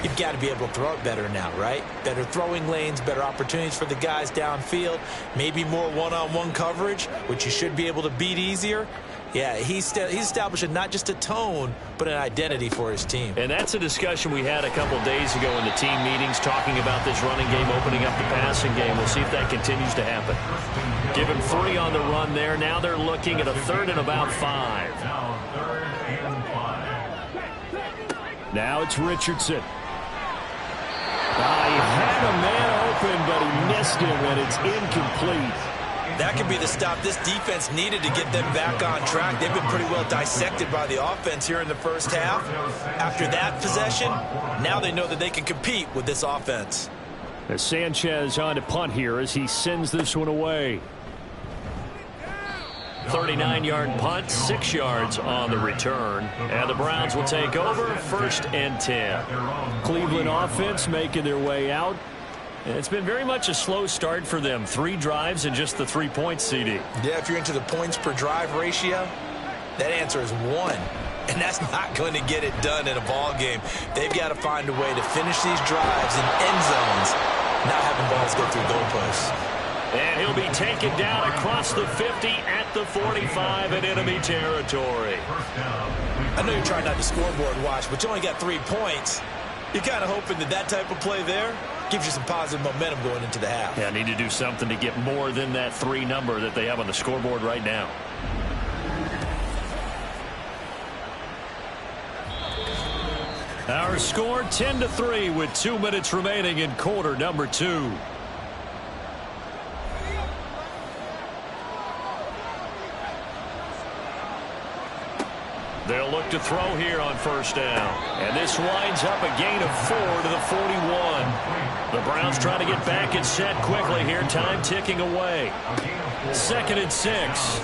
[SPEAKER 6] You've got to be able to throw it better now, right? Better throwing lanes, better opportunities for the guys downfield, maybe more one-on-one coverage, which you should be able to beat easier. Yeah, he's establishing not just a tone, but an identity for his team.
[SPEAKER 1] And that's a discussion we had a couple days ago in the team meetings, talking about this running game, opening up the passing game. We'll see if that continues to happen. Give him 3 on the run there. Now they're looking at a 3rd and about 5.
[SPEAKER 2] Now 3rd and 5.
[SPEAKER 5] Now it's Richardson. He had a man open, but he missed him, and it's incomplete.
[SPEAKER 6] That could be the stop this defense needed to get them back on track. They've been pretty well dissected by the offense here in the first half. After that possession, now they know that they can compete with this offense.
[SPEAKER 5] As Sanchez on to punt here as he sends this one away.
[SPEAKER 1] 39-yard punt, 6 yards on the return. And the Browns will take over, 1st and 10.
[SPEAKER 5] Cleveland offense making their way out. It's been very much a slow start for them. 3 drives and just the 3 points, CD.
[SPEAKER 6] Yeah, if you're into the points per drive ratio, that answer is 1. And that's not going to get it done in a ball game. They've got to find a way to finish these drives in end zones, not having balls go through goalposts.
[SPEAKER 1] And he'll be taken down across the 50 at the 45 in enemy territory.
[SPEAKER 6] I know you're trying not to scoreboard watch, but you only got 3 points. You're kind of hoping that that type of play there gives you some positive momentum going into the half.
[SPEAKER 1] Yeah, need to do something to get more than that 3 number that they have on the scoreboard right now.
[SPEAKER 5] Our score 10-3 with 2 minutes remaining in quarter number 2.
[SPEAKER 1] They'll look to throw here on 1st down. And this winds up a gain of 4 to the 41. The Browns trying to get back and set quickly here. Time ticking away. 2nd and 6.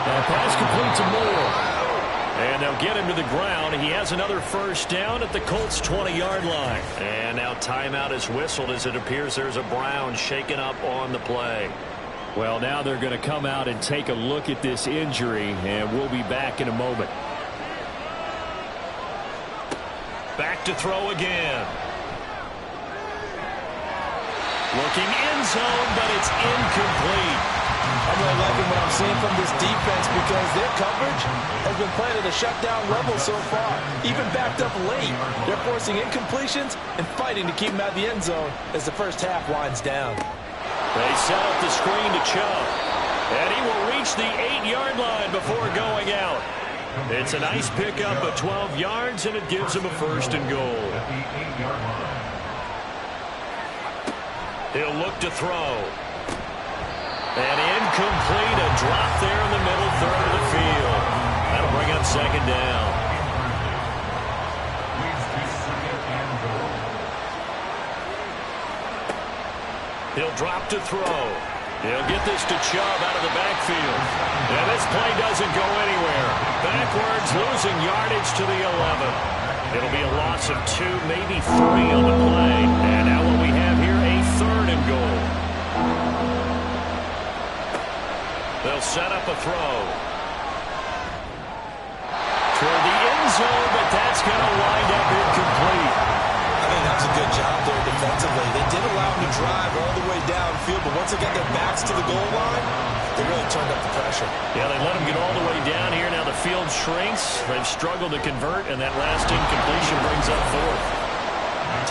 [SPEAKER 5] That pass complete to Moore.
[SPEAKER 1] And they'll get him to the ground. He has another 1st down at the Colts' 20-yard line. And now timeout is whistled as it appears there's a Brown shaken up on the play.
[SPEAKER 5] Well, now they're going to come out and take a look at this injury, and we'll be back in a moment.
[SPEAKER 1] Back to throw again. Looking end zone, but it's incomplete.
[SPEAKER 6] I'm really liking what I'm seeing from this defense because their coverage has been playing at a shutdown level so far. Even backed up late, they're forcing incompletions and fighting to keep them out of the end zone as the first half winds down.
[SPEAKER 1] They set up the screen to Chubb, and he will reach the 8-yard line before going out. It's a nice pickup of 12 yards, and it gives him a 1st and goal. He'll look to throw. And incomplete, a drop there in the middle 3rd of the field. That'll bring up 2nd down. He'll drop to throw. He'll get this to Chubb out of the backfield. And this play doesn't go anywhere. Backwards, losing yardage to the 11. It'll be a loss of 2, maybe 3 on the play. And now what we have here, a 3rd and goal. They'll set up a throw. Toward the end zone, but that's going to wind up incomplete.
[SPEAKER 6] I think that's a good job there defensively. They did allow them to drive all the way downfield, but once they got their backs to the goal line, they really turned up the pressure.
[SPEAKER 1] Yeah, they let them get all the way down here. Now the field shrinks. They've struggled to convert, and that last incompletion brings up 4th.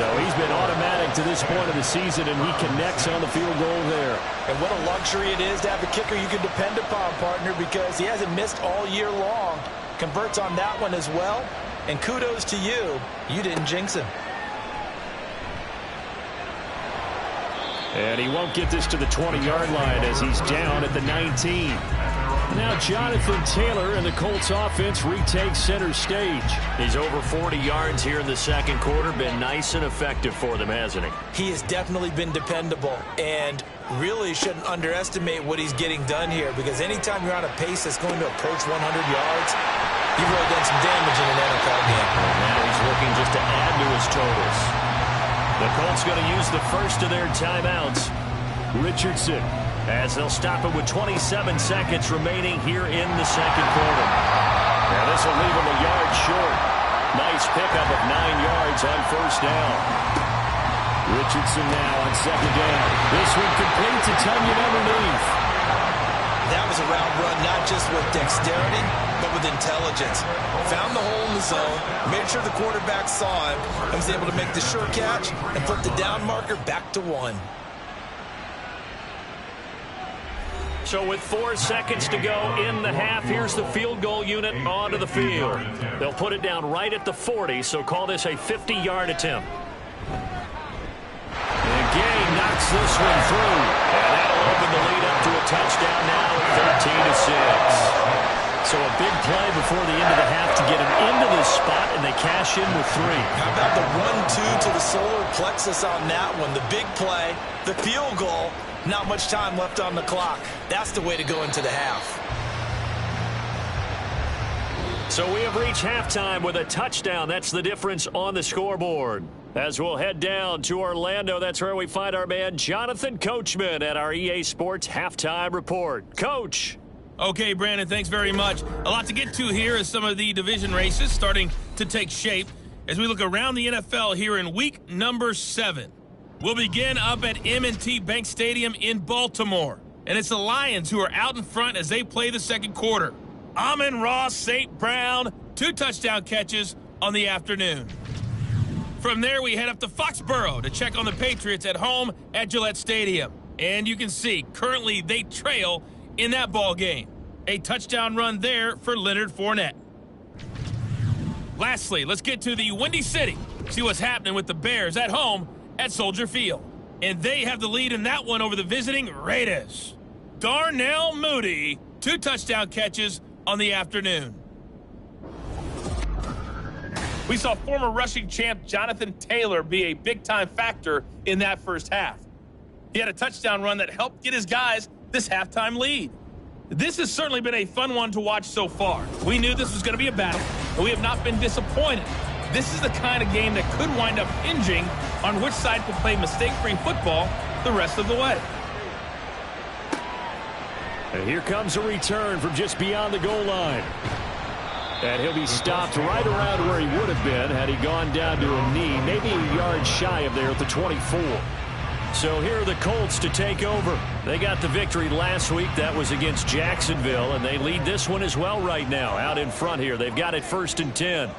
[SPEAKER 5] So he's been automatic to this point of the season, and he connects on the field goal there.
[SPEAKER 6] And what a luxury it is to have a kicker you can depend upon, partner, because he hasn't missed all year long. Converts on that one as well. And kudos to you. You didn't jinx him.
[SPEAKER 5] And he won't get this to the 20-yard line as he's down at the 19. Now Jonathan Taylor and the Colts offense retake center stage.
[SPEAKER 1] He's over 40 yards here in the second quarter. Been nice and effective for them, hasn't he?
[SPEAKER 6] He has definitely been dependable, and really shouldn't underestimate what he's getting done here, because anytime you're on a pace that's going to approach 100 yards, you've really done some damage in an NFL game.
[SPEAKER 1] Now he's looking just to add to his totals. The Colts going to use the first of their timeouts.
[SPEAKER 5] Richardson,
[SPEAKER 1] as they'll stop it with 27 seconds remaining here in the second quarter. Now this will leave him a yard short. Nice pickup of 9 yards on first down.
[SPEAKER 5] Richardson now on second down. This one complete to Tunyon underneath.
[SPEAKER 6] That was a route run not just with dexterity, but with intelligence. Found the hole in the zone, made sure the quarterback saw him, and was able to make the sure catch and put the down marker back to 1.
[SPEAKER 1] So with 4 seconds to go in the half, here's the field goal unit onto the field. They'll put it down right at the 40, so call this a 50-yard attempt. And Gay knocks this one through. And that'll open the lead up to a touchdown now at 13-6. So a big play before the end of the half to get him into this spot, and they cash in with 3.
[SPEAKER 6] How about the 1-2 to the solar plexus on that one? The big play, the field goal, not much time left on the clock. That's the way to go into the half.
[SPEAKER 1] So we have reached halftime with a touchdown. That's the difference on the scoreboard. As we'll head down to Orlando, that's where we find our man Jonathan Coachman at our EA Sports Halftime Report. Coach.
[SPEAKER 7] Okay, Brandon, thanks very much. A lot to get to here as some of the division races starting to take shape as we look around the NFL here in week number 7. We'll begin up at M&T Bank Stadium in Baltimore. And it's the Lions who are out in front as they play the second quarter. Amon-Ra St. Brown, 2 touchdown catches on the afternoon. From there, we head up to Foxborough to check on the Patriots at home at Gillette Stadium. And you can see, currently they trail in that ball game. A touchdown run there for Leonard Fournette. Lastly, let's get to the Windy City. See what's happening with the Bears at home at Soldier Field. And they have the lead in that one over the visiting Raiders. Darnell Mooney, 2 touchdown catches on the afternoon. We saw former rushing champ Jonathan Taylor be a big-time factor in that first half. He had a touchdown run that helped get his guys this halftime lead. This has certainly been a fun one to watch so far. We knew this was going to be a battle, and we have not been disappointed. This is the kind of game that could wind up hinging on which side can play mistake-free football the rest of the way.
[SPEAKER 5] And here comes a return from just beyond the goal line. And he'll be stopped right around where he would have been had he gone down to a knee, maybe a yard shy of there at the 24.
[SPEAKER 1] So here are the Colts to take over. They got the victory last week. That was against Jacksonville, and they lead this one as well right now. Out in front here, they've got it 1st and 10.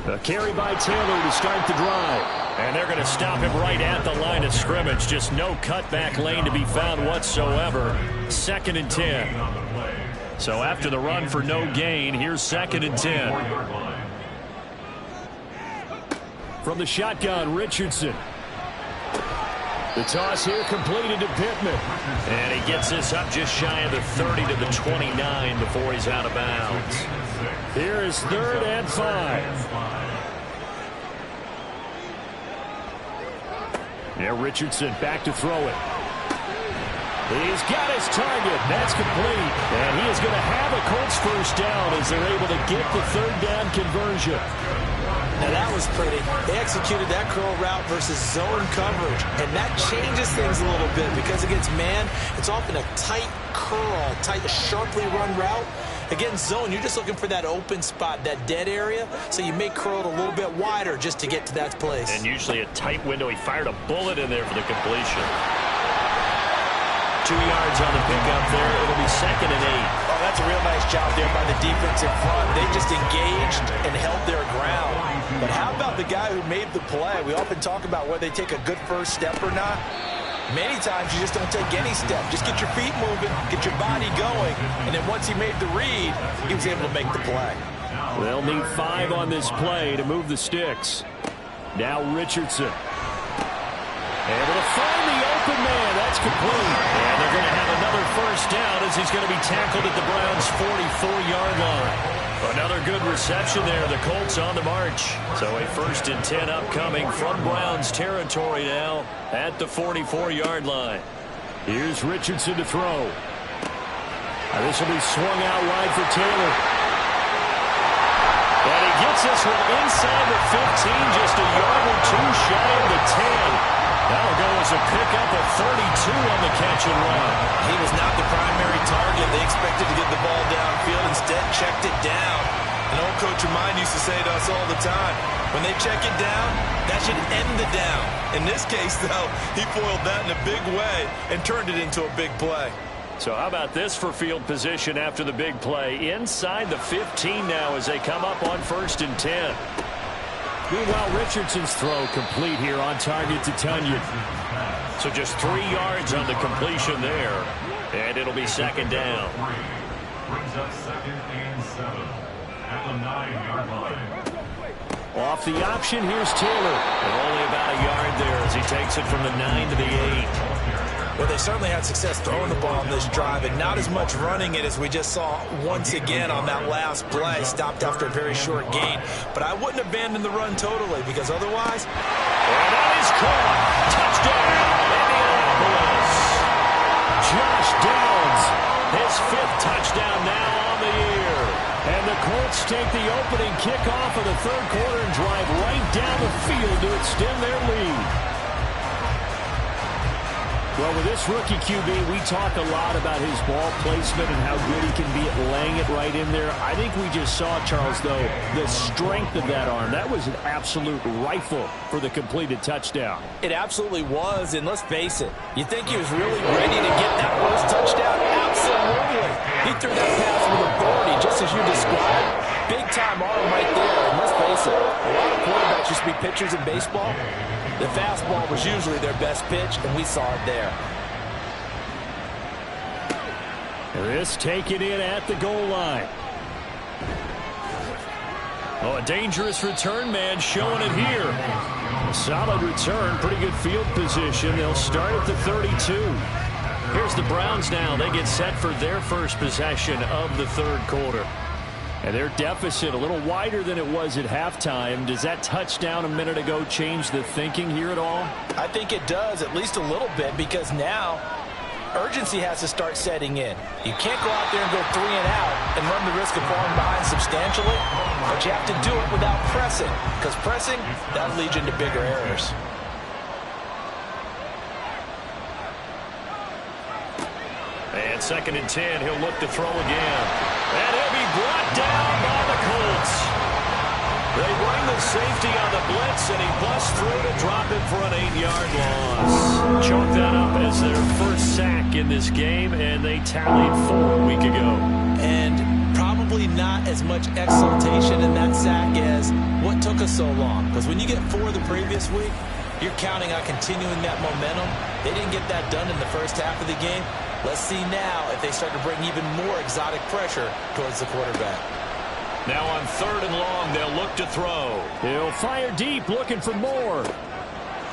[SPEAKER 5] A carry by Taylor to start the drive.
[SPEAKER 1] And they're going to stop him right at the line of scrimmage. Just no cutback lane to be found whatsoever. 2nd and 10. So after the run for no gain, here's 2nd and 10.
[SPEAKER 5] From the shotgun, Richardson. The toss here completed to Pittman.
[SPEAKER 1] And he gets this up just shy of the 30 to the 29 before he's out of bounds.
[SPEAKER 5] Here is 3rd and 5. Yeah, Richardson back to throw it. He's got his target. That's complete. And he is going to have a Colts first down as they're able to get the 3rd down conversion.
[SPEAKER 6] Now that was pretty. They executed that curl route versus zone coverage, and that changes things a little bit because against man, it's often a tight curl, tight, sharply run route. Against zone, you're just looking for that open spot, that dead area, so you may curl it a little bit wider just to get to that place.
[SPEAKER 1] And usually a tight window. He fired a bullet in there for the completion. 2 yards on the pickup there. It'll be 2nd and 8.
[SPEAKER 6] Oh, that's a real nice job there by the defense in front. They just engaged and held their ground. But how about the guy who made the play? We often talk about whether they take a good first step or not. Many times you just don't take any step. Just get your feet moving, get your body going, and then once he made the read, he was able to make the play.
[SPEAKER 5] They'll need 5 on this play to move the sticks. Now Richardson. complete.
[SPEAKER 1] And they're going to have another first down as he's going to be tackled at the Browns' 44-yard line. Another good reception there. The Colts on the march. So a 1st and 10 upcoming from Browns territory now at the 44-yard line.
[SPEAKER 5] Here's Richardson to throw. This will be swung out wide for Taylor.
[SPEAKER 1] And he gets this one inside the 15, just a yard or two shy of the 10. That'll go as a pickup of 32 on the catch and run.
[SPEAKER 6] He was not the primary target. They expected to get the ball downfield. Instead, checked it down. An old coach of mine used to say to us all the time, when they check it down, that should end the down. In this case, though, he foiled that in a big way and turned it into a big play.
[SPEAKER 1] So how about this for field position after the big play? Inside the 15 now as they come up on 1st and 10.
[SPEAKER 5] Meanwhile, Richardson's throw complete here on target to Tunyon.
[SPEAKER 1] So just 3 yards on the completion there. And it'll be 2nd down.
[SPEAKER 2] Brings up 2nd and 7 at the 9-yard line.
[SPEAKER 5] Off the option, here's Taylor.
[SPEAKER 1] And only about a yard there as he takes it from the 9 to the 8.
[SPEAKER 6] Well, they certainly had success throwing the ball on this drive and not as much running it as we just saw once again on that last play. Stopped after a very short gain. But I wouldn't abandon the run totally because otherwise...
[SPEAKER 1] And that is caught. Touchdown, Indianapolis.
[SPEAKER 5] Josh Downs.
[SPEAKER 1] His 5th touchdown now on the year.
[SPEAKER 5] And the Colts take the opening kickoff of the 3rd quarter and drive right down the field to extend their lead. Well, with this rookie QB, we talk a lot about his ball placement and how good he can be at laying it right in there. I think we just saw, Charles, though, the strength of that arm. That was an absolute rifle for the completed touchdown.
[SPEAKER 6] It absolutely was, and let's face it, you think he was really ready to get that first touchdown? Absolutely. He threw that pass with authority, just as you described. Big-time arm right there, and let's face it, a lot of quarterbacks used to be pitchers in baseball. The fastball was usually their best pitch, and we saw it there.
[SPEAKER 5] This taken in at the goal line.
[SPEAKER 1] Oh, a dangerous return man showing it here. A solid return, pretty good field position. They'll start at the 32. Here's the Browns now. They get set for their first possession of the 3rd quarter.
[SPEAKER 5] And their deficit a little wider than it was at halftime. Does that touchdown a minute ago change the thinking here at all?
[SPEAKER 6] I think it does, at least a little bit, because now urgency has to start setting in. You can't go out there and go 3 and out and run the risk of falling behind substantially, but you have to do it without pressing, because pressing, that leads you into bigger errors.
[SPEAKER 1] And 2nd and 10, he'll look to throw again. And he'll be brought down by the Colts. They bring the safety on the blitz, and he busts through to drop it for an 8-yard loss. Chalk that up as their first sack in this game, and they tallied 4 a week ago.
[SPEAKER 6] And probably not as much exultation in that sack as what took us so long. Because when you get 4 the previous week, you're counting on continuing that momentum. They didn't get that done in the first half of the game. Let's see now if they start to bring even more exotic pressure towards the quarterback.
[SPEAKER 1] Now on 3rd and long, they'll look to throw.
[SPEAKER 5] He'll fire deep, looking for more.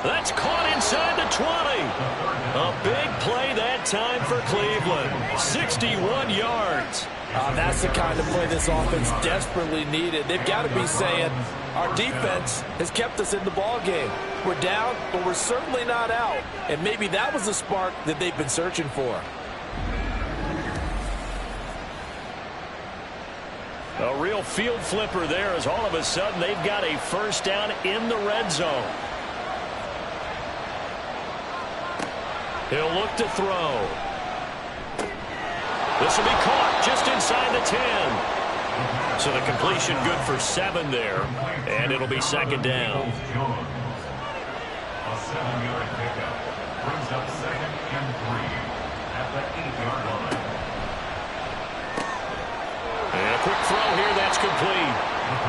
[SPEAKER 1] That's caught inside the 20. A big play that time for Cleveland. 61 yards.
[SPEAKER 6] That's the kind of play this offense desperately needed. They've got to be saying, our defense has kept us in the ball game. We're down, but we're certainly not out. And maybe that was the spark that they've been searching for.
[SPEAKER 1] A real field flipper there as all of a sudden they've got a first down in the red zone. He'll look to throw. This will be caught just inside the 10. So the completion good for 7 there. And it'll be 2nd down.
[SPEAKER 2] A 7-yard pickup brings up 2nd and 3 at the 8-yard line.
[SPEAKER 1] And a quick throw here, that's complete.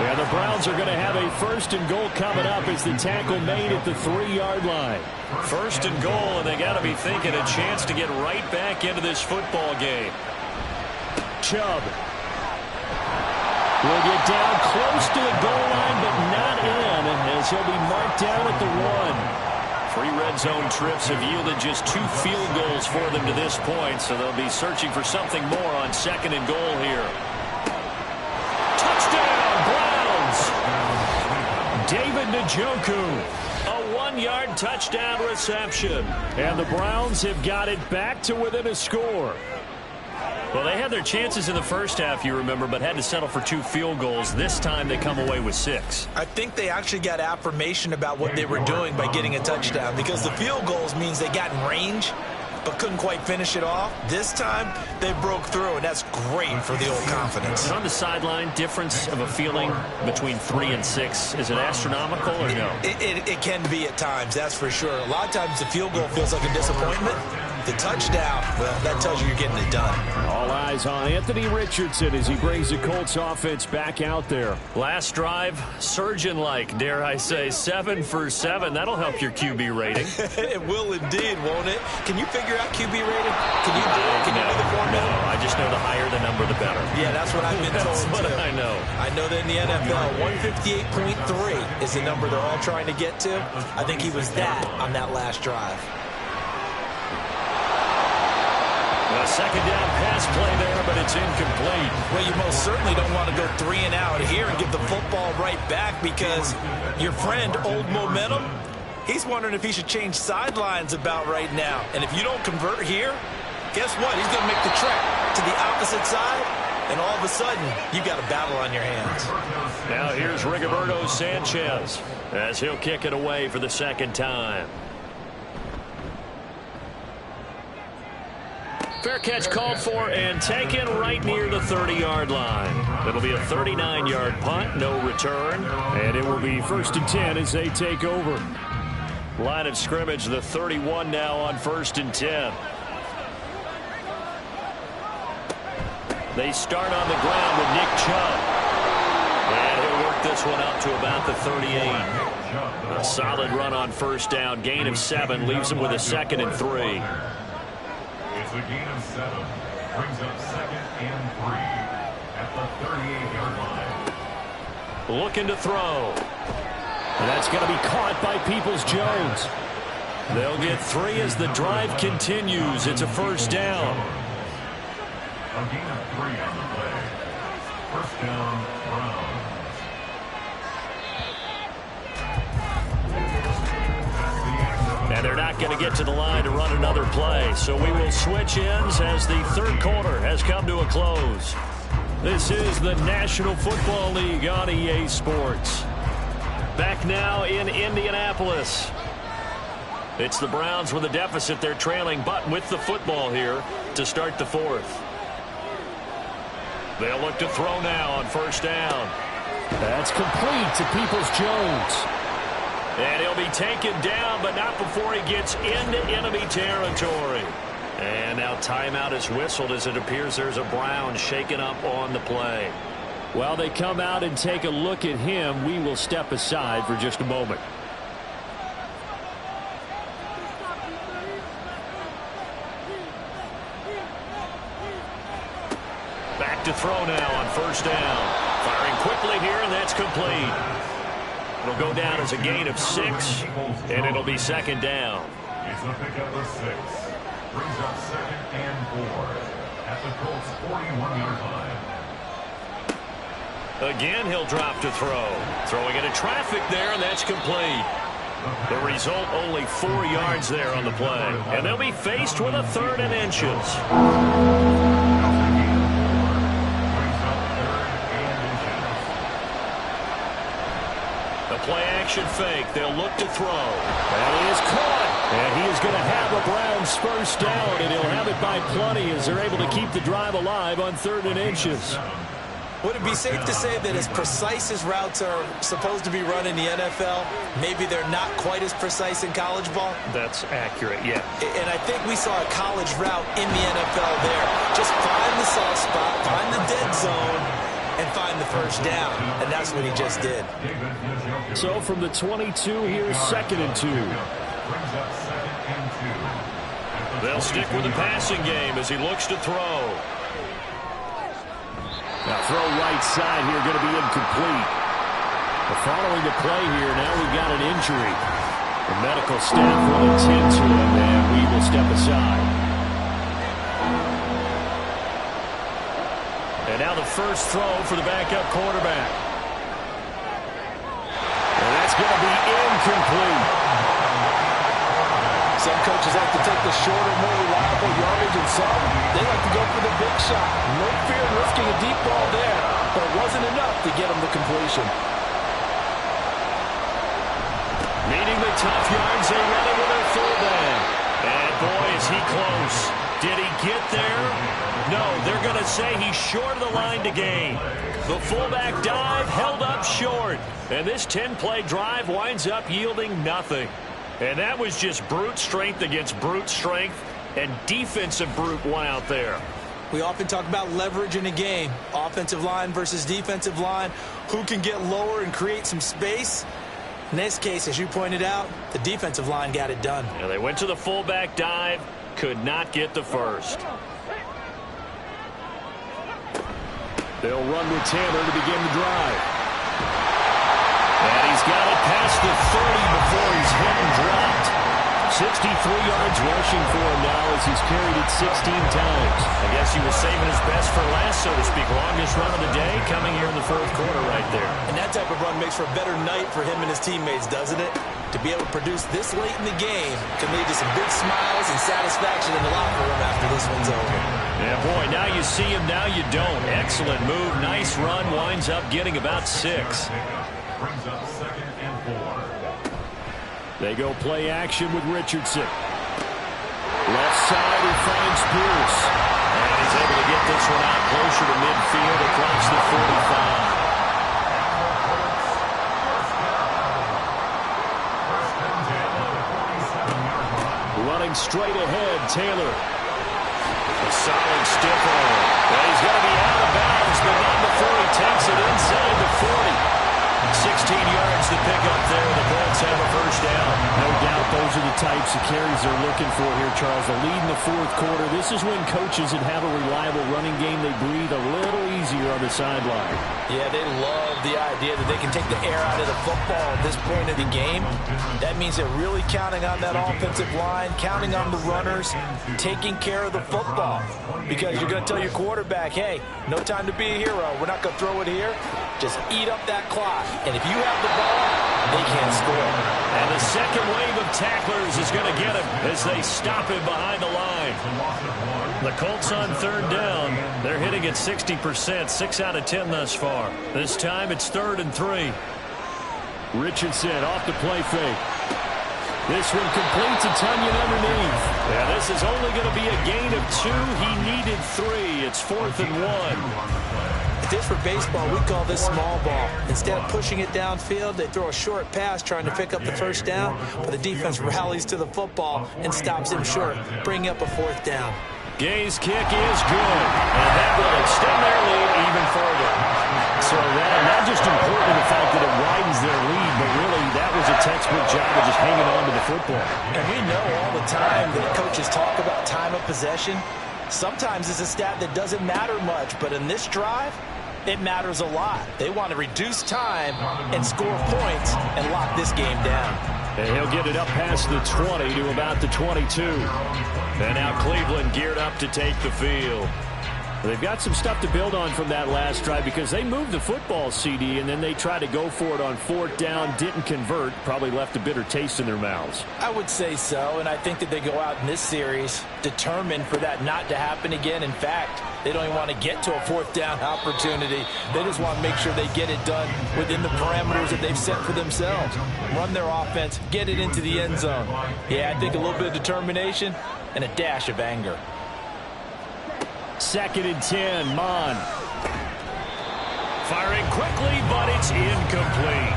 [SPEAKER 5] Yeah, the Browns are going to have a 1st and goal coming up as the tackle made at the 3-yard line.
[SPEAKER 1] 1st and goal, and they got to be thinking a chance to get right back into this football game.
[SPEAKER 5] Chubb will get down close to the goal line, but not in, as he'll be marked down at the 1.
[SPEAKER 1] 3 red zone trips have yielded just 2 field goals for them to this point, so they'll be searching for something more on 2nd and goal here. Touchdown, Browns! David Njoku, a 1-yard touchdown reception. And the Browns have got it back to within a score. Well, they had their chances in the first half, you remember, but had to settle for 2 field goals. This time they come away with 6.
[SPEAKER 6] I think they actually got affirmation about what they were doing by getting a touchdown, because the field goals means they got in range but couldn't quite finish it off. This time they broke through, and that's great for the old confidence.
[SPEAKER 1] And on the sideline, difference of a feeling between 3 and 6, is it astronomical or no?
[SPEAKER 6] It can be at times, that's for sure. A lot of times the field goal feels like a disappointment. The touchdown, well, that tells you you're getting it done.
[SPEAKER 5] All eyes on Anthony Richardson as he brings the Colts offense back out there.
[SPEAKER 1] Last drive, surgeon-like, dare I say, 7 for 7. That'll help your QB rating.
[SPEAKER 6] It will indeed, won't it? Can you figure out QB rating? Can you do it? Can you do the formula?
[SPEAKER 1] No, I just know the higher the number, the better.
[SPEAKER 6] Yeah, that's what I've been told,
[SPEAKER 1] That's what
[SPEAKER 6] too.
[SPEAKER 1] I know.
[SPEAKER 6] I know that in the NFL, 158.3 is the number they're all trying to get to. I think he was that on that last drive.
[SPEAKER 1] A second down pass play there, but it's incomplete.
[SPEAKER 6] Well, you most certainly don't want to go 3 and out here and give the football right back, because your friend, Old Momentum, he's wondering if he should change sidelines about right now. And if you don't convert here, guess what? He's going to make the trek to the opposite side, and all of a sudden, you've got a battle on your hands.
[SPEAKER 1] Now here's Rigoberto Sanchez as he'll kick it away for the 2nd time. Fair catch called for and taken right near the 30-yard line. It'll be a 39-yard punt, no return.
[SPEAKER 5] And it will be 1st and 10 as they take over.
[SPEAKER 1] Line of scrimmage, the 31 now on 1st and 10. They start on the ground with Nick Chubb. And he'll work this one up to about the 38. A solid run on 1st down. Gain of 7 leaves him with a 2nd and 3.
[SPEAKER 2] It's a gain of 7. Brings up 2nd and 3 at the 38-yard line.
[SPEAKER 1] Looking to throw.
[SPEAKER 5] And that's going to be caught by Peoples-Jones.
[SPEAKER 1] They'll get 3 as the drive continues. It's a 1st down.
[SPEAKER 2] A gain of 3 on the play. 1st down, Browns.
[SPEAKER 1] And they're not going to get to the line to run another play. So we will switch ends as the 3rd quarter has come to a close. This is the National Football League on EA Sports. Back now in Indianapolis. It's the Browns with a deficit. They're trailing, but with the football here to start the 4th. They'll look to throw now on 1st down.
[SPEAKER 5] That's complete to Peoples-Jones.
[SPEAKER 1] And he'll be taken down, but not before he gets into enemy territory. And now timeout is whistled as it appears there's a Brown shaken up on the play.
[SPEAKER 5] While they come out and take a look at him, we will step aside for just a moment.
[SPEAKER 1] Back to throw now on 1st down. Firing quickly here, and that's complete. It'll go down as a gain of 6, and it'll be 2nd down.
[SPEAKER 2] It's a pickup of 6. Brings up 2nd and 4 at the Colts 41-yard line.
[SPEAKER 1] Again, he'll drop to throw. Throwing into traffic there, and that's complete. The result, only 4 yards there on the play. And they'll be faced with a 3rd and inches. Play-action fake. They'll look to throw.
[SPEAKER 5] That is caught. And he is going to have a Browns 1st down, and he'll have it by plenty as they're able to keep the drive alive on 3rd and inches.
[SPEAKER 6] Would it be safe to say that as precise as routes are supposed to be run in the NFL, maybe they're not quite as precise in college ball?
[SPEAKER 1] That's accurate, yeah.
[SPEAKER 6] And I think we saw a college route in the NFL there. Just find the soft spot, find the dead zone, and find the 1st down. And that's what he just did.
[SPEAKER 5] So from the 22, here's 2nd and 2.
[SPEAKER 1] They'll stick with the passing game as he looks to throw.
[SPEAKER 5] Now throw right side here, going to be incomplete. But following the play here, now we've got an injury. The medical staff will attend to him, and we will step aside.
[SPEAKER 1] And now the first throw for the backup quarterback. And that's going to be incomplete.
[SPEAKER 6] Some coaches like to take the shorter, more reliable yardage, and some, they like to go for the big shot. No fear in risking a deep ball there, but it wasn't enough to get him the completion.
[SPEAKER 1] Needing the tough yards, they run it with their fullback. And boy, is he close. Did he get there? No, they're going to say he's short of the line to gain. The fullback dive held up short. And this 10-play drive winds up yielding nothing. And that was just brute strength against brute strength, and defensive brute one out there.
[SPEAKER 6] We often talk about leverage in a game. Offensive line versus defensive line. Who can get lower and create some space? In this case, as you pointed out, the defensive line got it done.
[SPEAKER 1] And they went to the fullback dive, could not get the first.
[SPEAKER 5] They'll run with Taylor to begin the drive.
[SPEAKER 1] And he's got it past the 30 before he's hit and dropped. 63 yards rushing for him now as he's carried it 16 times. I guess he was saving his best for last, so to speak. Longest run of the day coming here in the fourth quarter right there.
[SPEAKER 6] And that type of run makes for a better night for him and his teammates, doesn't it? To be able to produce this late in the game can lead to some big smiles and satisfaction in the locker room after this one's over.
[SPEAKER 1] Yeah, boy, now you see him, now you don't. Excellent move, nice run, winds up getting about 6.
[SPEAKER 2] Brings up 2nd and 4.
[SPEAKER 5] They go play action with Richardson. Left side, he finds Pierce.
[SPEAKER 1] And he's able to get this one out closer to midfield across the 45.
[SPEAKER 5] Running straight ahead, Taylor.
[SPEAKER 1] A solid stiff arm. Well, he's going to be out of bounds, but not before he takes it inside the 40. 16 yards to pick up there. The Colts have a first down.
[SPEAKER 5] No doubt those are the types of carries they're looking for here, Charles. The lead in the fourth quarter. This is when coaches that have a reliable running game, they breathe a little easier on the sideline.
[SPEAKER 6] Yeah, they love the idea that they can take the air out of the football at this point of the game. That means they're really counting on that offensive line, counting on the runners, taking care of the football. Because you're going to tell your quarterback, hey, no time to be a hero. We're not going to throw it here. Just eat up that clock. And if you have the ball, they can't score.
[SPEAKER 1] And the second wave of tacklers is going to get him as they stop him behind the line. The Colts on third down. They're hitting at 60%, 6 out of 10 thus far. This time it's 3rd and 3.
[SPEAKER 5] Richardson off the play fake. This one completes a Tunyon underneath.
[SPEAKER 1] Yeah, this is only going to be a gain of 2. He needed 3. It's 4th and 1.
[SPEAKER 6] If this were baseball, we call this small ball. Instead of pushing it downfield, they throw a short pass trying to pick up the first down, but the defense rallies to the football and stops him short, bringing up a 4th down.
[SPEAKER 1] Gay's kick is good, and that will extend their lead even further.
[SPEAKER 5] So that not just important in the fact that it widens their lead, but really that was a textbook job of just hanging on to the football.
[SPEAKER 6] And we know all the time that coaches talk about time of possession. Sometimes it's a stat that doesn't matter much, but in this drive, it matters a lot. They want to reduce time and score points and lock this game down.
[SPEAKER 5] And he'll get it up past the 20 to about the 22.
[SPEAKER 1] And now Cleveland geared up to take the field.
[SPEAKER 5] They've got some stuff to build on from that last drive because they moved the football, CD, and then they tried to go for it on 4th down, didn't convert, probably left a bitter taste in their mouths.
[SPEAKER 6] I would say so, and I think that they go out in this series determined for that not to happen again. In fact, they don't even want to get to a 4th down opportunity. They just want to make sure they get it done within the parameters that they've set for themselves. Run their offense, get it into the end zone. Yeah, I think a little bit of determination and a dash of anger.
[SPEAKER 5] 2nd and 10, Mon.
[SPEAKER 1] Firing quickly, but it's incomplete.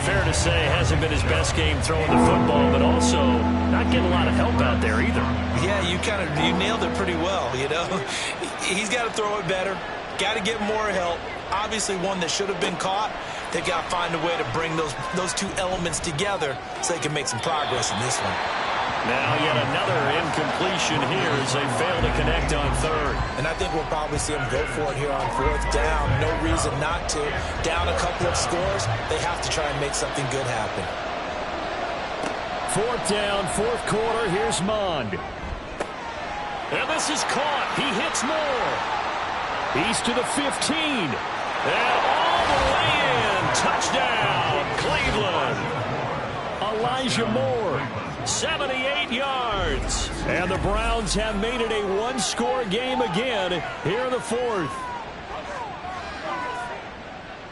[SPEAKER 1] Fair to say, hasn't been his best game throwing the football, but also not getting a lot of help out there either.
[SPEAKER 6] Yeah, you nailed it pretty well, you know. He's got to throw it better, got to get more help. Obviously one that should have been caught. They've got to find a way to bring those two elements together so they can make some progress in this one.
[SPEAKER 1] Now yet another incompletion here as they fail to connect on 3rd.
[SPEAKER 6] And I think we'll probably see them go for it here on 4th down. No reason not to. Down a couple of scores, they have to try and make something good happen.
[SPEAKER 5] 4th down, 4th quarter. Here's Mond.
[SPEAKER 1] And this is caught. He hits Moore.
[SPEAKER 5] He's to the 15.
[SPEAKER 1] And all the way in. Touchdown, Cleveland.
[SPEAKER 5] Elijah Moore.
[SPEAKER 1] 78 yards.
[SPEAKER 5] And the Browns have made it a one-score game again here in the 4th.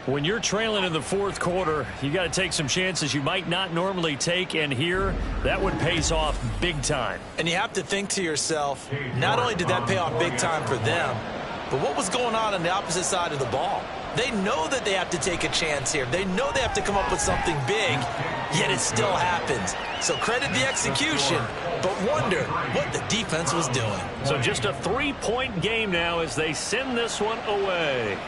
[SPEAKER 1] When you're trailing in the 4th quarter, you got to take some chances you might not normally take, and here, that one pays off big time.
[SPEAKER 6] And you have to think to yourself, not only did that pay off big time for them, but what was going on the opposite side of the ball? They know that they have to take a chance here. They know they have to come up with something big, yet it still happens. So credit the execution, but wonder what the defense was doing.
[SPEAKER 1] So just a 3-point game now as they send this one away.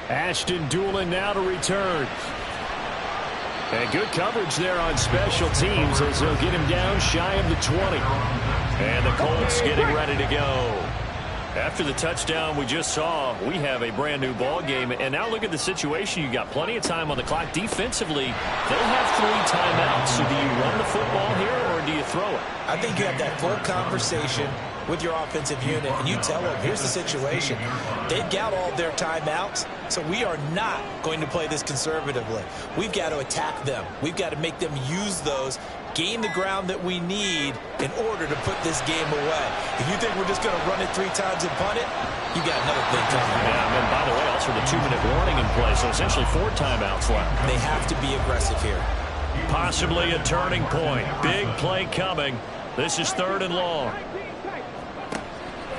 [SPEAKER 5] Ashton Doolin now to return. And good coverage there on special teams as they'll get him down shy of the 20.
[SPEAKER 1] And the Colts getting ready to go. After the touchdown we just saw, we have a brand new ball game. And now look at the situation. You got plenty of time on the clock. Defensively, they have 3 timeouts. So do you run the football here or do you throw it?
[SPEAKER 6] I think you have that full conversation with your offensive unit, and you tell them, here's the situation. They've got all their timeouts, so we are not going to play this conservatively. We've got to attack them. We've got to make them use those, gain the ground that we need in order to put this game away. If you think we're just going to run it 3 times and punt it, you got another thing coming.
[SPEAKER 1] Yeah, and by the way, also the 2-minute warning in play, so essentially 4 timeouts left.
[SPEAKER 6] They have to be aggressive here.
[SPEAKER 1] Possibly a turning point. Big play coming. This is 3rd and long.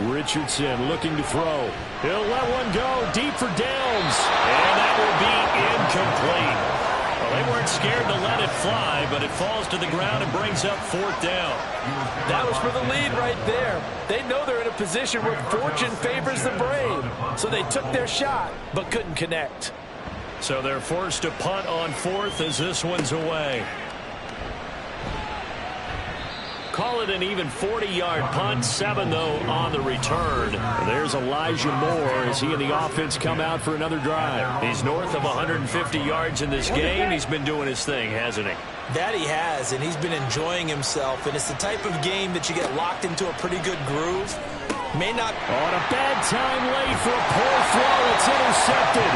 [SPEAKER 5] Richardson looking to throw. He'll let one go deep for Downs. And that will be incomplete.
[SPEAKER 1] Well, they weren't scared to let it fly, but it falls to the ground and brings up 4th down.
[SPEAKER 6] That was for the lead right there. They know they're in a position where fortune favors the brave. So they took their shot, but couldn't connect.
[SPEAKER 1] So they're forced to punt on 4th as this one's away. Call it an even 40-yard punt, 7, though, on the return.
[SPEAKER 5] There's Elijah Moore as he and the offense come out for another drive.
[SPEAKER 1] He's north of 150 yards in this game. He's been doing his thing, hasn't he?
[SPEAKER 6] That he has, and he's been enjoying himself. And it's the type of game that you get locked into a pretty good groove. May not...
[SPEAKER 5] On a bad time late for a poor throw. It's intercepted.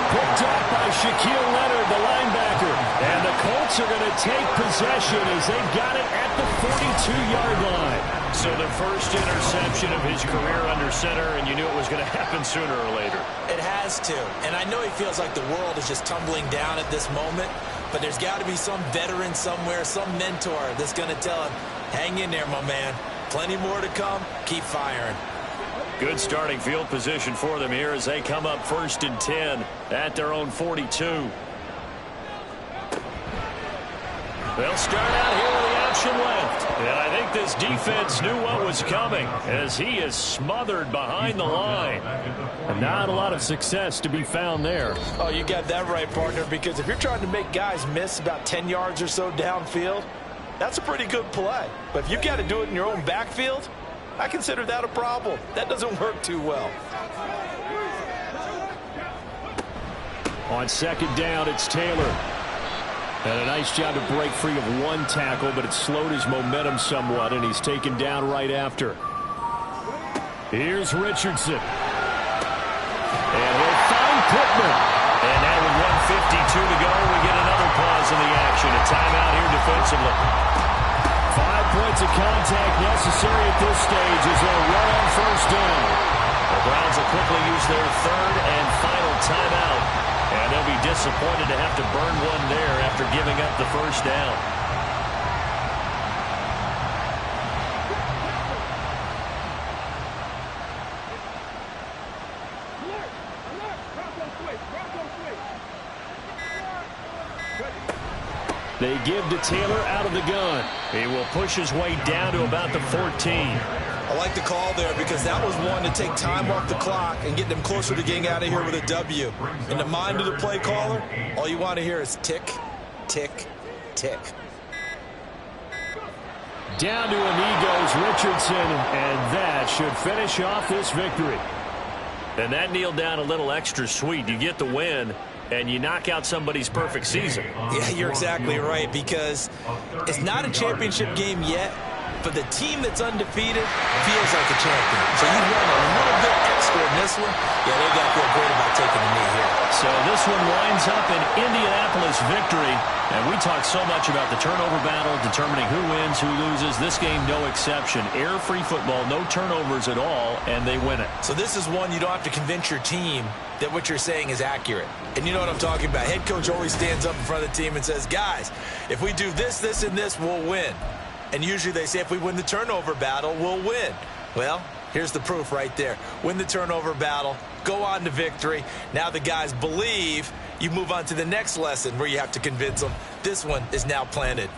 [SPEAKER 5] Picked up by Shaquille Leonard, the linebacker. And the Colts are going to take possession as they've got it at the 42-yard line.
[SPEAKER 1] So the first interception of his career under center, and you knew it was going to happen sooner or later.
[SPEAKER 6] It has to. And I know he feels like the world is just tumbling down at this moment, but there's got to be some veteran somewhere, some mentor that's going to tell him, hang in there, my man. Plenty more to come. Keep firing.
[SPEAKER 1] Good starting field position for them here as they come up 1st and 10 at their own 42. They'll start out here with the option left. And I think this defense knew what was coming as he is smothered behind the line.
[SPEAKER 5] And not a lot of success to be found there.
[SPEAKER 6] Oh, you got that right, partner, because if you're trying to make guys miss about 10 yards or so downfield, that's a pretty good play. But if you've got to do it in your own backfield, I consider that a problem. That doesn't work too well.
[SPEAKER 5] On 2nd down, it's Taylor. And a nice job to break free of 1 tackle, but it slowed his momentum somewhat, and he's taken down right after. Here's Richardson. And he'll find Pittman.
[SPEAKER 1] And now with 1:52 to go, we get another pause in the action. A timeout here defensively.
[SPEAKER 5] 5 points of contact necessary at this stage as they'll run on 1st down.
[SPEAKER 1] The Browns will quickly use their 3rd and final timeout. And they'll be disappointed to have to burn one there after giving up the 1st down.
[SPEAKER 5] They give to Taylor out of the gun.
[SPEAKER 1] He will push his way down to about the 14.
[SPEAKER 6] I like the call there because that was one to take time off the clock and get them closer to getting out of here with a W. In the mind of the play caller, all you want to hear is tick, tick, tick.
[SPEAKER 5] Down to a knee goes Richardson, and that should finish off this victory.
[SPEAKER 1] And that kneeled down a little extra sweet. You get the win, and you knock out somebody's perfect season.
[SPEAKER 6] Yeah, you're exactly right, because it's not a championship game yet, but the team that's undefeated feels like a champion. So you run a little bit extra in this one. Yeah, they got to feel great about taking the knee here.
[SPEAKER 1] So this one winds up in Indianapolis victory. And we talk so much about the turnover battle, determining who wins, who loses. This game, no exception. Error-free football, no turnovers at all, and they win it.
[SPEAKER 6] So this is one you don't have to convince your team that what you're saying is accurate. And you know what I'm talking about. Head coach always stands up in front of the team and says, guys, if we do this, this, and this, we'll win. And usually they say if we win the turnover battle, we'll win. Well, here's the proof right there. Win the turnover battle, go on to victory. Now the guys believe. You move on to the next lesson where you have to convince them. This one is now planted.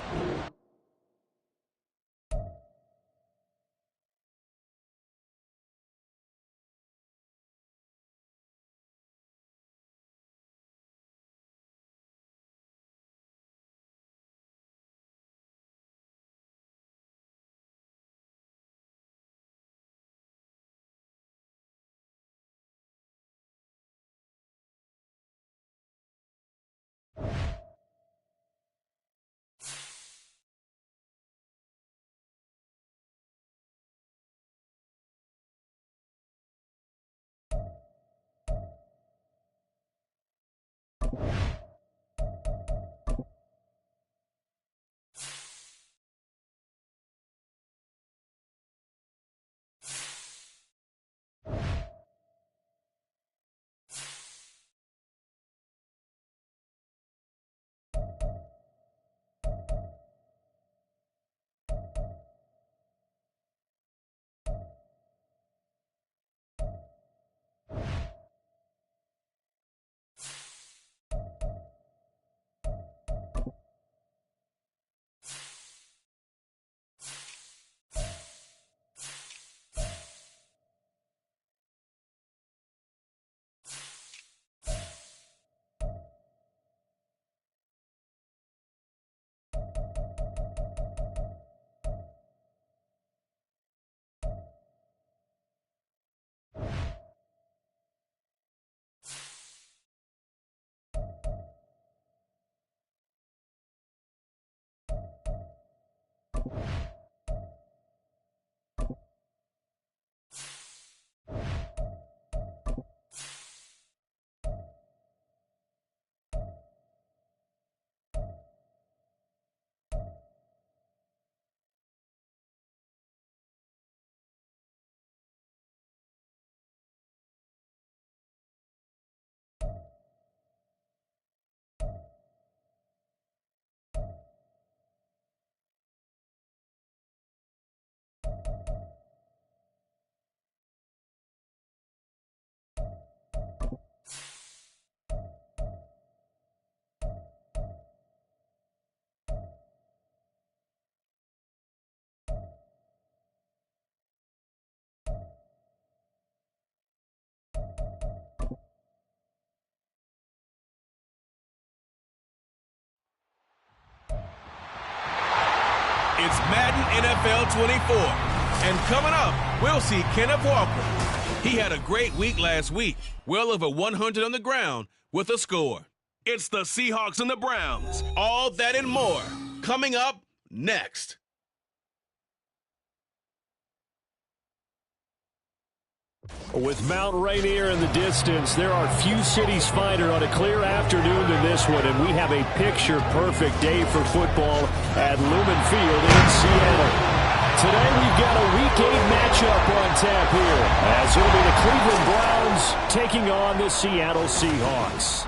[SPEAKER 7] It's Madden NFL 24. And coming up, we'll see Kenneth Walker. He had a great week last week, well over 100 on the ground with a score. It's the Seahawks and the Browns. All that and more coming up next.
[SPEAKER 5] With Mount Rainier in the distance, there are few cities finer on a clear afternoon than this one, and we have a picture-perfect day for football at Lumen Field in Seattle. Today we've got a Week 8 matchup on tap here, as it'll be the Cleveland Browns taking on the Seattle Seahawks.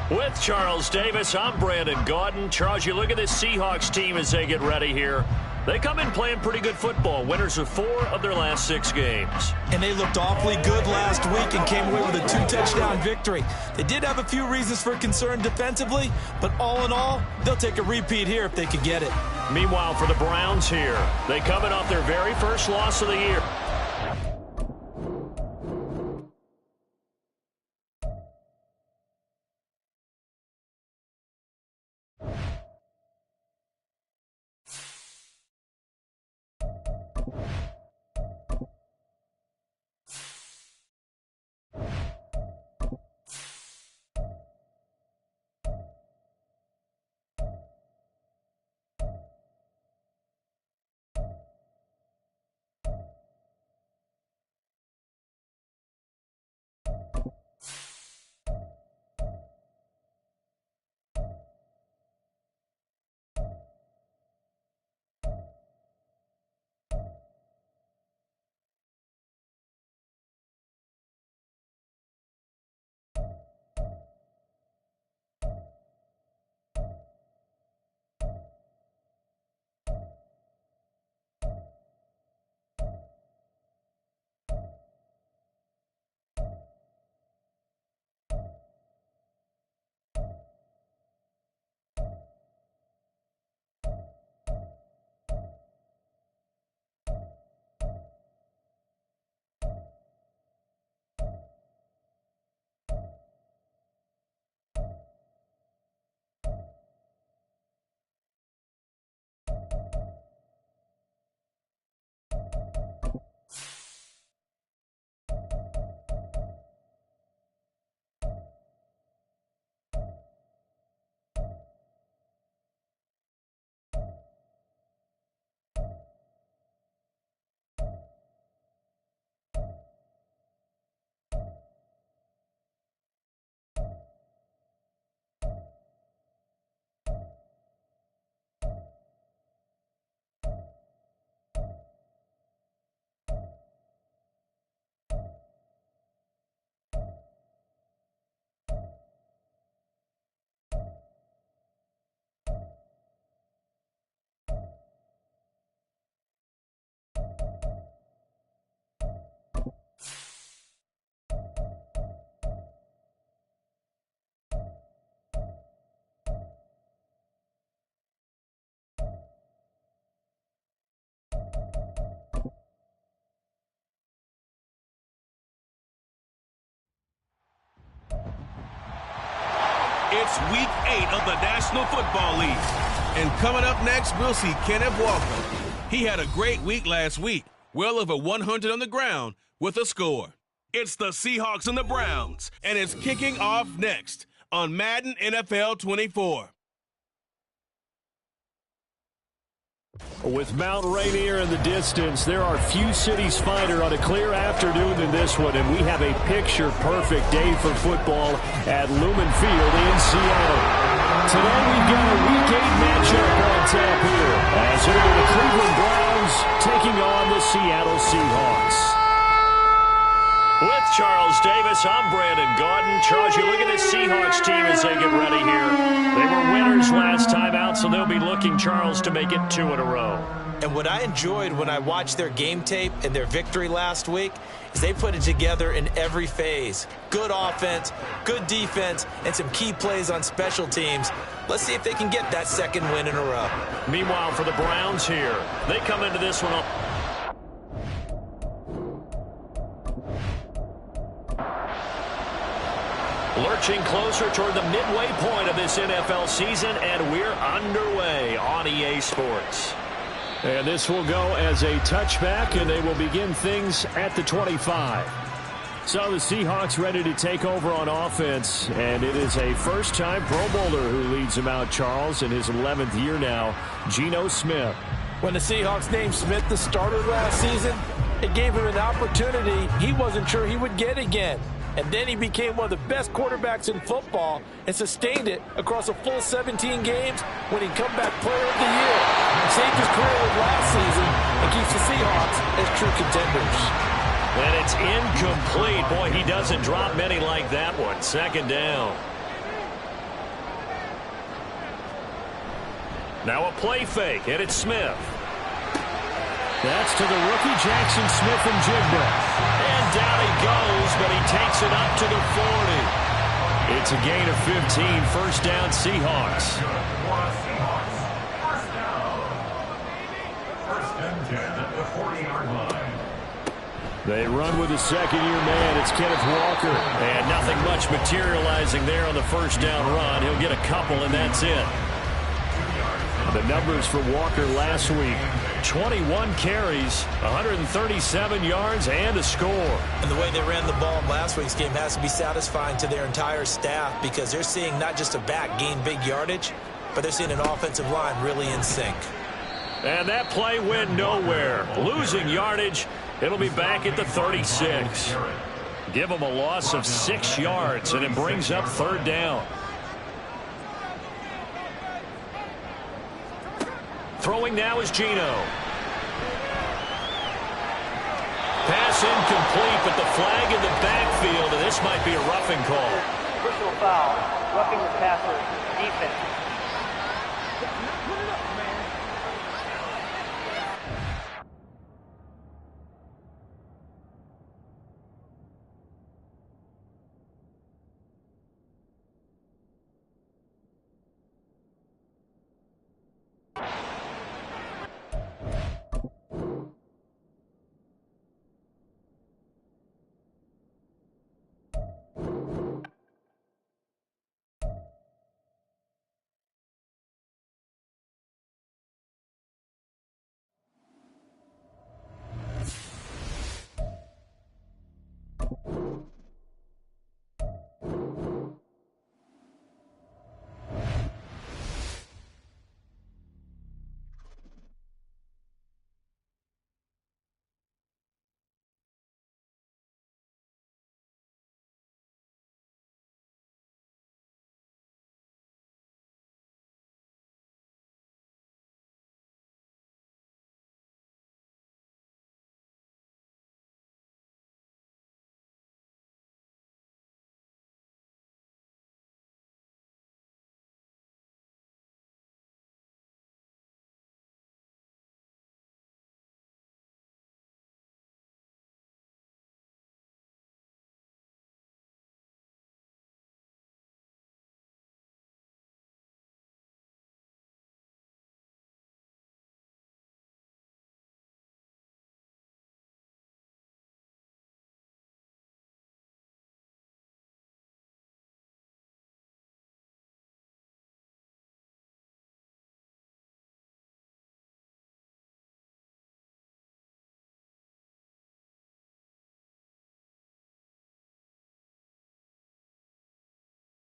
[SPEAKER 1] With Charles Davis, I'm Brandon Gaudin. Charles, you look at this Seahawks team as they get ready here. They come in playing pretty good football, winners of 4 of their last 6 games.
[SPEAKER 6] And they looked awfully good last week and came away with a 2-touchdown victory. They did have a few reasons for concern defensively, but all in all, they'll take a repeat here if they could get it.
[SPEAKER 1] Meanwhile, for the Browns here, they coming off their very first loss of the year.
[SPEAKER 7] It's Week 8 of the National Football League. And coming up next, we'll see Kenneth Walker. He had a great week last week, well over 100 on the ground with a score. It's the Seahawks and the Browns, and it's kicking off next on Madden NFL 24.
[SPEAKER 5] With Mount Rainier in the distance, there are few cities finer on a clear afternoon than this one, and we have a picture-perfect day for football at Lumen Field in Seattle. Today we've got a Week 8 matchup on tap here, as it will be the Cleveland Browns taking on the Seattle Seahawks.
[SPEAKER 1] With Charles Davis, I'm Brandon Gaudin. Charles, you look at this Seahawks team as they get ready here. They were winners last time out, so they'll be looking, Charles, to make it 2 in a row.
[SPEAKER 6] And what I enjoyed when I watched their game tape and their victory last week is they put it together in every phase. Good offense, good defense, and some key plays on special teams. Let's see if they can get that second win in a row.
[SPEAKER 1] Meanwhile, for the Browns here, they come into this one lurching closer toward the midway point of this NFL season, and we're underway on EA Sports.
[SPEAKER 5] And this will go as a touchback, and they will begin things at the 25. So the Seahawks ready to take over on offense, and it is a first-time Pro Bowler who leads them out, Charles, in his 11th year now, Geno Smith.
[SPEAKER 6] When the Seahawks named Smith the starter last season, it gave him an opportunity he wasn't sure he would get again. And then he became one of the best quarterbacks in football and sustained it across a full 17 games, winning Comeback Player of the Year. Saved his career with last season and keeps the Seahawks as true contenders.
[SPEAKER 1] And it's incomplete. Boy, he doesn't drop many like that one. Second down. Now a play fake, and it's Smith.
[SPEAKER 5] That's to the rookie, Jackson Smith-Njigba.
[SPEAKER 1] And down he goes, but he takes it up to the 40.
[SPEAKER 5] It's a gain of 15, first down Seahawks.
[SPEAKER 2] First down. First and 10 at the 40-yard line.
[SPEAKER 5] They run with the second-year man. It's Kenneth Walker.
[SPEAKER 1] And nothing much materializing there on the first down run. He'll get a couple, and that's it.
[SPEAKER 5] The numbers for Walker last week:
[SPEAKER 1] 21 carries, 137 yards, and a score.
[SPEAKER 6] And the way they ran the ball in last week's game has to be satisfying to their entire staff, because they're seeing not just a back gain big yardage, but they're seeing an offensive line really in sync.
[SPEAKER 1] And that play went nowhere. Losing yardage. It'll be back at the 36. Give them a loss of 6 yards, and it brings up third down. Throwing now is Geno. Pass incomplete, but the flag in the backfield, and this might be a roughing call.
[SPEAKER 8] Personal foul, roughing the passer, defense.